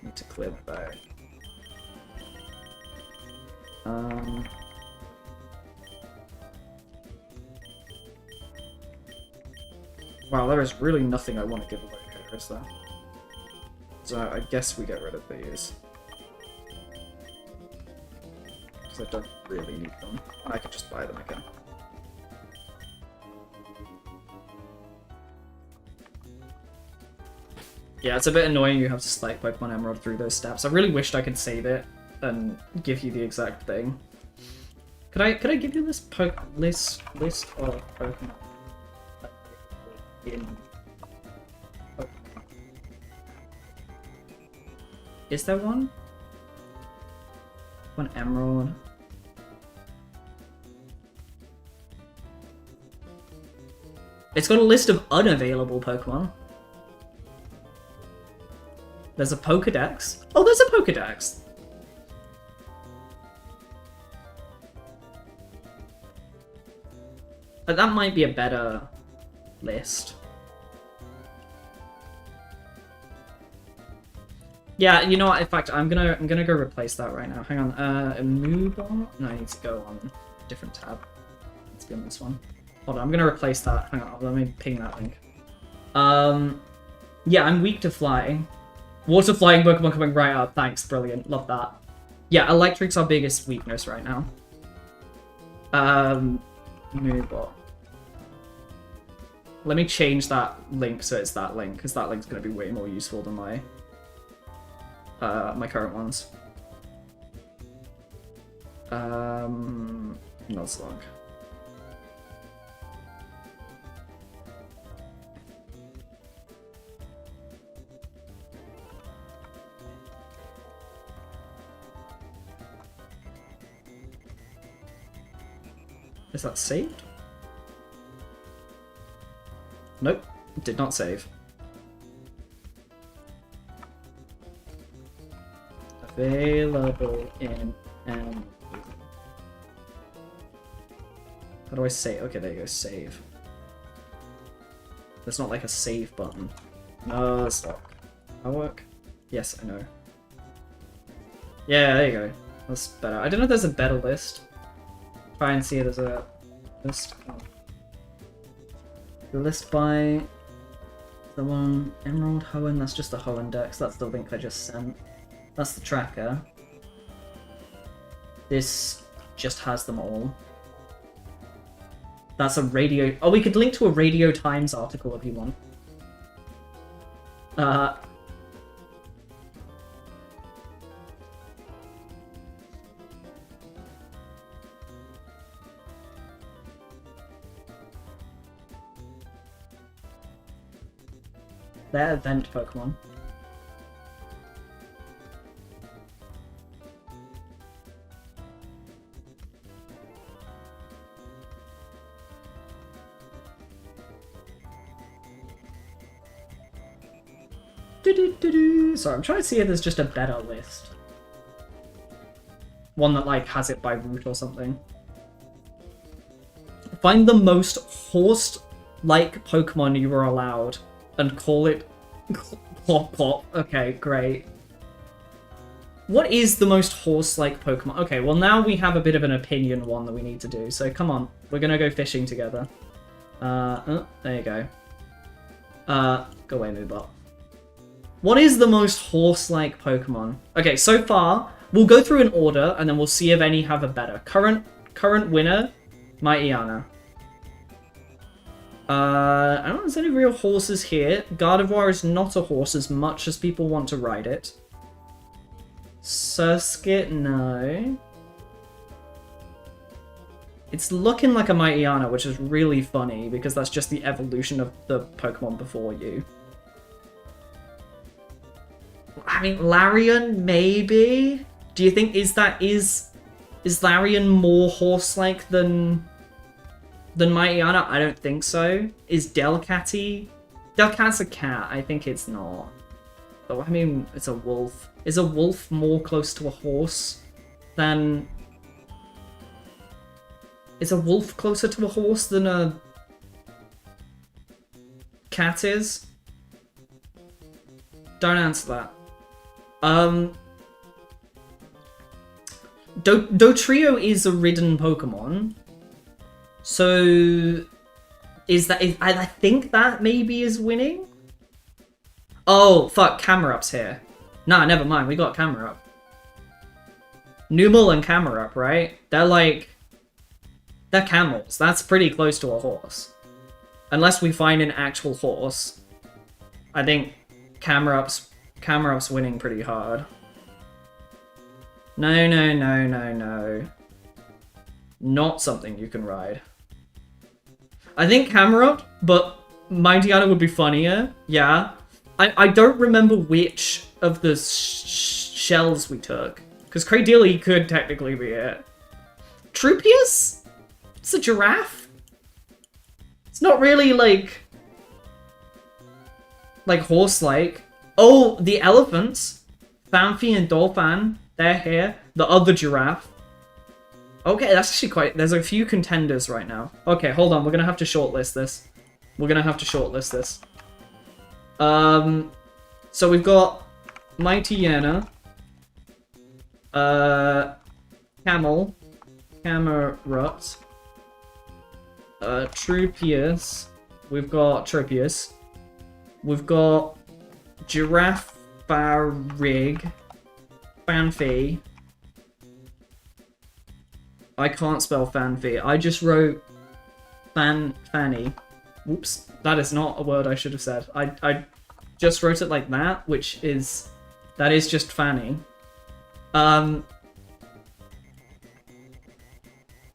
need to clear the bag. Wow, there is really nothing I want to give away here, is there? So I guess we get rid of these. because I don't really need them. I could just buy them again. Yeah, it's a bit annoying you have to select Pokemon Emerald through those steps. I really wished I could save it and give you the exact thing. Could I give you this list of Pokemon in Pokemon? Is there one? One Emerald. It's got a list of unavailable Pokemon. There's a Pokedex. Oh, there's a Pokedex. But that might be a better list. Yeah, you know what? In fact, I'm gonna go replace that right now. Hang on. Moobot? No, I need to go on a different tab. Let's be on this one. Hold on, I'm gonna replace that. Hang on, let me ping that link. Yeah, I'm weak to flying. Water flying Pokemon coming right up. Thanks, brilliant. Love that. Yeah, Electric's our biggest weakness right now. Moobot. Let me change that link so it's that link, because that link's going to be way more useful than my my current ones. Nuzlocke. Is that saved? Nope, did not save. Available in How do I save? Okay, there you go, save. There's not like a save button. No, stop. That work? Yes, I know. Yeah, there you go. That's better. I don't know if there's a better list. Try and see it as a list. Oh. The list by the one Emerald Hoenn. That's just the Hoenn Dex. That's the link I just sent. That's the tracker. This just has them all. That's a radio. Oh, we could link to a Radio Times article if you want. They're event Pokemon. Sorry, I'm trying to see if there's just a better list. One that, like, has it by route or something. Find the most horse-like Pokemon you are allowed and call it Clop Clop. Okay, great. What is the most horse-like Pokemon? Okay, well now we have a bit of an opinion one that we need to do, so come on. We're gonna go fishing together. There you go. Go away, Moobot. What is the most horse-like Pokemon? Okay, so far, we'll go through in order, and then we'll see if any have a better. Current winner, Mightyena. I don't know if there's any real horses here. Gardevoir is not a horse as much as people want to ride it. Surskit, no. It's looking like a Mightyena, which is really funny, because that's just the evolution of the Pokemon before you. I mean, Larian, maybe? Do you think, is Larian more horse-like than Mightyena? I don't think so. Is Delcatty? Delcat's a cat. I think it's not. But I mean, it's a wolf. Is a wolf more close to a horse than... Is a wolf closer to a horse than a cat is? Don't answer that. Dotrio is a ridden Pokemon. So, I think that maybe is winning? Oh, fuck, Camera Up's here. Nah, never mind, we got Camera Up. Numal and Camerup, right? They're camels. That's pretty close to a horse. Unless we find an actual horse, I think Camerup's winning pretty hard. No, no, no, no, no. Not something you can ride. I think Camerup, but Mightyana would be funnier. Yeah. I don't remember which of the shells we took. Because Cradily could technically be it. Troupius? It's a giraffe? It's not really like horse-like. Oh, the elephants. Fanfi and Dolphin. They're here. The other giraffe. Okay, that's actually quite... There's a few contenders right now. Okay, hold on. We're going to have to shortlist this. So we've got Mightyana. Camel. Camerupt. Troupius. We've got Troupius. We've got Giraffe Rig. Fanfi. I can't spell Fanfi. I just wrote Fanny. Whoops. That is not a word I should have said. I just wrote it like that, which is... That is just Fanny. No,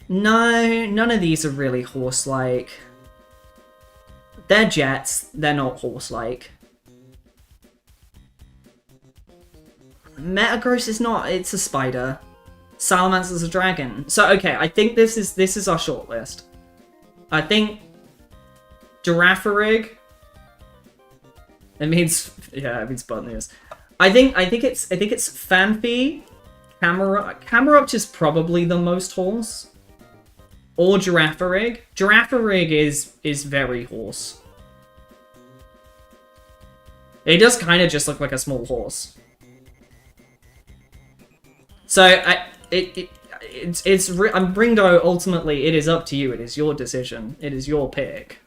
none of these are really horse-like. They're jets. They're not horse-like. Metagross is not. It's a spider. Salamancer's a dragon. So, okay, I think this is our shortlist. I think Giraffarig. It means button ears. I think it's Fanfi, Camerupt is probably the most horse. Or Giraffarig. Giraffarig is very horse. It does kind of just look like a small horse. So I'm Ringo. Ultimately, it is up to you. It is your decision. It is your pick.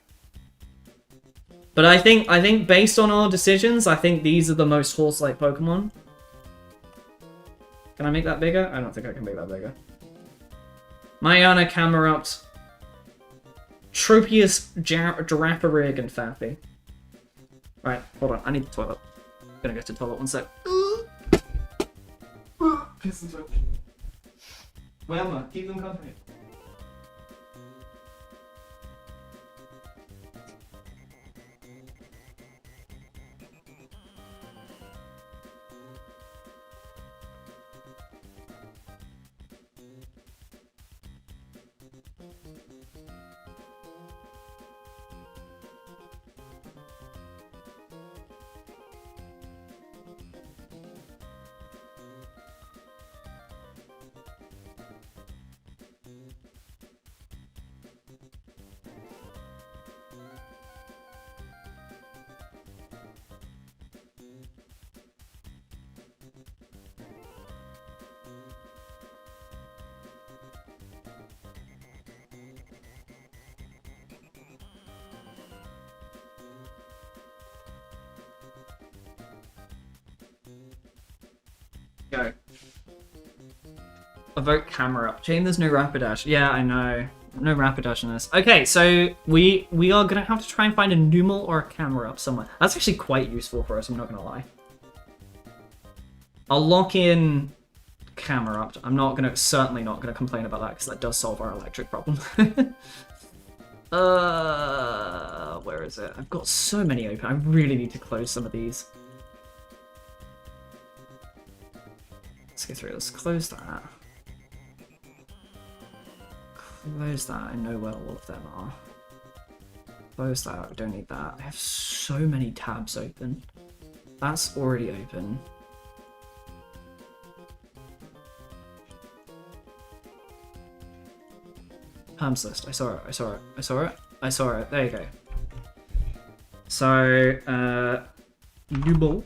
But I think based on our decisions, I think these are the most horse-like Pokemon. Can I make that bigger? I don't think I can make that bigger. Mightyana, Camerupt, Troupius, Giraffarig, and Fanfi. Right, hold on. I need the toilet. I'm gonna go to the toilet 1 sec. Piss and touch. Well, keep them company. Go. Evoke Camerupt. Chain, there's no Rapidash. Yeah, I know. No Rapidash in this. Okay, so we are gonna have to try and find a Numel or a Camerupt somewhere. That's actually quite useful for us, I'm not gonna lie. I'll lock in Camerupt. I'm certainly not gonna complain about that because that does solve our electric problem. Where is it? I've got so many open. I really need to close some of these. Let's go through. Let's close that. Close that. I know where all of them are. Close that. I don't need that. I have so many tabs open. That's already open. Perms list. I saw it. I saw it. I saw it. I saw it. There you go. So, Numel.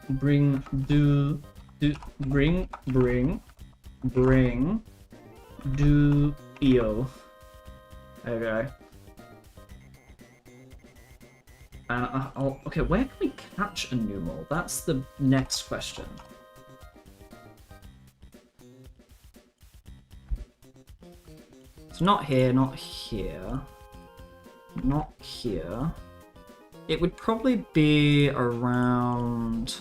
Bring do eo. There we go. And okay, where can we catch a numal? That's the next question. So not here, not here, not here. It would probably be around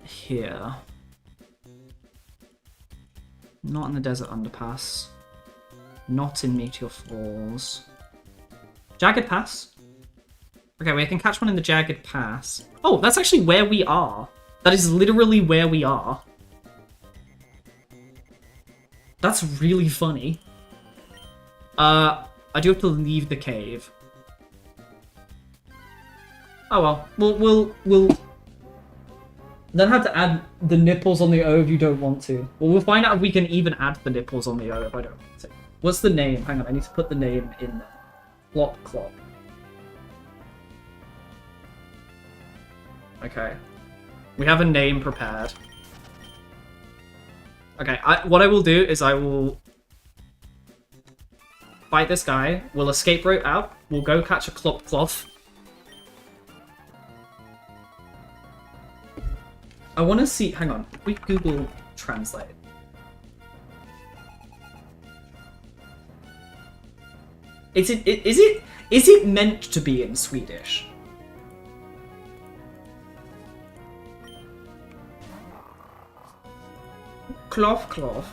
here. Not in the desert underpass. Not in Meteor Falls. Jagged Pass. Okay, we can catch one in the Jagged Pass. Oh, that's actually where we are. That is literally where we are. That's really funny. I do have to leave the cave. Oh well, we'll then have to add the nipples on the O if you don't want to. Well, we'll find out if we can even add the nipples on the O if I don't want to. What's the name? Hang on, I need to put the name in there. Plop Clop. Okay. We have a name prepared. Okay, what I will do is I will fight this guy. We'll escape route out. We'll go catch a Clop Cloth. I want to see... Hang on. We Google Translate. Is it meant to be in Swedish? Cloth Cloth.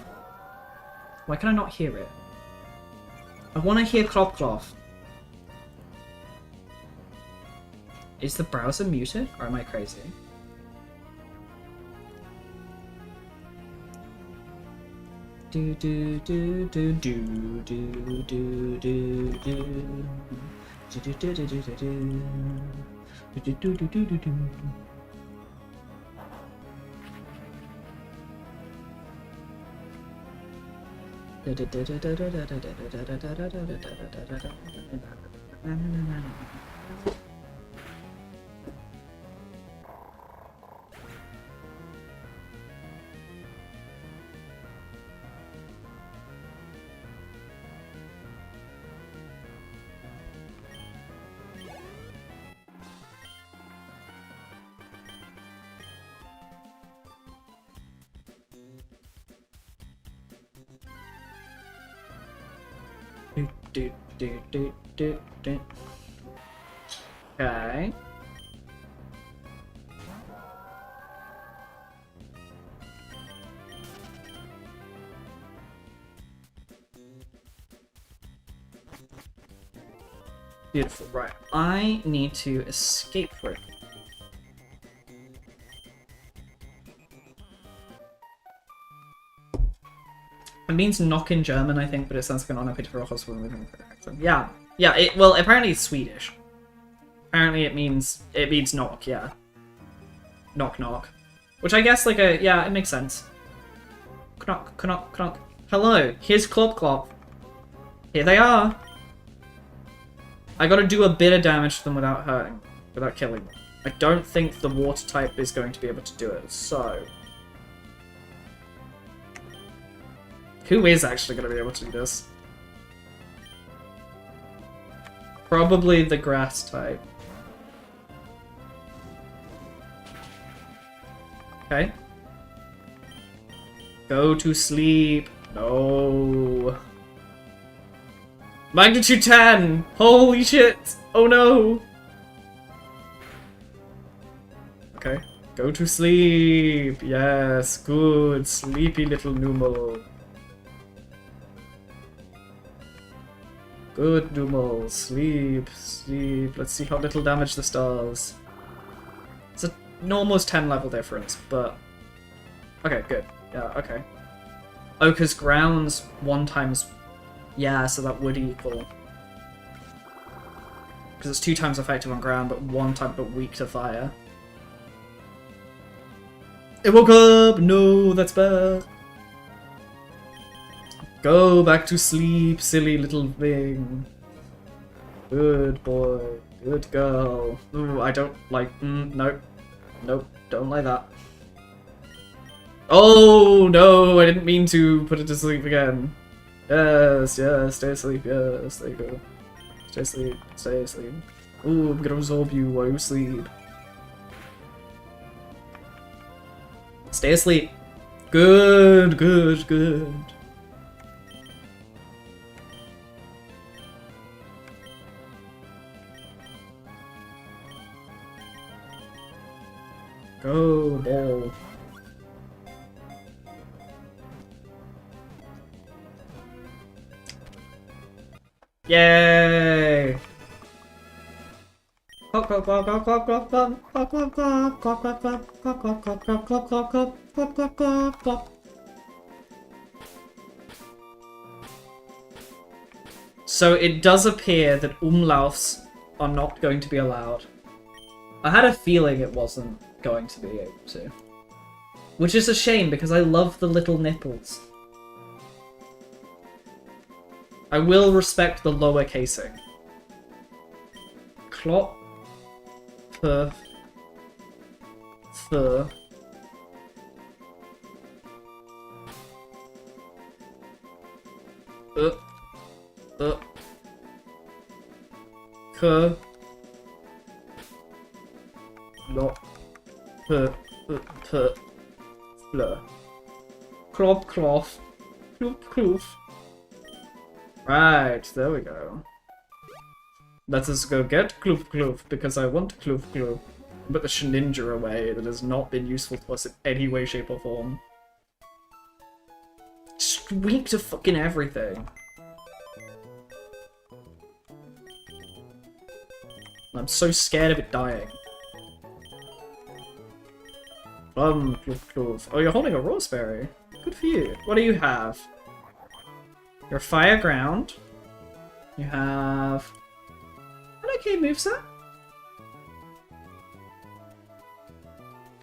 Why can I not hear it? I want to hear Cloth Cloth. Is the browser muted, or am I crazy? Do do do do do do do do do do do do do do do do do do do. Okay. Beautiful, right. I need to escape route. It means knock in German, I think, but it sounds like an onomatopoeia for moving. Yeah, yeah. Well, apparently it's Swedish. Apparently it means knock. Yeah, knock knock, which I guess yeah, it makes sense. Knock knock knock. Hello, here's Clop Clop. Here they are. I gotta do a bit of damage to them without killing them. I don't think the water type is going to be able to do it. So. Who is actually going to be able to do this? Probably the grass type. Okay. Go to sleep. No. Magnitude 10! Holy shit! Oh no! Okay. Go to sleep. Yes, good. Sleepy little Numal. Good, Numal. Sleep, sleep. Let's see how little damage this does. It's an almost 10 level difference, but... Okay, good. Yeah, okay. Oh, because ground's 1 times... Yeah, so that would equal... Because it's 2 times effective on ground, but 1 time but weak to fire. It woke up! No, that's bad. Go back to sleep, silly little thing. Good boy. Good girl. Ooh, I don't like... nope. Nope, don't like that. Oh, no, I didn't mean to put it to sleep again. Yes, yes, stay asleep, yes, there you go. Stay asleep. Stay asleep. Ooh, I'm gonna absorb you while you sleep. Stay asleep. Good, good, good. Go, ball. Yay! So it does appear that umlauts are not going to be allowed. I had a feeling it wasn't going to be able to. Which is a shame because I love the little nipples. I will respect the lower casing. Clop. Th. Th. K. Lot. P. P. Fl. Clop, cloth. Cloop, cloof. Right, there we go. Let us go get Kloof Kloof, because I want Kloof Kloof. Put the Shninja away that has not been useful to us in any way, shape, or form. Just weak to fucking everything. I'm so scared of it dying. Kloof Kloof. Oh, you're holding a raspberry. Good for you. What do you have? You're fire ground. You have an okay moveset.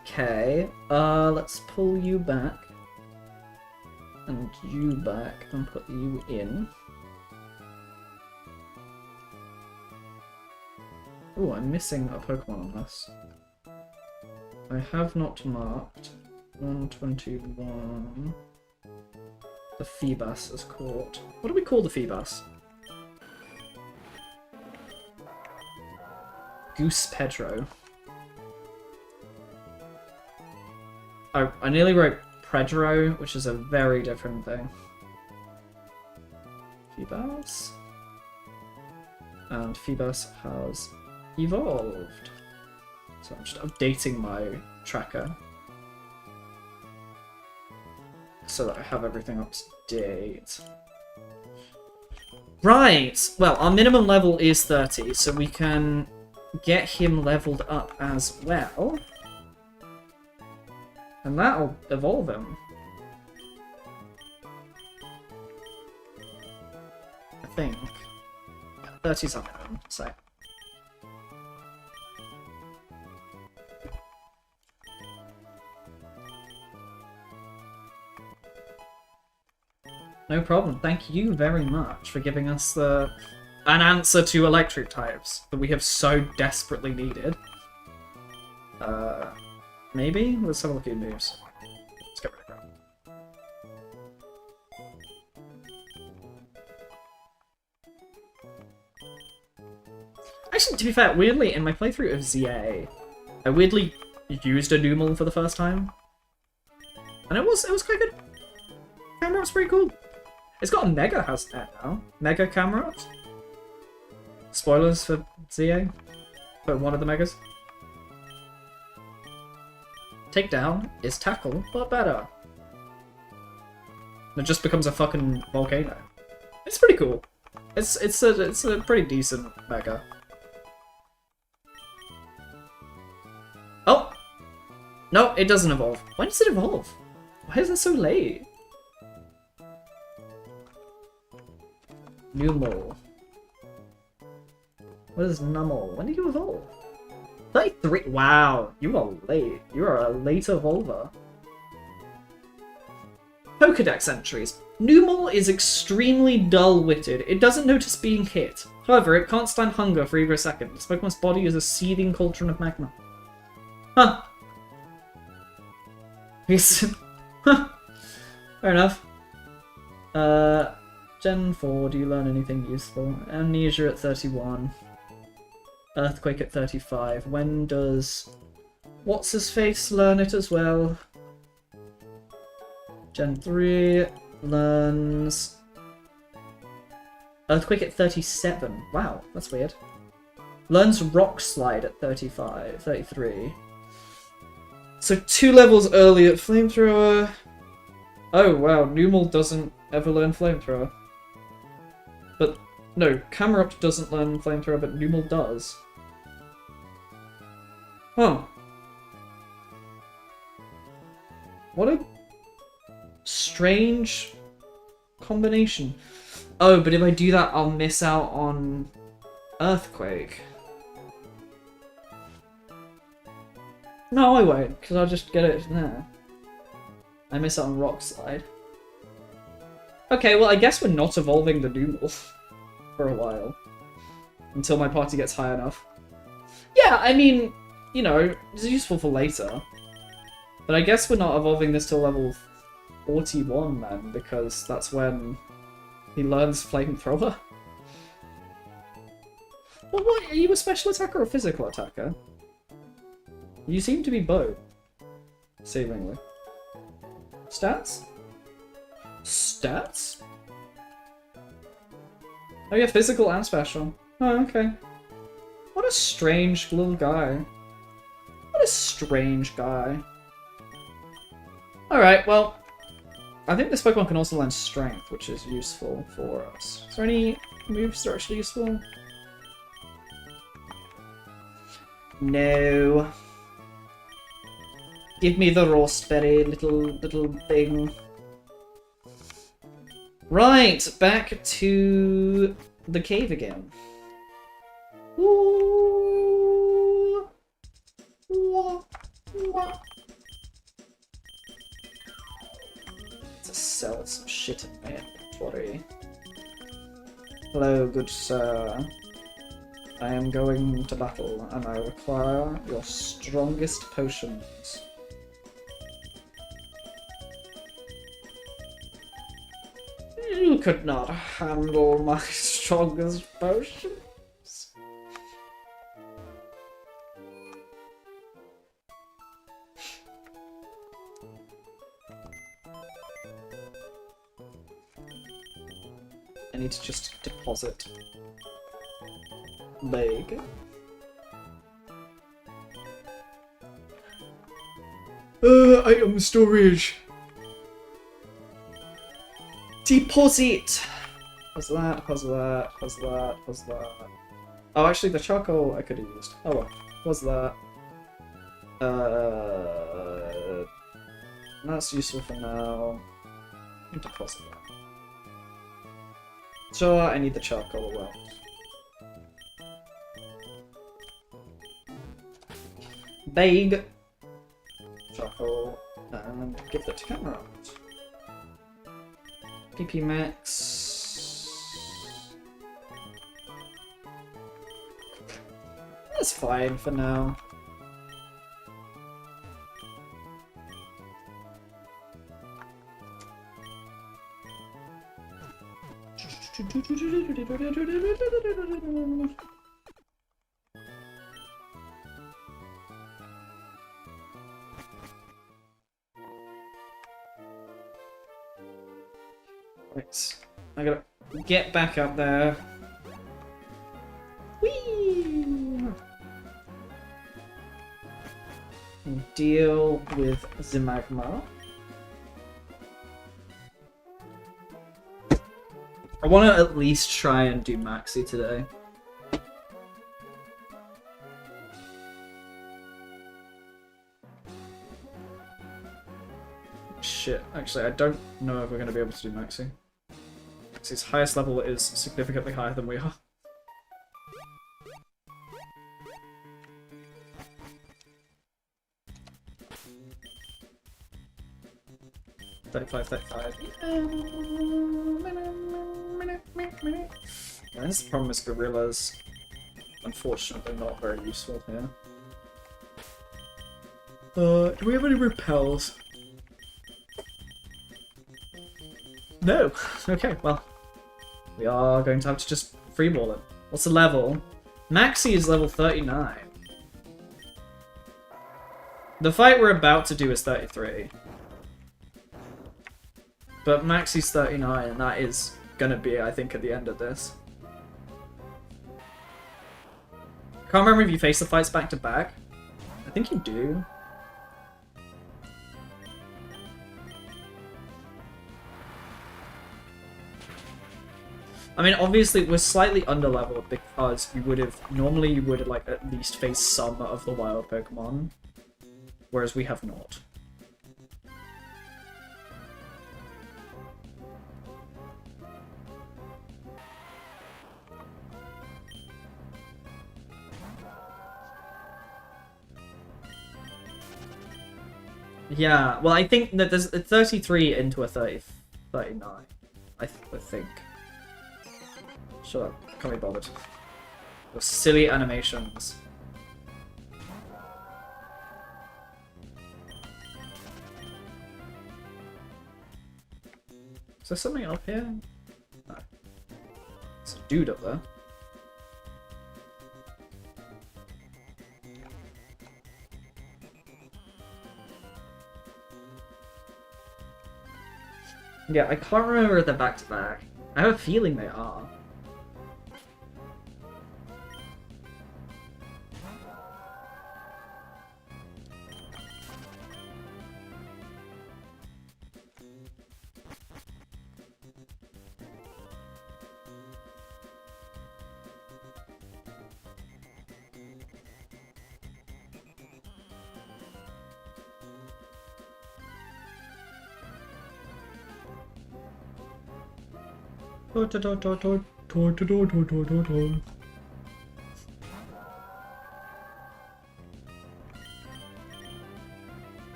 Okay, let's pull you back. And you back and put you in. Oh, I'm missing a Pokemon on this. I have not marked 121. The Feebas is caught. What do we call the Feebas? Goose Pedro. I nearly wrote Predro, which is a very different thing. Feebas. And Feebas has evolved. So I'm just updating my tracker. So that I have everything up to date. Right! Well, our minimum level is 30, so we can get him leveled up as well. And that'll evolve him. I think. 30's our minimum, so. No problem. Thank you very much for giving us an answer to electric types that we have so desperately needed. Maybe? Let's have a look at your moves. Let's get rid of that. Actually, to be fair, weirdly, in my playthrough of ZA, I weirdly used a Numel for the first time. And it was quite good. Camera was pretty cool. It's got a Mega Haznet now. Mega camera. Spoilers for ZA. For one of the Megas. Takedown is tackle, but better. It just becomes a fucking volcano. It's pretty cool. It's a pretty decent Mega. Oh! No, it doesn't evolve. When does it evolve? Why is it so late? Numel. What is Numel? When did you evolve? 33. Wow, you are late. You are a late evolver. Pokedex entries. Numel is extremely dull-witted. It doesn't notice being hit. However, it can't stand hunger for even a second. This Pokemon's body is a seething cauldron of magma. Huh. He's... Huh. Fair enough. Gen 4, do you learn anything useful? Amnesia at 31. Earthquake at 35. When does... What's-his-face learn it as well? Gen 3 learns... Earthquake at 37. Wow, that's weird. Learns Rock Slide at 33. So 2 levels early at Flamethrower. Oh wow, Numal doesn't ever learn Flamethrower. But, no, Camerupt doesn't learn Flamethrower, but Numal does. Huh. What a strange combination. Oh, but if I do that, I'll miss out on Earthquake. No, I won't, because I'll just get it there. I miss out on Rock Slide. Okay, well, I guess we're not evolving the Numal for a while. Until my party gets high enough. Yeah, I mean, you know, it's useful for later. But I guess we're not evolving this till level 41 then, because that's when he learns Flamethrower. Well, what? Are you a special attacker or a physical attacker? You seem to be both. Seemingly. Stats? Stats? Oh yeah, physical and special. Oh, okay. What a strange little guy. What a strange guy. Alright, well, I think this Pokemon can also learn Strength, which is useful for us. Is there any moves that are actually useful? No. Give me the Roastberry, little thing. Right, back to the cave again. Ooh. To sell some shit in my inventory. Hello, good sir. I am going to battle, and I require your strongest potions. You could not handle my strongest potions. I need to just deposit. Leg. Item storage. Deposit! What's that? What's that? What's that? What's that? Oh, actually, the charcoal I could have used. Oh well. What's that? That's useful for now. Deposit that. Sure, I need the charcoal well. Bag. Charcoal. And give that to camera. PP max. That's fine for now. Right, I gotta get back up there. Whee! And deal with the magma. I want to at least try and do Maxi today. Shit, actually I don't know if we're going to be able to do Maxi. His highest level is significantly higher than we are. $35. Yeah, this problem is gorillas. Unfortunately not very useful here. Do we have any repels? No. Okay, well. We are going to have to just freeball it. What's the level? Maxi is level 39. The fight we're about to do is 33. But Maxi's 39, and that is gonna be, I think, at the end of this. Can't remember if you face the fights back to back. I think you do. I mean, obviously, we're slightly under-leveled because we would have... Normally, you would have, like, at least faced some of the wild Pokemon. Whereas we have not. Yeah, well, I think that there's a 33 into a 39. I think. Shut up. Can't be bothered. Those silly animations. Is there something up here? No. There's a dude up there. Yeah, I can't remember if they're back to back. I have a feeling they are.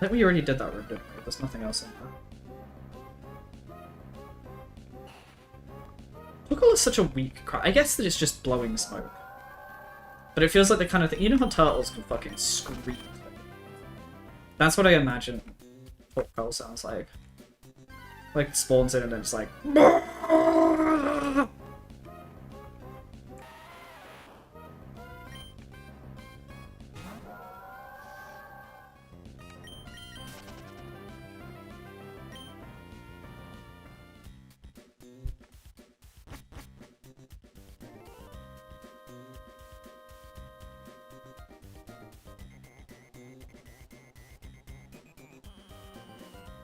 I think we already did that room, didn't we? There's nothing else in there. Turtle is such a weak cry. I guess that it's just blowing smoke. But it feels like the kind of thing... You know how turtles can fucking scream? That's what I imagine Turtle sounds like. Like, spawns in and then it's like...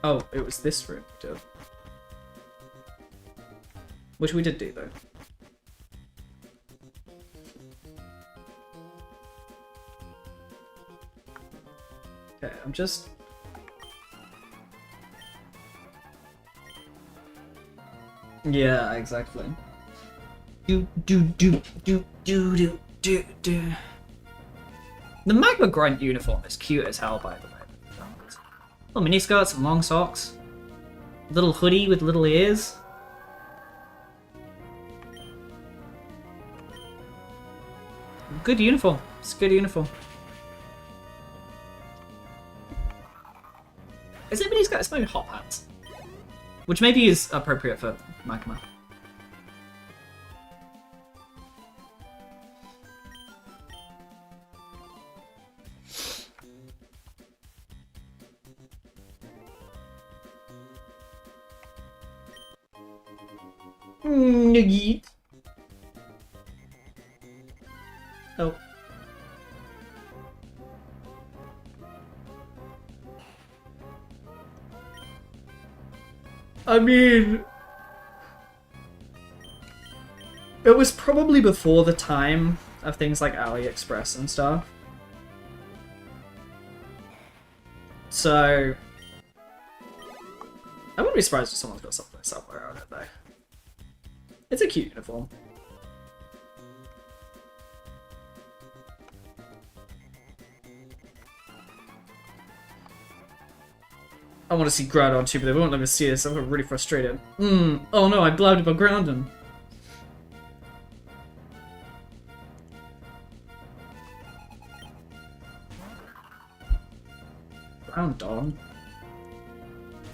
Oh, it was this room we did. Which we did do, though. Okay, I'm just... Yeah, exactly. Do. The Magma Grunt uniform is cute as hell, by the way. Little miniskirts and long socks. Little hoodie with little ears. Good uniform. It's a good uniform. Has anybody's got smoking hot pants? Which maybe is appropriate for Magma. Yeet. Oh. I mean... It was probably before the time of things like AliExpress and stuff. So... I wouldn't be surprised if someone's got something somewhere on it, though. It's a cute uniform. I want to see Groudon too, but they won't let me see this. I'm really frustrated. Oh no, I blabbed about Groudon. Groudon?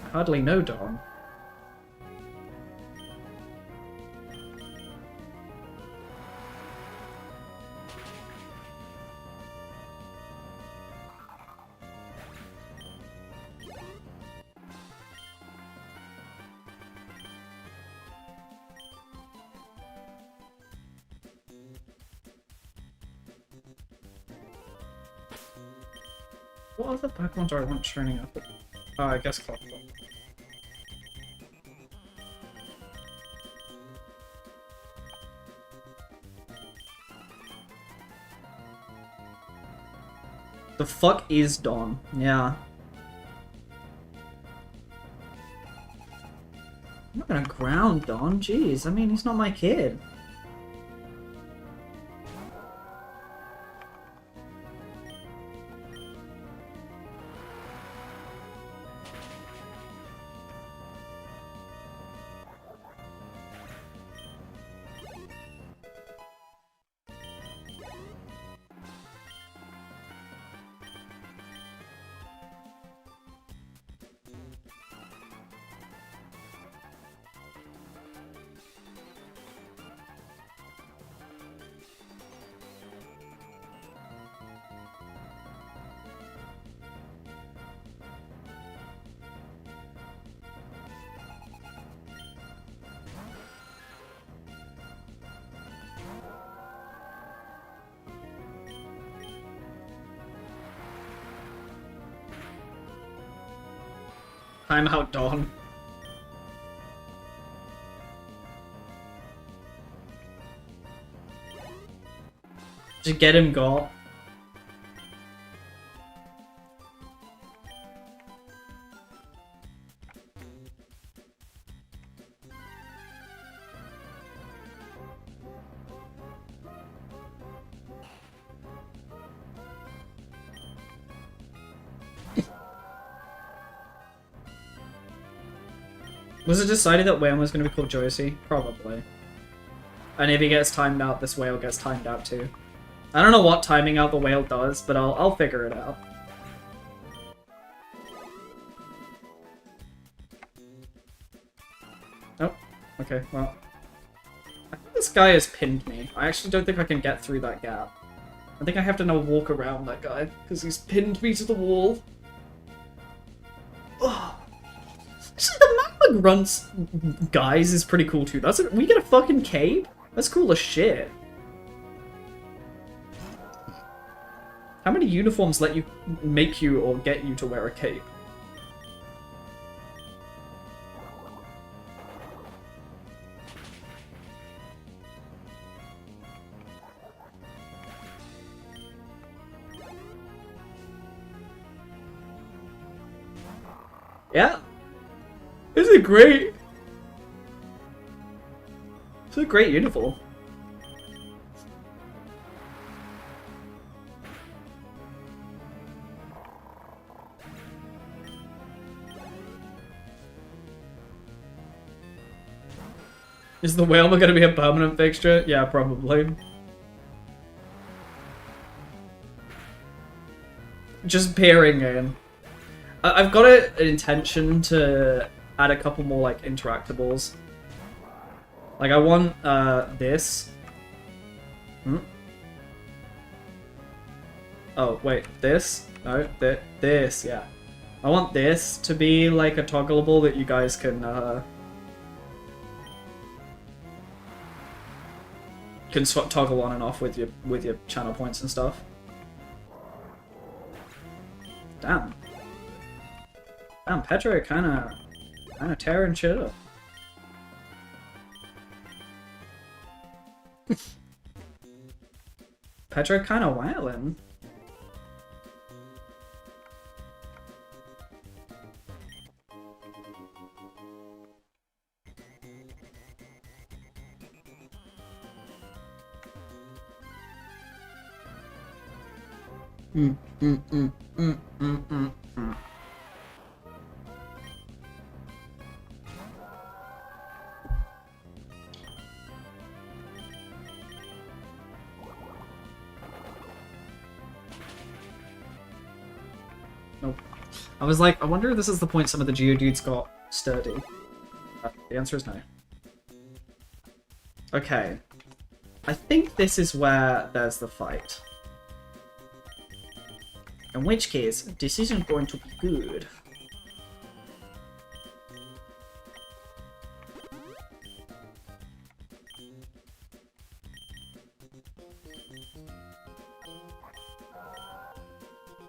I hardly know Don. What other Pokemon do I want training up? Oh, I guess Clockball. The fuck is Dawn? Yeah. I'm not gonna ground Dawn, jeez. I mean, he's not my kid. I'm out, Dawn. Just get him, Gaul. Was it decided that Whale was going to be called Joycey? Probably. And if he gets timed out, this whale gets timed out too. I don't know what timing out the whale does, but I'll figure it out. Oh, okay, well. I think this guy has pinned me. I actually don't think I can get through that gap. I think I have to now walk around that guy, because he's pinned me to the wall. Ugh. Actually, the Magma Grunts guys is pretty cool too. We get a fucking cape? That's cool as shit. How many uniforms let you make you or get you to wear a cape? Yeah. This is great. It's a great uniform. Is the Whalmer going to be a permanent fixture? Yeah, probably. Just peering in. I've got an intention to add a couple more, like, interactables. Like, I want, this. Oh, wait, this? No, this, yeah. I want this to be, like, a toggleable that you guys can toggle on and off with your channel points and stuff. Damn. Damn, Petro kinda tearing shit up. Petro kinda wailing. Nope. I was like, I wonder if this is the point some of the Geodudes got sturdy. The answer is no. Okay. I think this is where there's the fight. In which case, this isn't going to be good.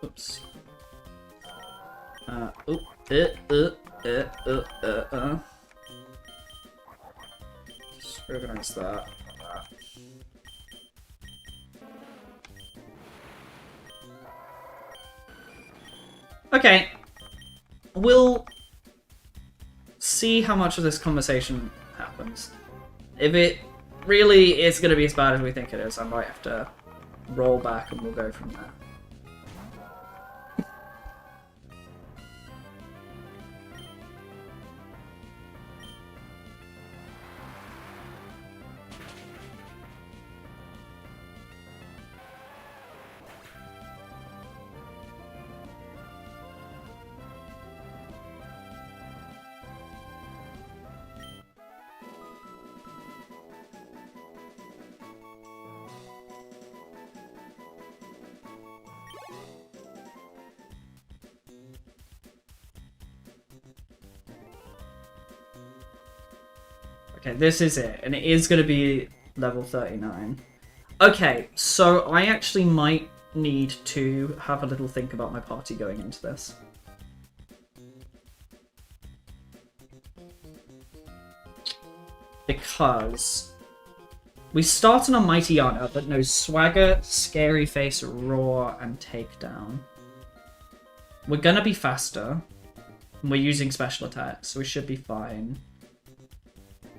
Oops. Just organize that. Okay. We'll see how much of this conversation happens. If it really is going to be as bad as we think it is, I might have to roll back and we'll go from there. Okay, this is it, and it is going to be level 39. Okay, so I actually might need to have a little think about my party going into this. Because we start on a Mighty Honor that knows Swagger, Scary Face, Roar, and Takedown. We're going to be faster, and we're using special attacks, so we should be fine.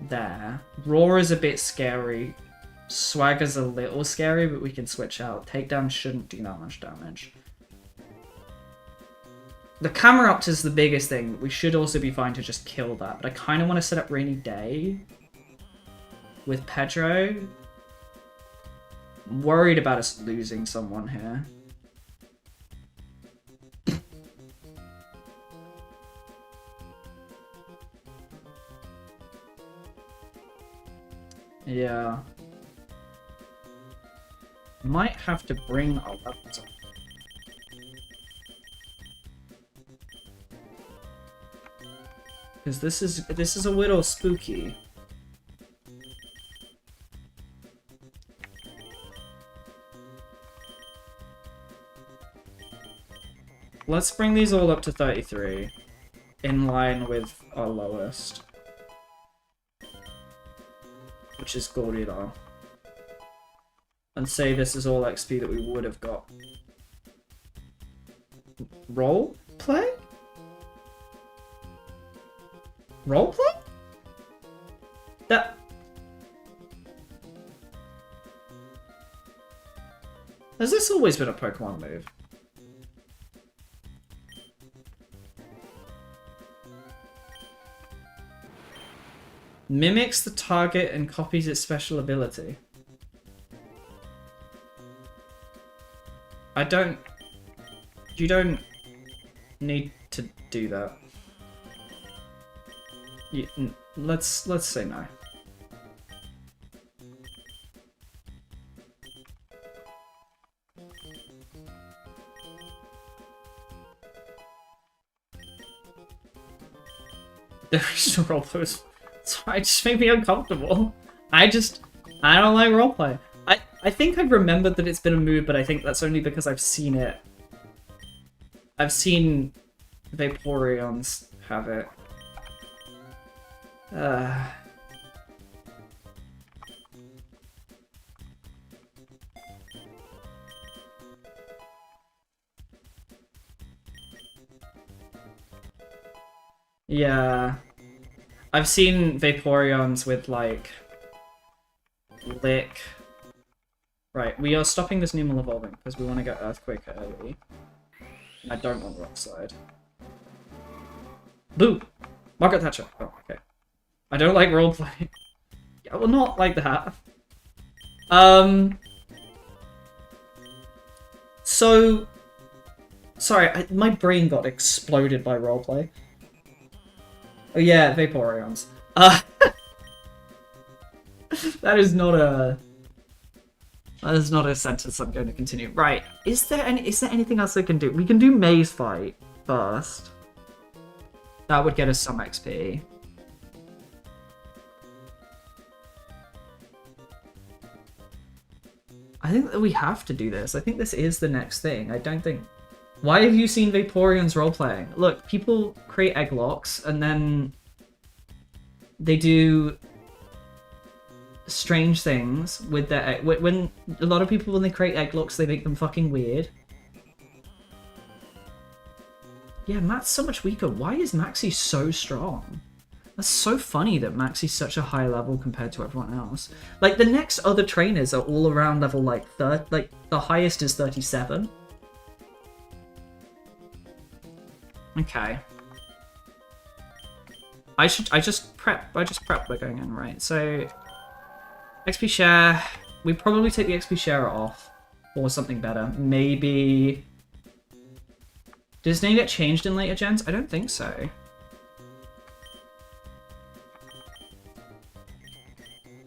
There. Roar is a bit scary. Swagger's a little scary, but we can switch out. Takedown shouldn't do that much damage. The Cameruptor is the biggest thing. We should also be fine to just kill that. But I kind of want to set up Rainy Day with Pedro. I'm worried about us losing someone here. Yeah. Might have to bring our weapons up. Because this is a little spooky. Let's bring these all up to 33. In line with our lowest. Which is Goldilocks. And say this is all XP that we would have got. Role play? Role play? That... Has this always been a Pokemon move? Mimics the target and copies its special ability. You don't need to do that. Let's say no. The original roleplay was... Sorry, it just made me uncomfortable. I don't like roleplay. I think I've remembered that it's been a move, but I think that's only because I've seen it. I've seen Vaporeons have it. Yeah. I've seen Vaporeons with, like, Lick. Right, we are stopping this Numel evolving because we want to get Earthquake early. I don't want Rock Slide. Boo! Market Thatcher. Oh, okay. I don't like roleplay. Yeah, well, not like that. So... Sorry, my brain got exploded by roleplay. Oh yeah, Vaporeons. That is not a sentence I'm going to continue. Right. Is there anything else I can do? We can do Maze Fight first. That would get us some XP. I think that we have to do this. I think this is the next thing. I don't think... Why have you seen Vaporeons roleplaying? Look, people create egg locks and then they do strange things with their egg. When a lot of people, when they create egg locks, they make them fucking weird. Yeah, Matt's so much weaker. Why is Maxie so strong? That's so funny that Maxie's such a high level compared to everyone else. Like, the next other trainers are all around level, like, the highest is 37. Okay. I just prep we're going in, right? So, XP share, we probably take the XP share off, or something better. Maybe... Does his name get changed in later gens? I don't think so.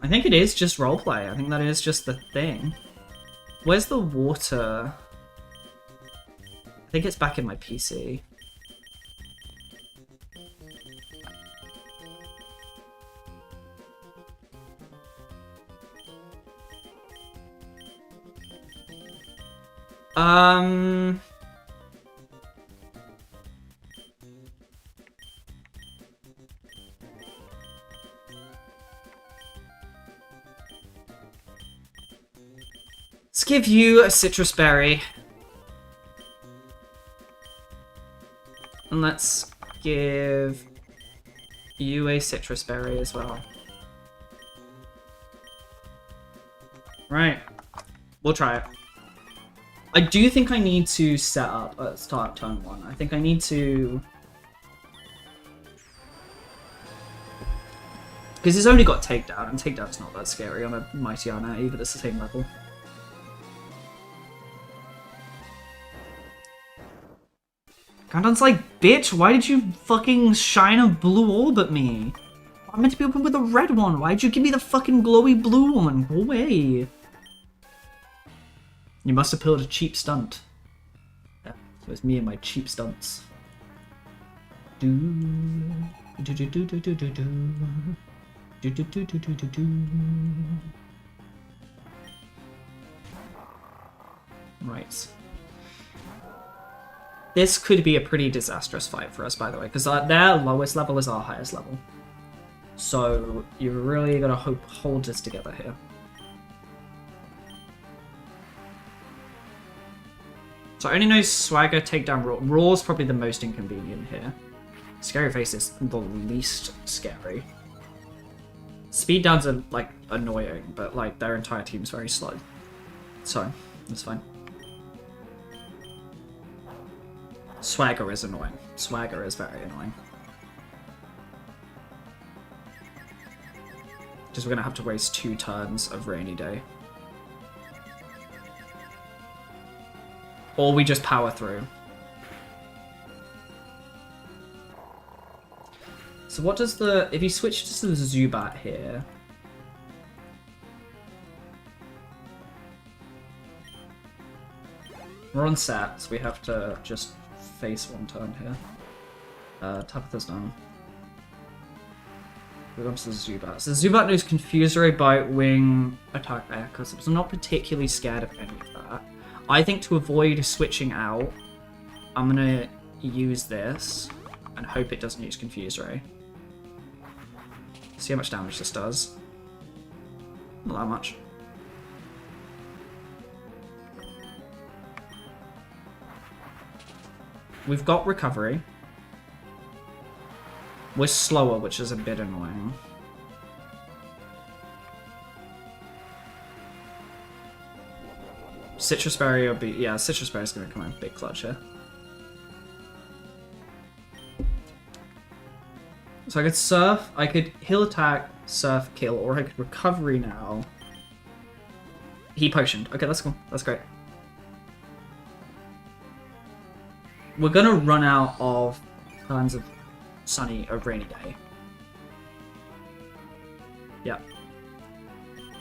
I think it is just roleplay. I think that is just the thing. Where's the water? I think it's back in my PC. Let's give you a citrus berry. And let's give you a citrus berry as well. Right. We'll try it. I do think I need to set up at start turn 1. I think I need to... Because it's only got takedown, and takedown's not that scary on a Mighty Arna either, it's the same level. Gandon's like, bitch, why did you fucking shine a blue orb at me? I'm meant to be open with a red one. Why'd you give me the fucking glowy blue one? Go away. You must have pulled a cheap stunt. Yeah, so it's me and my cheap stunts. Do do do do do do do do do do do do do do do. Right. This could be a pretty disastrous fight for us, by the way, because their lowest level is our highest level. So you really gotta hold this together here. So I only know Swagger, Takedown, Raw. Raw's probably the most inconvenient here. Scary Face is the least scary. Speed downs are, like, annoying, but, like, their entire team's very slow. So, that's fine. Swagger is annoying. Swagger is very annoying. Just we're gonna have to waste 2 turns of Rainy Day. Or we just power through. So what does the... If you switch to the Zubat here... We're on set, so we have to just face 1 turn here. Tabitha's done. We're on to the Zubat. So the Zubat knows Confuse Ray, Bite, Wing, Attack, Echo, so I'm not particularly scared of any of that. I think to avoid switching out, I'm gonna use this and hope it doesn't use Confuse Ray. See how much damage this does. Not that much. We've got recovery. We're slower, which is a bit annoying. Citrus Berry will be... Yeah, Citrus Berry is going to come in big clutch here. So I could Surf, I could Heal Attack, Surf, Kill, or I could Recovery now. He Potioned. Okay, that's cool. That's great. we're gonna run out of turns of sunny or rainy day. Yeah.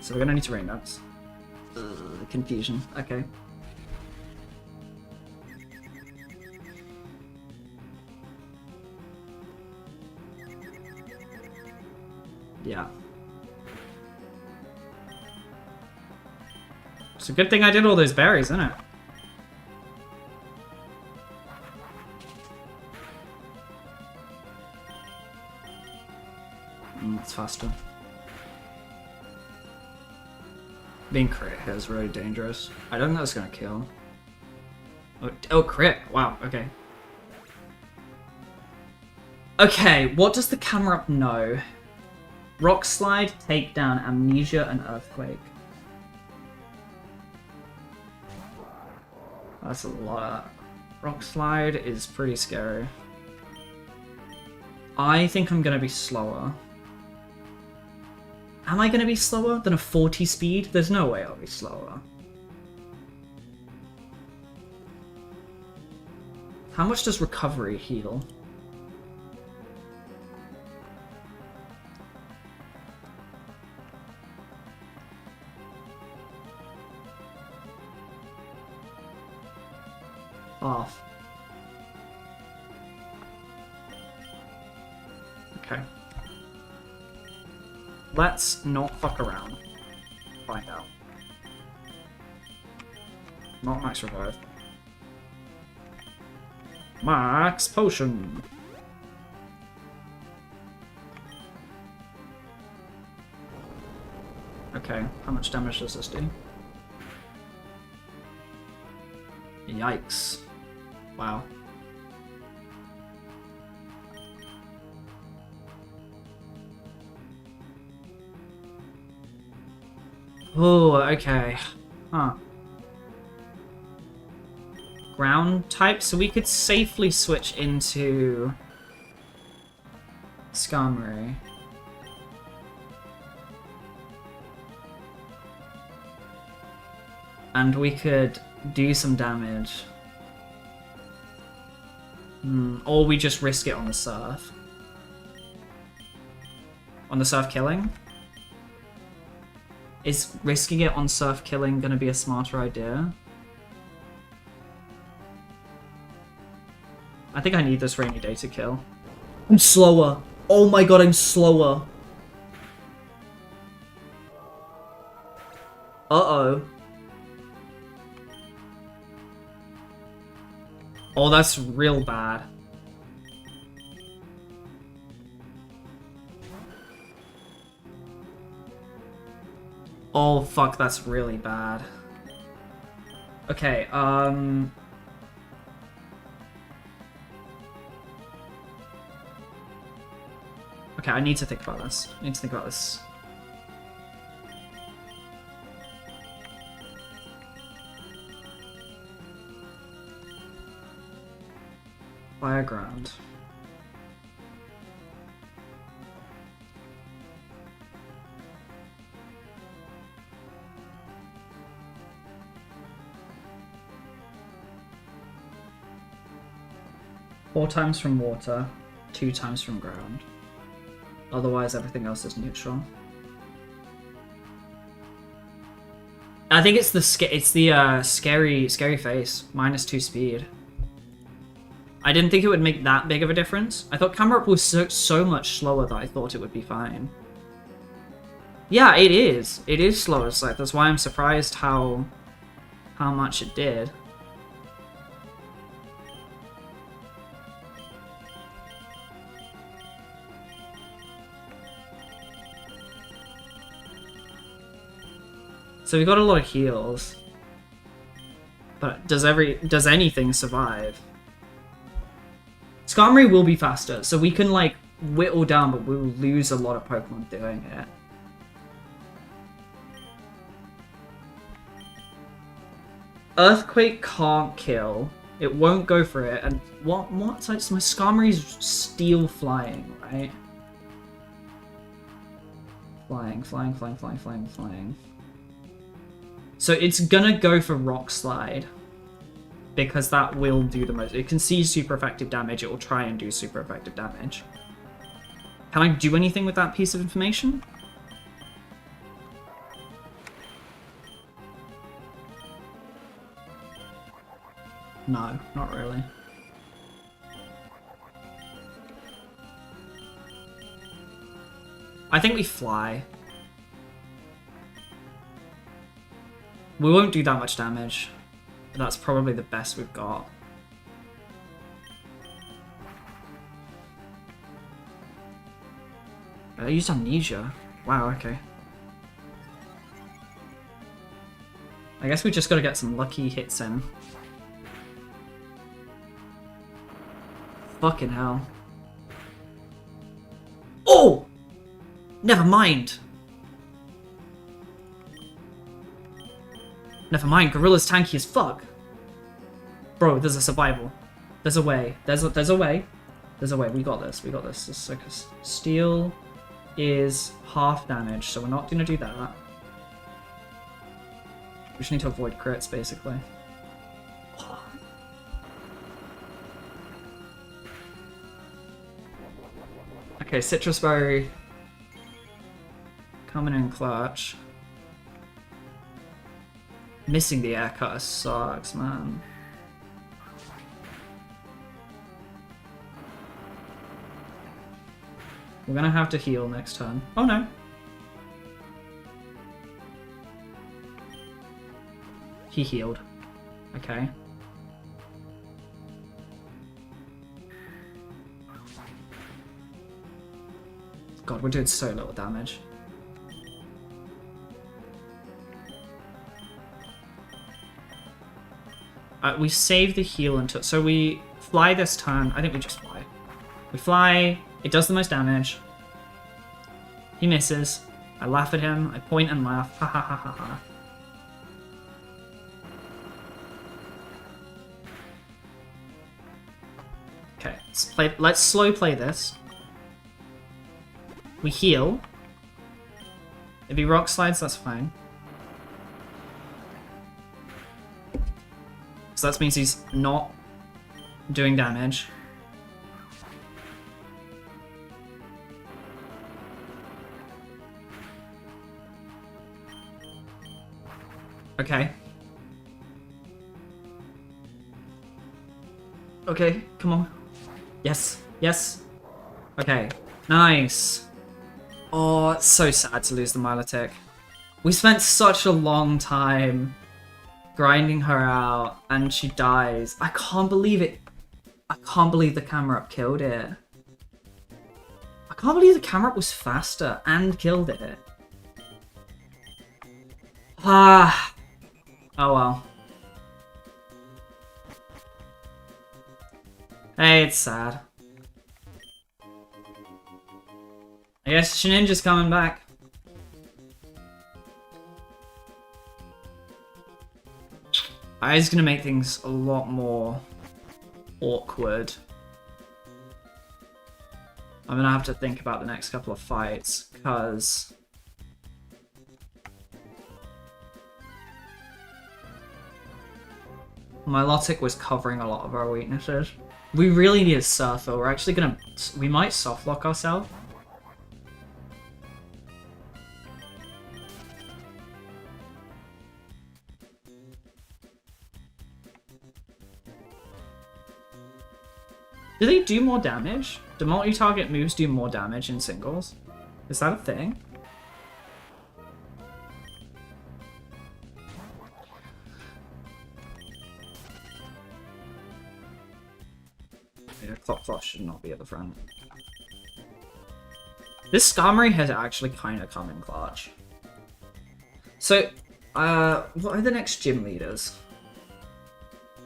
So we're gonna need to rain dance. Confusion. Okay. Yeah. It's a good thing I did all those berries, isn't it? It's faster. Being crit here is really dangerous. I don't think that's gonna kill. Oh, crit! Wow, okay. Okay, what does the camera up know? Rock slide, takedown, amnesia, and earthquake. That's a lot. Rock slide is pretty scary. I think I'm gonna be slower. Am I gonna be slower than a 40 speed? There's no way I'll be slower. How much does recovery heal? Half. Okay. Let's not fuck around. Find out. Not max revive. Max potion. Okay, how much damage does this do? Yikes. Wow. Oh, okay. Huh. Ground type, so we could safely switch into Skarmory. And we could do some damage. Or we just risk it on the surf. On the surf killing? Is risking it on surf killing gonna be a smarter idea? I think I need this rainy day to kill. I'm slower. Oh my god, I'm slower. Uh-oh. Oh, that's real bad. Oh, fuck, that's really bad. Okay, okay, I need to think about this. I need to think about this. Fire ground. Four times from water, 2 times from ground. Otherwise, everything else is neutral. I think it's the scary face, -2 speed. I didn't think it would make that big of a difference. I thought camera up was so much slower that I thought it would be fine. Yeah, it is. It is slower. So that's why I'm surprised how much it did. So we got a lot of heals. But does anything survive? Skarmory will be faster, so we can, like, whittle down, but we'll lose a lot of Pokemon doing it. Earthquake can't kill. It won't go for it, and what's like, my Skarmory's steel flying, right? Flying. So it's gonna go for Rock Slide. because that will do the most. It can see super effective damage, it will try and do super effective damage. Can I do anything with that piece of information? No, not really. I think we fly. We won't do that much damage, but that's probably the best we've got. I used amnesia. Wow, okay. I guess we just gotta get some lucky hits in. Fucking hell. Oh! Never mind. Never mind, Gorilla's tanky as fuck. Bro, there's a survival. There's a way. There's a way. There's a way. We got this. We got this. Steel is half damage, so we're not gonna do that. We just need to avoid crits, basically. Okay, Citrus Berry. Coming in clutch. Missing the air cutter sucks, man. We're gonna have to heal next turn. Oh no. He healed. Okay. God, we're doing so little damage. We save the heal until... So we fly this turn. I think we just fly. We fly. It does the most damage. He misses. I laugh at him. I point and laugh. Ha ha ha ha ha. Okay, let's slow play this. We heal. If he rock slides, that's fine. So that means he's not doing damage. Okay. Okay, come on. Yes, yes. Okay, nice. Oh, it's so sad to lose the Milotic. We spent such a long time grinding her out, and she dies. I can't believe it. I can't believe the camera up killed it. I can't believe the camera up was faster and killed it. Ah. Oh well. Hey, it's sad. I guess Shiniga's coming back. It's gonna make things a lot more awkward. I'm gonna have to think about the next couple of fights, because Milotic was covering a lot of our weaknesses. We really need a Surfer. We're actually gonna... We might softlock ourselves. Do they do more damage? Do multi-target moves do more damage in singles? Is that a thing? Yeah, Clock Frost should not be at the front. This Skarmory has actually kind of come in clutch. So, what are the next gym leaders?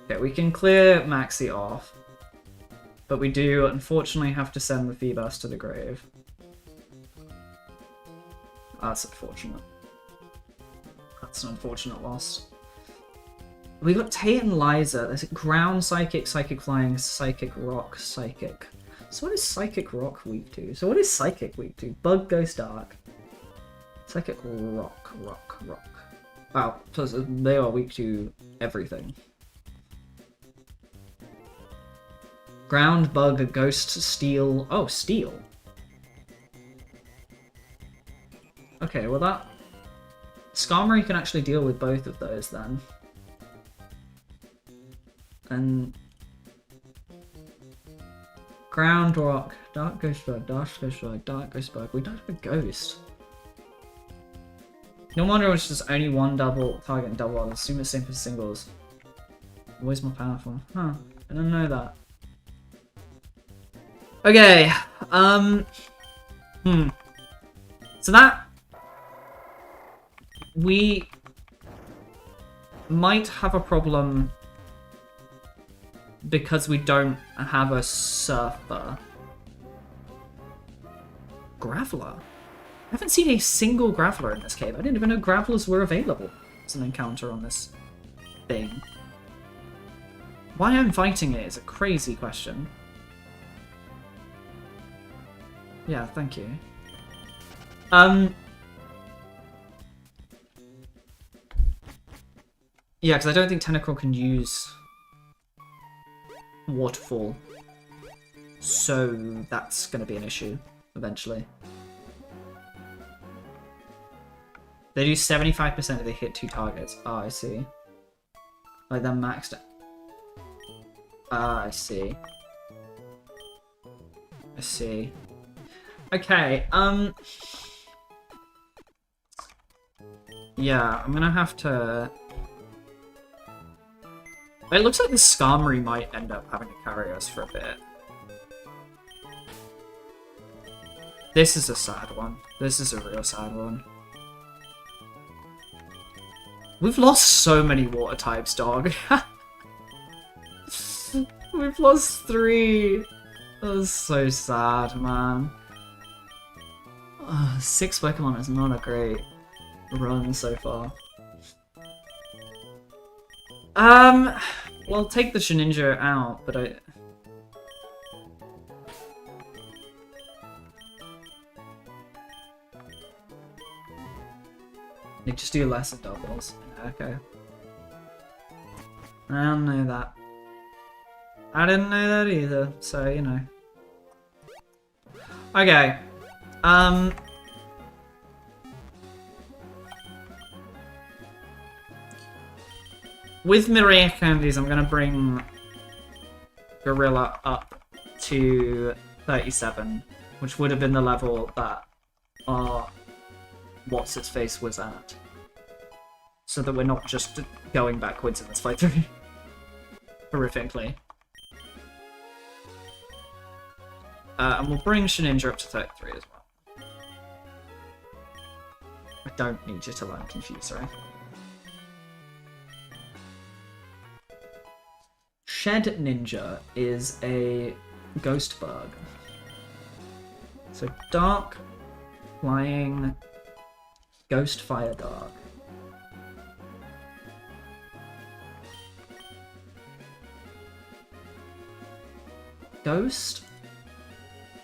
Okay, we can clear Maxi off. But we do, unfortunately, have to send the Phoebus to the grave. That's unfortunate. That's an unfortunate loss. We got Tate and Liza. There's Ground Psychic, Psychic Flying, Psychic Rock, Psychic. So what is Psychic Rock weak to? So what is Psychic weak to? Bug, Ghost, Dark. Psychic Rock, Rock. Wow, so they are weak to everything. Ground, bug, ghost, steel. Oh, steel. Okay, well that... Skarmory can actually deal with both of those then. And... Ground, rock, dark ghost bug, dark ghost bug, dark ghost bug. We don't have a ghost. No wonder it's just only one double target and double. I'll assume it's same for singles. Always more powerful. Huh. I don't know that. Okay. So that... We... might have a problem... because we don't have a surfer. Graveler? I haven't seen a single Graveler in this cave. I didn't even know Gravelers were available as an encounter on this thing. Why I'm fighting it is a crazy question. Yeah, thank you. Yeah, because I don't think Tentacruel can use Waterfall. So that's going to be an issue, eventually. They do 75% if they hit 2 targets. Oh, I see. Like, they're maxed. Ah, I see. I see. Okay, yeah, I'm gonna have to... It looks like the Skarmory might end up having to carry us for a bit. This is a sad one. This is a real sad one. We've lost so many water types, dog. We've lost 3. That was so sad, man. 6 Pokemon is not a great run so far. Well, take the Shedinja out, but I... You just do less of doubles. Okay. I don't know that. I didn't know that either, so, you know. Okay. With Miria Candies, I'm gonna bring Gorilla up to 37, which would have been the level that What's-Its-Face was at. So that we're not just going backwards in this fight through. Horrifically. And we'll bring Shedinja up to 33 as well. I don't need you to learn Confuse, right? Shedinja is a ghost bug. So dark, flying, ghost fire dark. Ghost?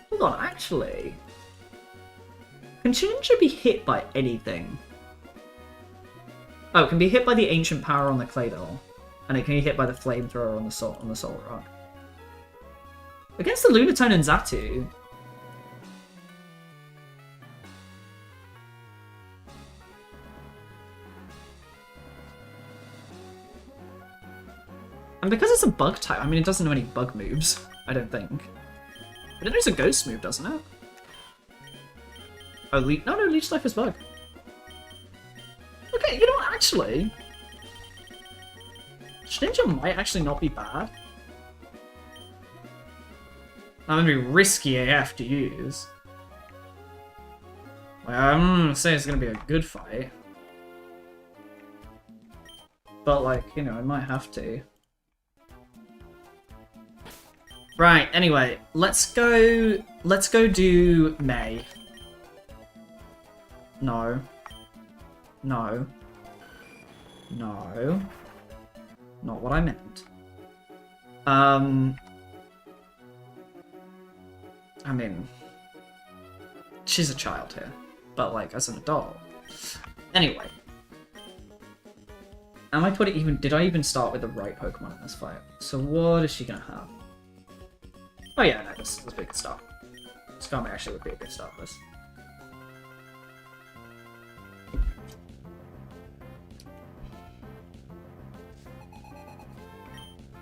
Hold on, actually. Can Shedinja be hit by anything? Oh, it can be hit by the Ancient Power on the Claydol. And it can be hit by the Flamethrower on the Soul Rock. Against the Lunatone and Xatu... And because it's a bug type, I mean, it doesn't know any bug moves, I don't think. But it knows a ghost move, doesn't it? Oh, no, Leech Life is bug. Okay, you know what, actually... Shedinja might actually not be bad. That would be risky AF to use. Well, I'm gonna say it's gonna be a good fight. But, like, you know, I might have to. Right, anyway, let's go do May. No. No. No. Not what I meant. I mean, she's a child here, but like as an adult. Anyway, did I even start with the right Pokemon in this fight? So what is she gonna have? Oh yeah, no, this would be a good start. Skarmory actually would be a good start for this.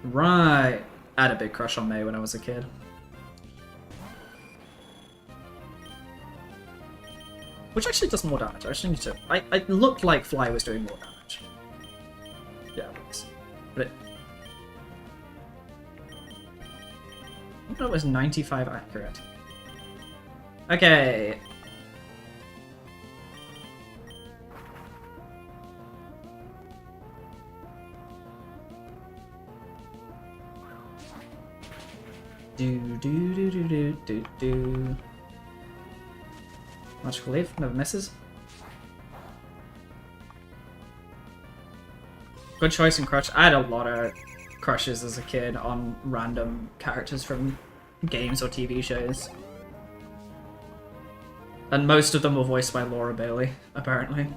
Right. I had a big crush on May when I was a kid. Which actually does more damage. I just need to... I looked like Fly was doing more damage. Yeah, it was. But it... I thought it was 95 accurate. Okay. Do. Magical Leaf, never misses. Good choice in crush. I had a lot of crushes as a kid on random characters from games or TV shows. And most of them were voiced by Laura Bailey, apparently.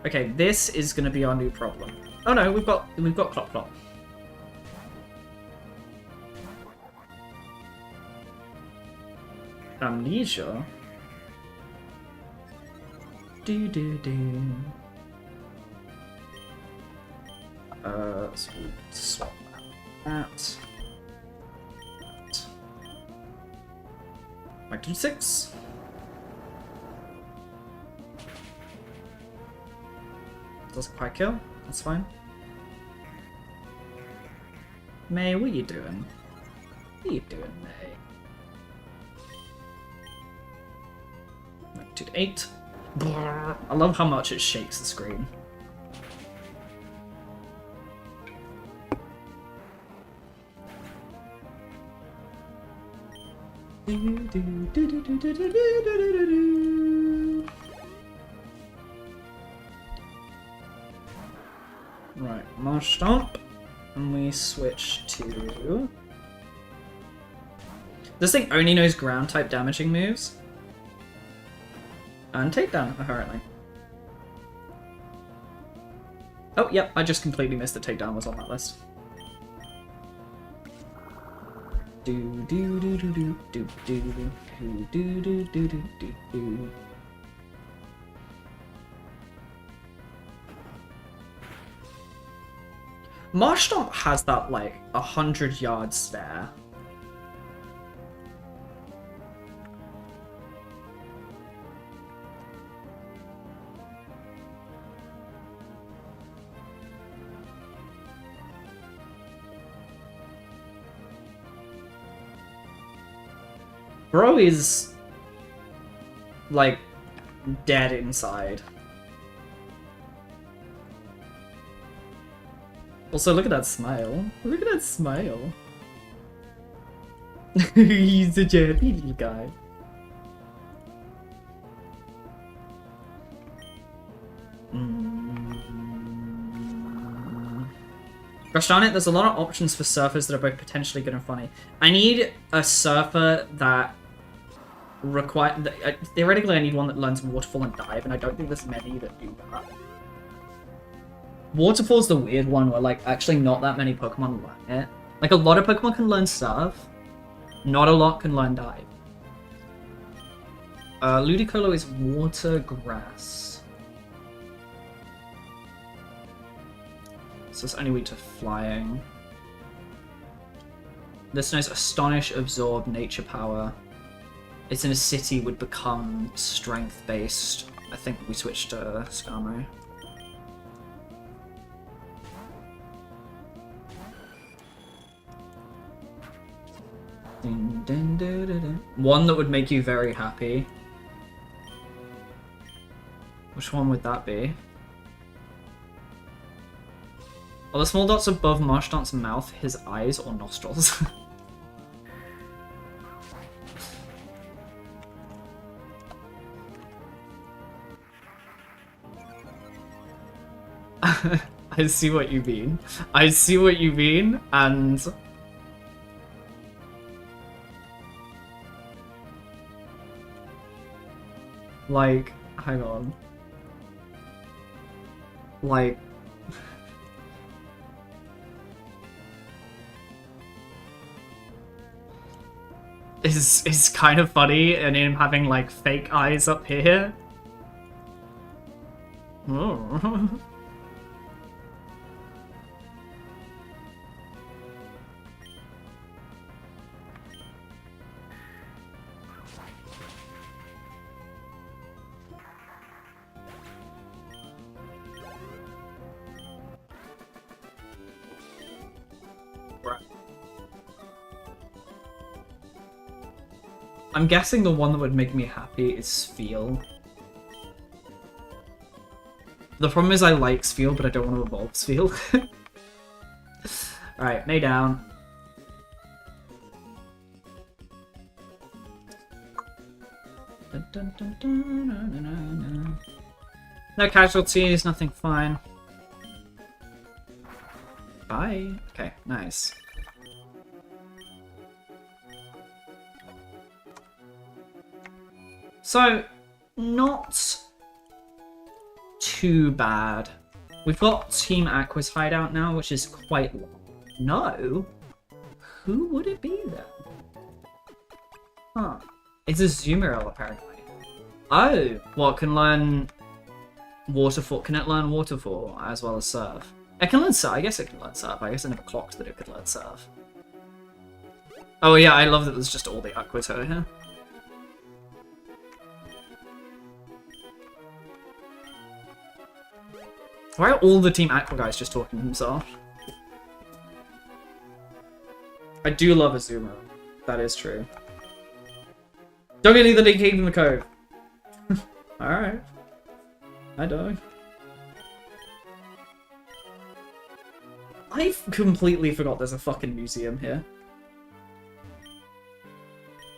Okay, this is gonna be our new problem. Oh no, we've got Clop Clop. Amnesia. So we swap that. Back to 6. Doesn't quite kill. That's fine. May, what are you doing? What are you doing, May? Back to 8. I love how much it shakes the screen. Right, Marsh Stomp, and we switch to... This thing only knows ground type damaging moves. And takedown, apparently. Oh, yep, I just completely missed that takedown was on that list. Marsh Stomp has that, like, 100-yard stare. Bro is, like, dead inside. Also, look at that smile. Look at that smile. He's such a happy little guy. Gosh darn it, there's a lot of options for surfers that are both potentially good and funny. I need a surfer that theoretically I need one that learns Waterfall and Dive, and I don't think there's many that do that. Waterfall's the weird one where, like, actually not that many Pokemon learn it. Like, a lot of Pokemon can learn Surf, not a lot can learn Dive. Ludicolo is Water Grass. So it's only weak to Flying. This knows Astonish, Absorb, Nature Power. It's in a city, would become Strength-based. I think we switched to Skarmory. One that would make you very happy. Which one would that be? Are the small dots above Marshtont's mouth his eyes or nostrils? I see what you mean. I see what you mean, and... like, hang on. Like... is kind of funny, and him having like fake eyes up here. Oh. I'm guessing the one that would make me happy is Spheal. The problem is I like Spheal, but I don't want to evolve Spheal. Alright, May down. No casualties, nothing fine. Bye. Okay, nice. So, not too bad. We've got Team Aqua's hideout now, which is quite long. No? Who would it be then? Huh. It's a Azumarill, apparently. Oh! What, can learn Waterfall? Can it learn Waterfall as well as Surf? It can learn Surf. I guess it can learn Surf. I guess I never clocked that it could learn Surf. Oh yeah, I love that there's just all the Aquato here. Why are all the Team Aqua guys just talking to themselves? I do love Azumarill. That is true. Don't get anything cave in the cove. Alright. I die. I completely forgot there's a fucking museum here.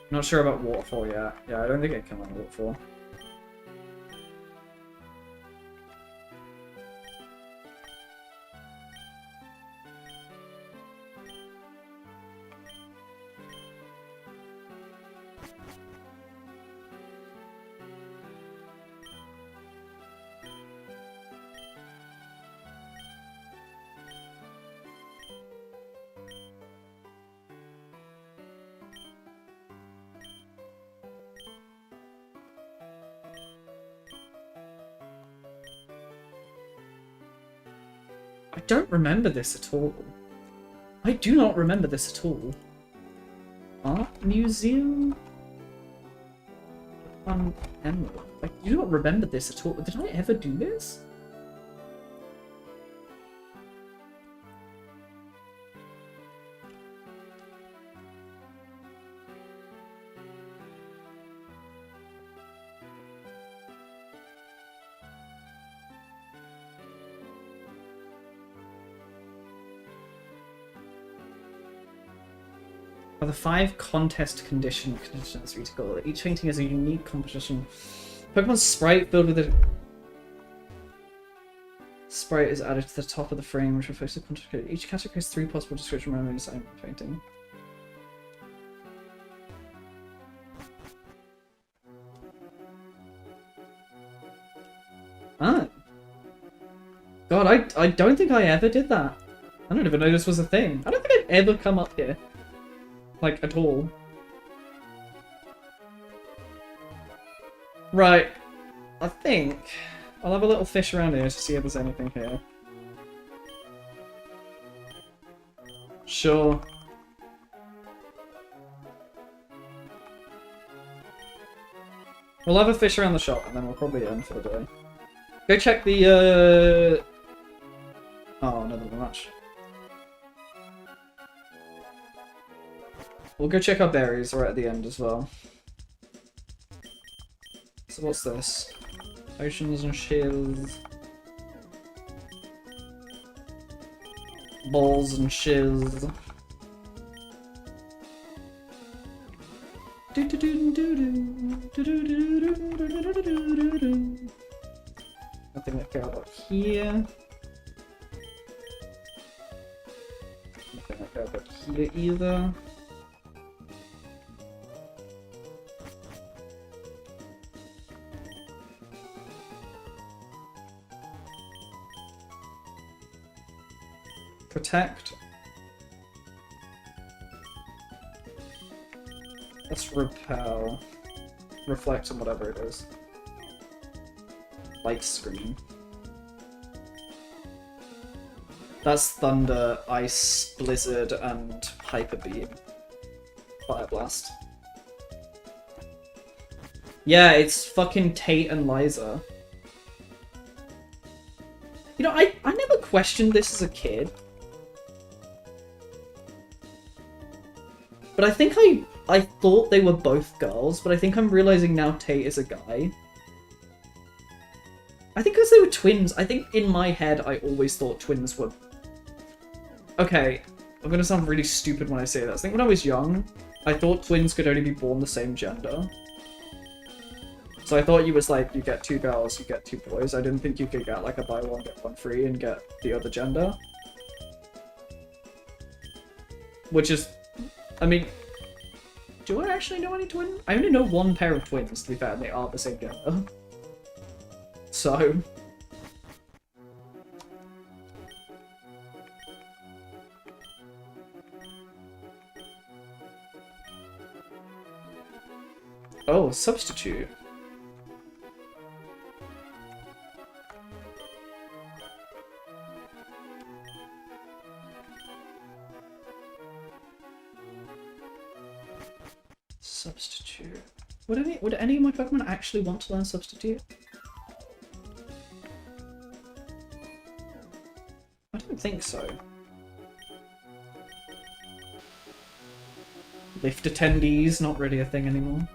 Not sure about Waterfall yet. Yeah, I don't think I can learn Waterfall. I don't remember this at all. I do not remember this at all. Art Museum? Emerald. I do not remember this at all. Did I ever do this? Are the 5 contest conditions for you to go? Each painting has a unique composition. Pokemon sprite filled with a sprite is added to the top of the frame, which reflects the contest code. Each category has 3 possible description around the design of the painting. Ah. God, I don't think I ever did that. I don't even know this was a thing. I don't think I've ever come up here. Like, at all. Right. I think I'll have a little fish around here to see if there's anything here. Sure. We'll have a fish around the shop and then we'll probably end for the day. Go check the, Oh, another match. We'll go check our berries right at the end as well. So what's this? Oceans and shields. Balls and shiz. Nothing I care about here. Nothing I care about here either. Protect. Let's repel. Reflect on whatever it is. Light screen. That's Thunder, Ice, Blizzard, and Hyper Beam. Fire Blast. Yeah, it's fucking Tate and Liza. You know, I never questioned this as a kid. But I think I thought they were both girls, but I think I'm realizing now Tate is a guy. I think because they were twins, I think in my head I always thought twins were... Okay, I'm gonna sound really stupid when I say this. I think when I was young, I thought twins could only be born the same gender. So I thought you was like, you get 2 girls, you get 2 boys. I didn't think you could get like a buy one, get one free and get the other gender. Which is, I mean, do I actually know any twins? I only know one pair of twins, to be fair, and they are the same gender. So... Oh, substitute. Substitute. Would any of my Pokemon actually want to learn substitute? I don't think so. Lift attendees, not really a thing anymore.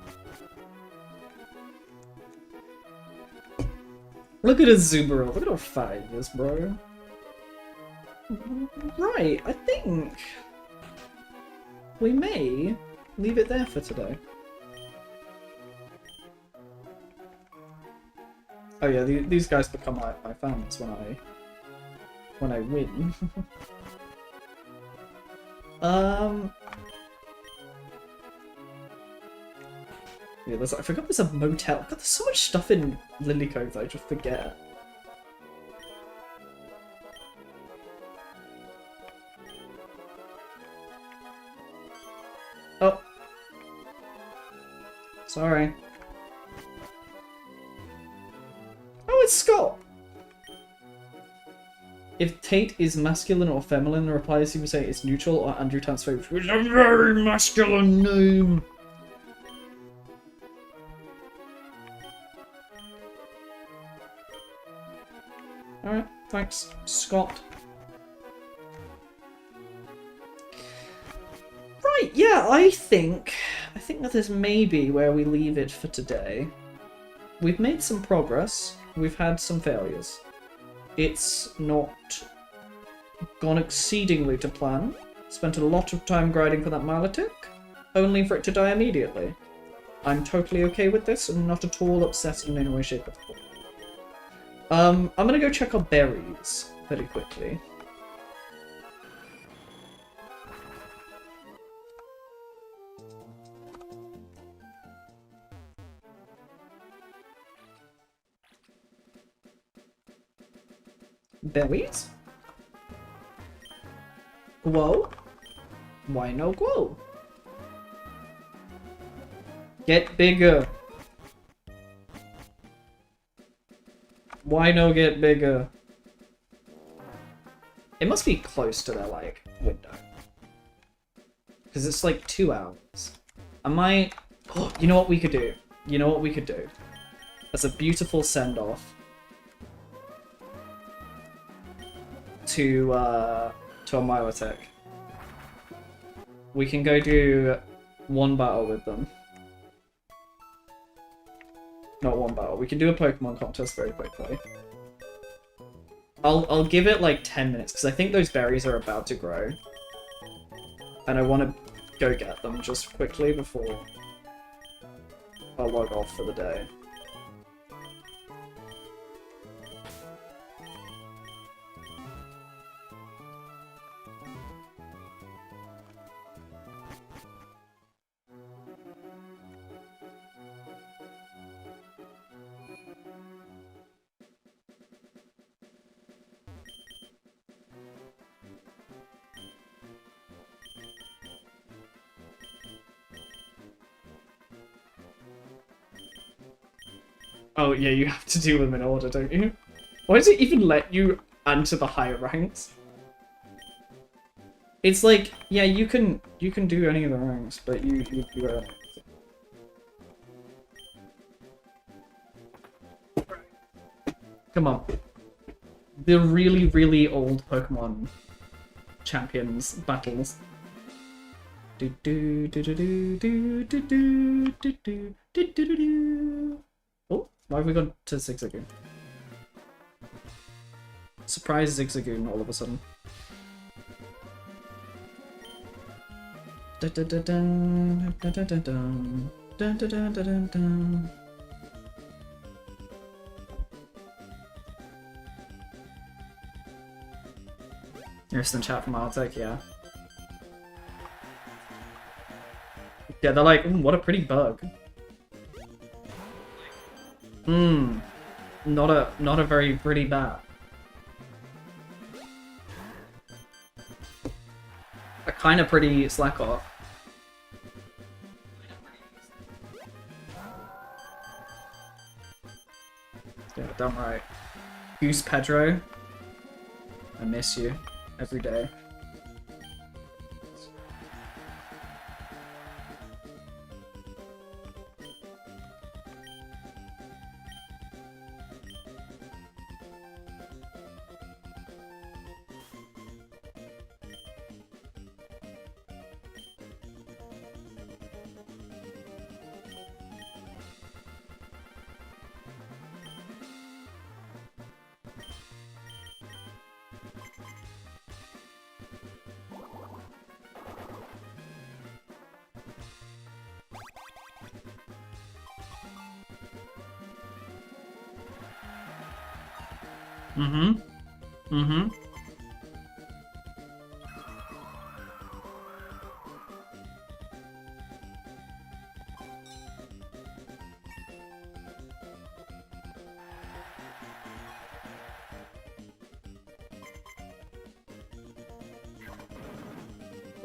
Look at Azumarill, look at how fat he is, bro. Right, I think we may leave it there for today. Oh yeah, these guys become my fans when I win. Yeah, I forgot there's a motel. God, there's so much stuff in Lily Cove that I just forget. Oh. Sorry. Oh, it's Scott! If Tate is masculine or feminine, the reply is either say it's neutral or Andrew Tansford, which is a very masculine name. Alright, thanks, Scott. Right, yeah, I think that this may be where we leave it for today. We've made some progress, we've had some failures. It's not gone exceedingly to plan. Spent a lot of time grinding for that Milotic, only for it to die immediately. I'm totally okay with this and not at all upset in any way, shape, or form. I'm gonna go check our berries very quickly. Berries? Whoa? Why no glow? Get bigger. Why no get bigger? It must be close to their, like, window. Because it's like 2 hours. I might... Oh, you know what we could do? You know what we could do? As a beautiful send-off to a Milotic. We can go do 1 battle with them. Not 1 battle. We can do a Pokemon contest very quickly. I'll give it like 10 minutes because I think those berries are about to grow. And I want to go get them just quickly before I log off for the day. Oh, yeah, you have to do them in order, don't you? Why does it even let you enter the higher ranks? It's like, yeah, you can do any of the ranks, but you Come on. The really, really old Pokemon champions battles. Do do do do do do do do do do do do do. Oh, why have we gone to Zigzagoon? Surprise Zigzagoon all of a sudden. Da da da dun, da da da dun, da da da da dun dun. Instant chat from Arctic, yeah. Yeah, they're like, what a pretty bug. Not a very pretty bat. A kind of pretty Slackoff. Yeah, damn right. Goose Pedro, I miss you every day.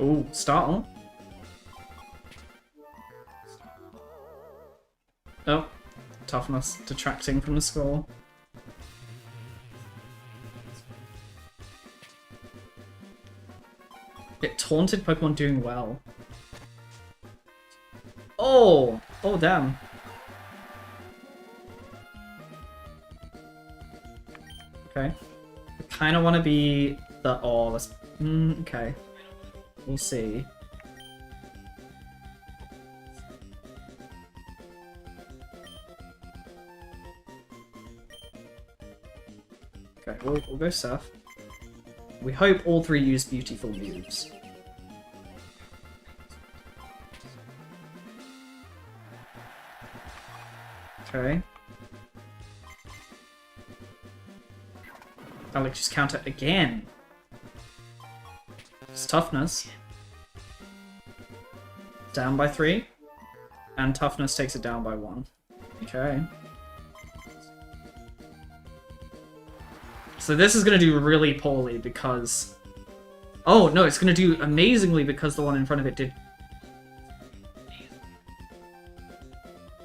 Ooh, Startle. Oh, toughness detracting from the score. It taunted Pokemon doing well. Oh! Oh, damn. Okay. I kind of want to be the... Oh, let's... okay. We'll see. Okay, we'll go Surf. We hope all three use beautiful moves. Okay. Alex just counter again. It's toughness. Down by 3. And toughness takes it down by 1. Okay. So this is going to do really poorly because... Oh, no, it's going to do amazingly because the one in front of it did...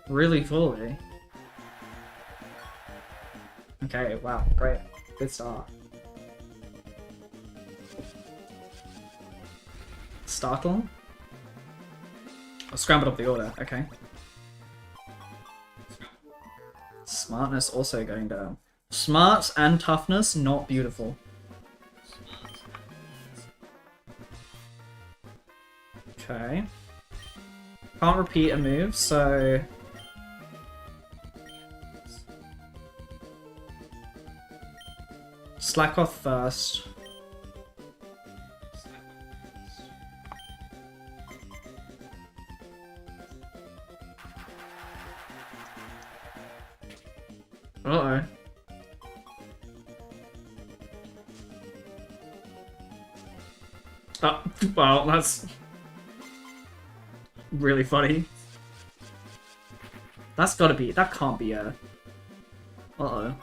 really poorly. Okay, wow, great. Good start. Startle? Oh, scrambled up the order, okay. Smartness also going down. Smarts and toughness, not beautiful. Okay. Can't repeat a move, so... Slack off first. Uh-oh. Oh, well, that's really funny. That's gotta be, that can't be a... Uh-oh.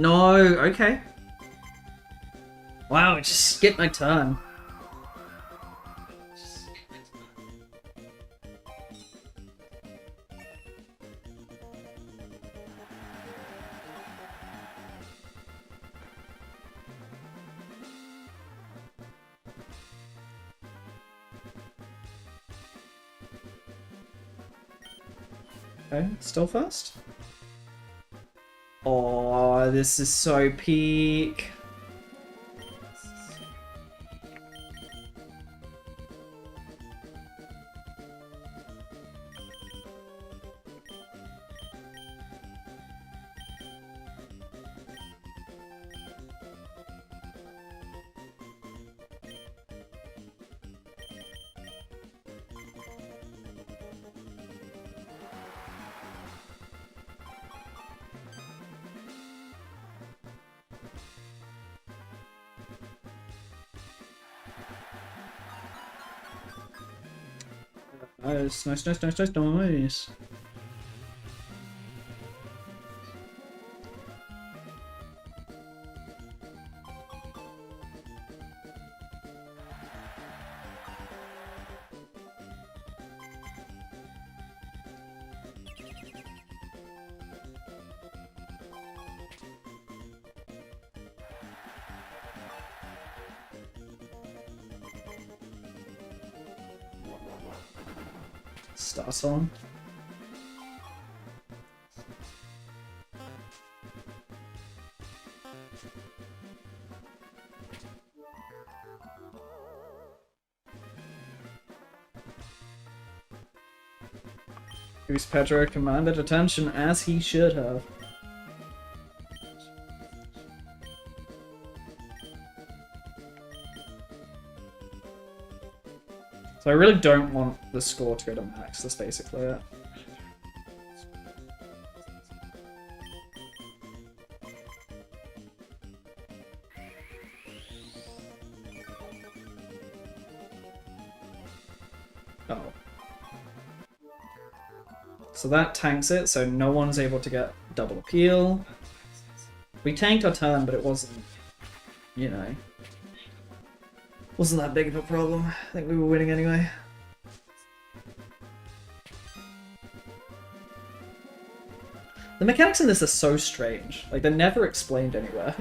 No, okay. Wow, it just skipped my turn. Okay, still first. Oh, this is so peak. Nice, nice, nice, nice, nice, nice. Start on. Goose Pedro commanded attention as he should have. So I really don't want the score to go to max, that's basically it. Oh. So that tanks it, so no one's able to get double appeal. We tanked our turn, but it wasn't, you know, wasn't that big of a problem. I think we were winning anyway. The mechanics in this are so strange. Like, they're never explained anywhere.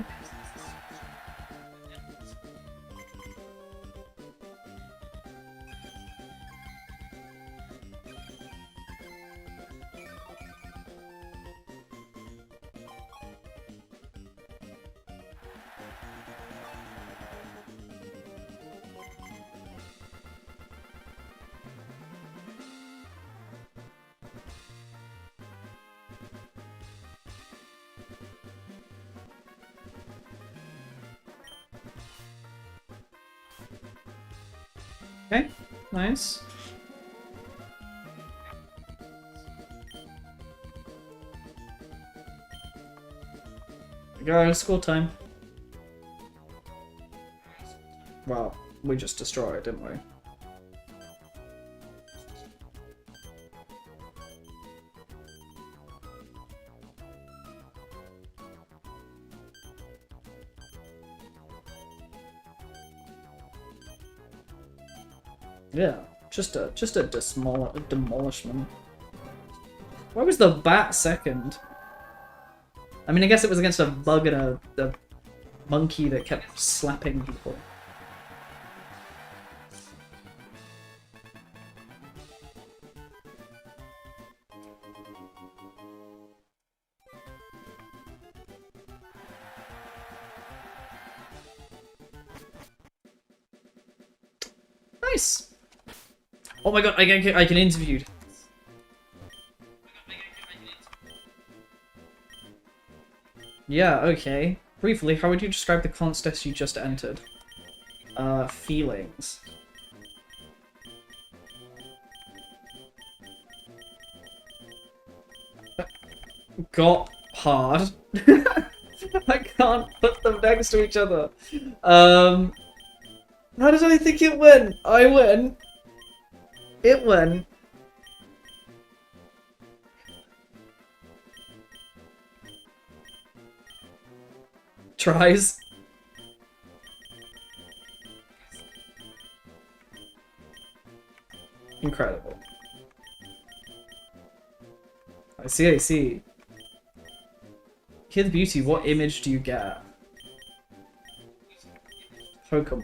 Okay, nice. Go, school time. Well, we just destroyed it, didn't we? Yeah, just a demolishment. Why was the bat second? I mean, I guess it was against a bug and a monkey that kept slapping people. Nice. Oh my god, I can interviewed. Yeah, okay. Briefly, how would you describe the contest you just entered? Feelings. Got hard. I can't put them next to each other. How did I think it went? I went. It went. Tries. Incredible. I see, I see. Hear the beauty, what image do you get? Pokemon.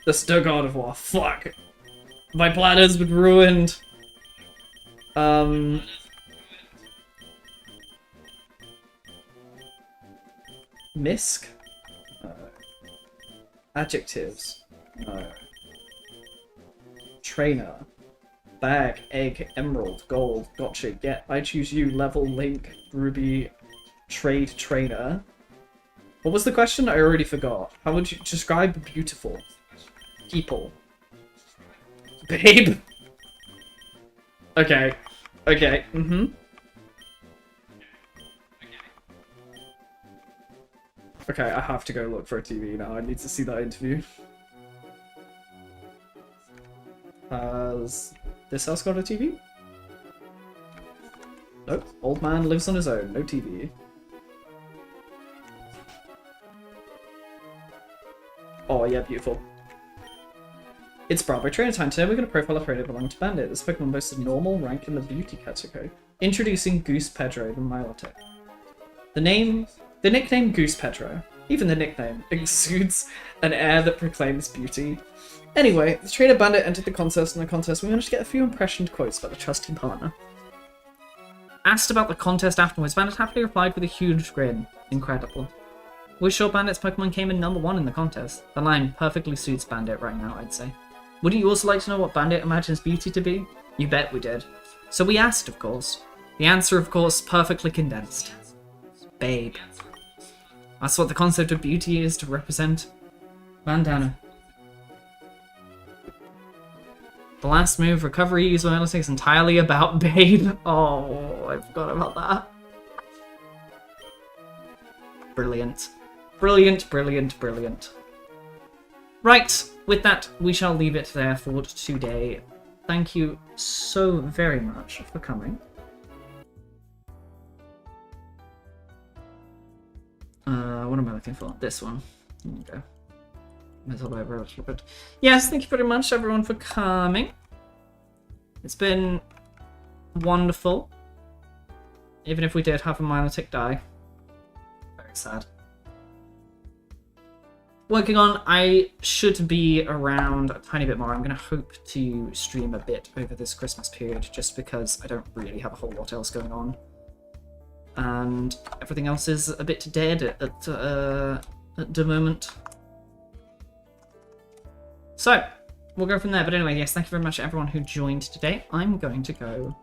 The Snow God of War. Fuck. My plan has been ruined. Misk? No. Adjectives? No. Trainer. Bag, egg, emerald, gold, gotcha, get, I choose you, level, link, ruby, trade, trainer. What was the question? I already forgot. How would you describe beautiful? People. Babe. Okay. Okay. Mm-hmm. Okay, I have to go look for a TV now. I need to see that interview. Has this house got a TV? Nope. Old man lives on his own. No TV. Oh, yeah, beautiful. It's Bravo Trainer time. Today we're going to profile a trainer belonging to Bandit. This Pokemon boasts a normal rank in the beauty category. Introducing Goose Pedro, the Milotic. The nickname Goose Pedro, even the nickname, exudes an air that proclaims beauty. Anyway, the trainer Bandit entered the contest, and in the contest we managed to get a few impressioned quotes about a trusting partner. Asked about the contest afterwards, Bandit happily replied with a huge grin. Incredible. We're sure Bandit's Pokemon came in #1 in the contest. The line perfectly suits Bandit right now, I'd say. Wouldn't you also like to know what Bandit imagines beauty to be? You bet we did. So we asked, of course. The answer, of course, perfectly condensed. Babe. That's what the concept of beauty is to represent. Bandana. The last move, recovery use awareness, is entirely about Babe. Oh, I forgot about that. Brilliant. Brilliant, brilliant, brilliant. Right, with that, we shall leave it there for today. Thank you so very much for coming. What am I looking for? This one. There we go. Middle over a little bit. Yes, thank you very much, everyone, for coming. It's been wonderful. Even if we did have a Milotic die. Very sad. Working on, I should be around a tiny bit more. I'm going to hope to stream a bit over this Christmas period, just because I don't really have a whole lot else going on. And everything else is a bit dead at the moment. So, we'll go from there. But anyway, yes, thank you very much everyone who joined today. I'm going to go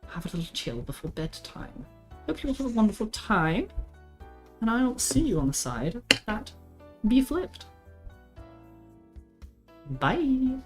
have a little chill before bedtime. Hope you all have a wonderful time. And I'll see you on the side that be flipped. Bye!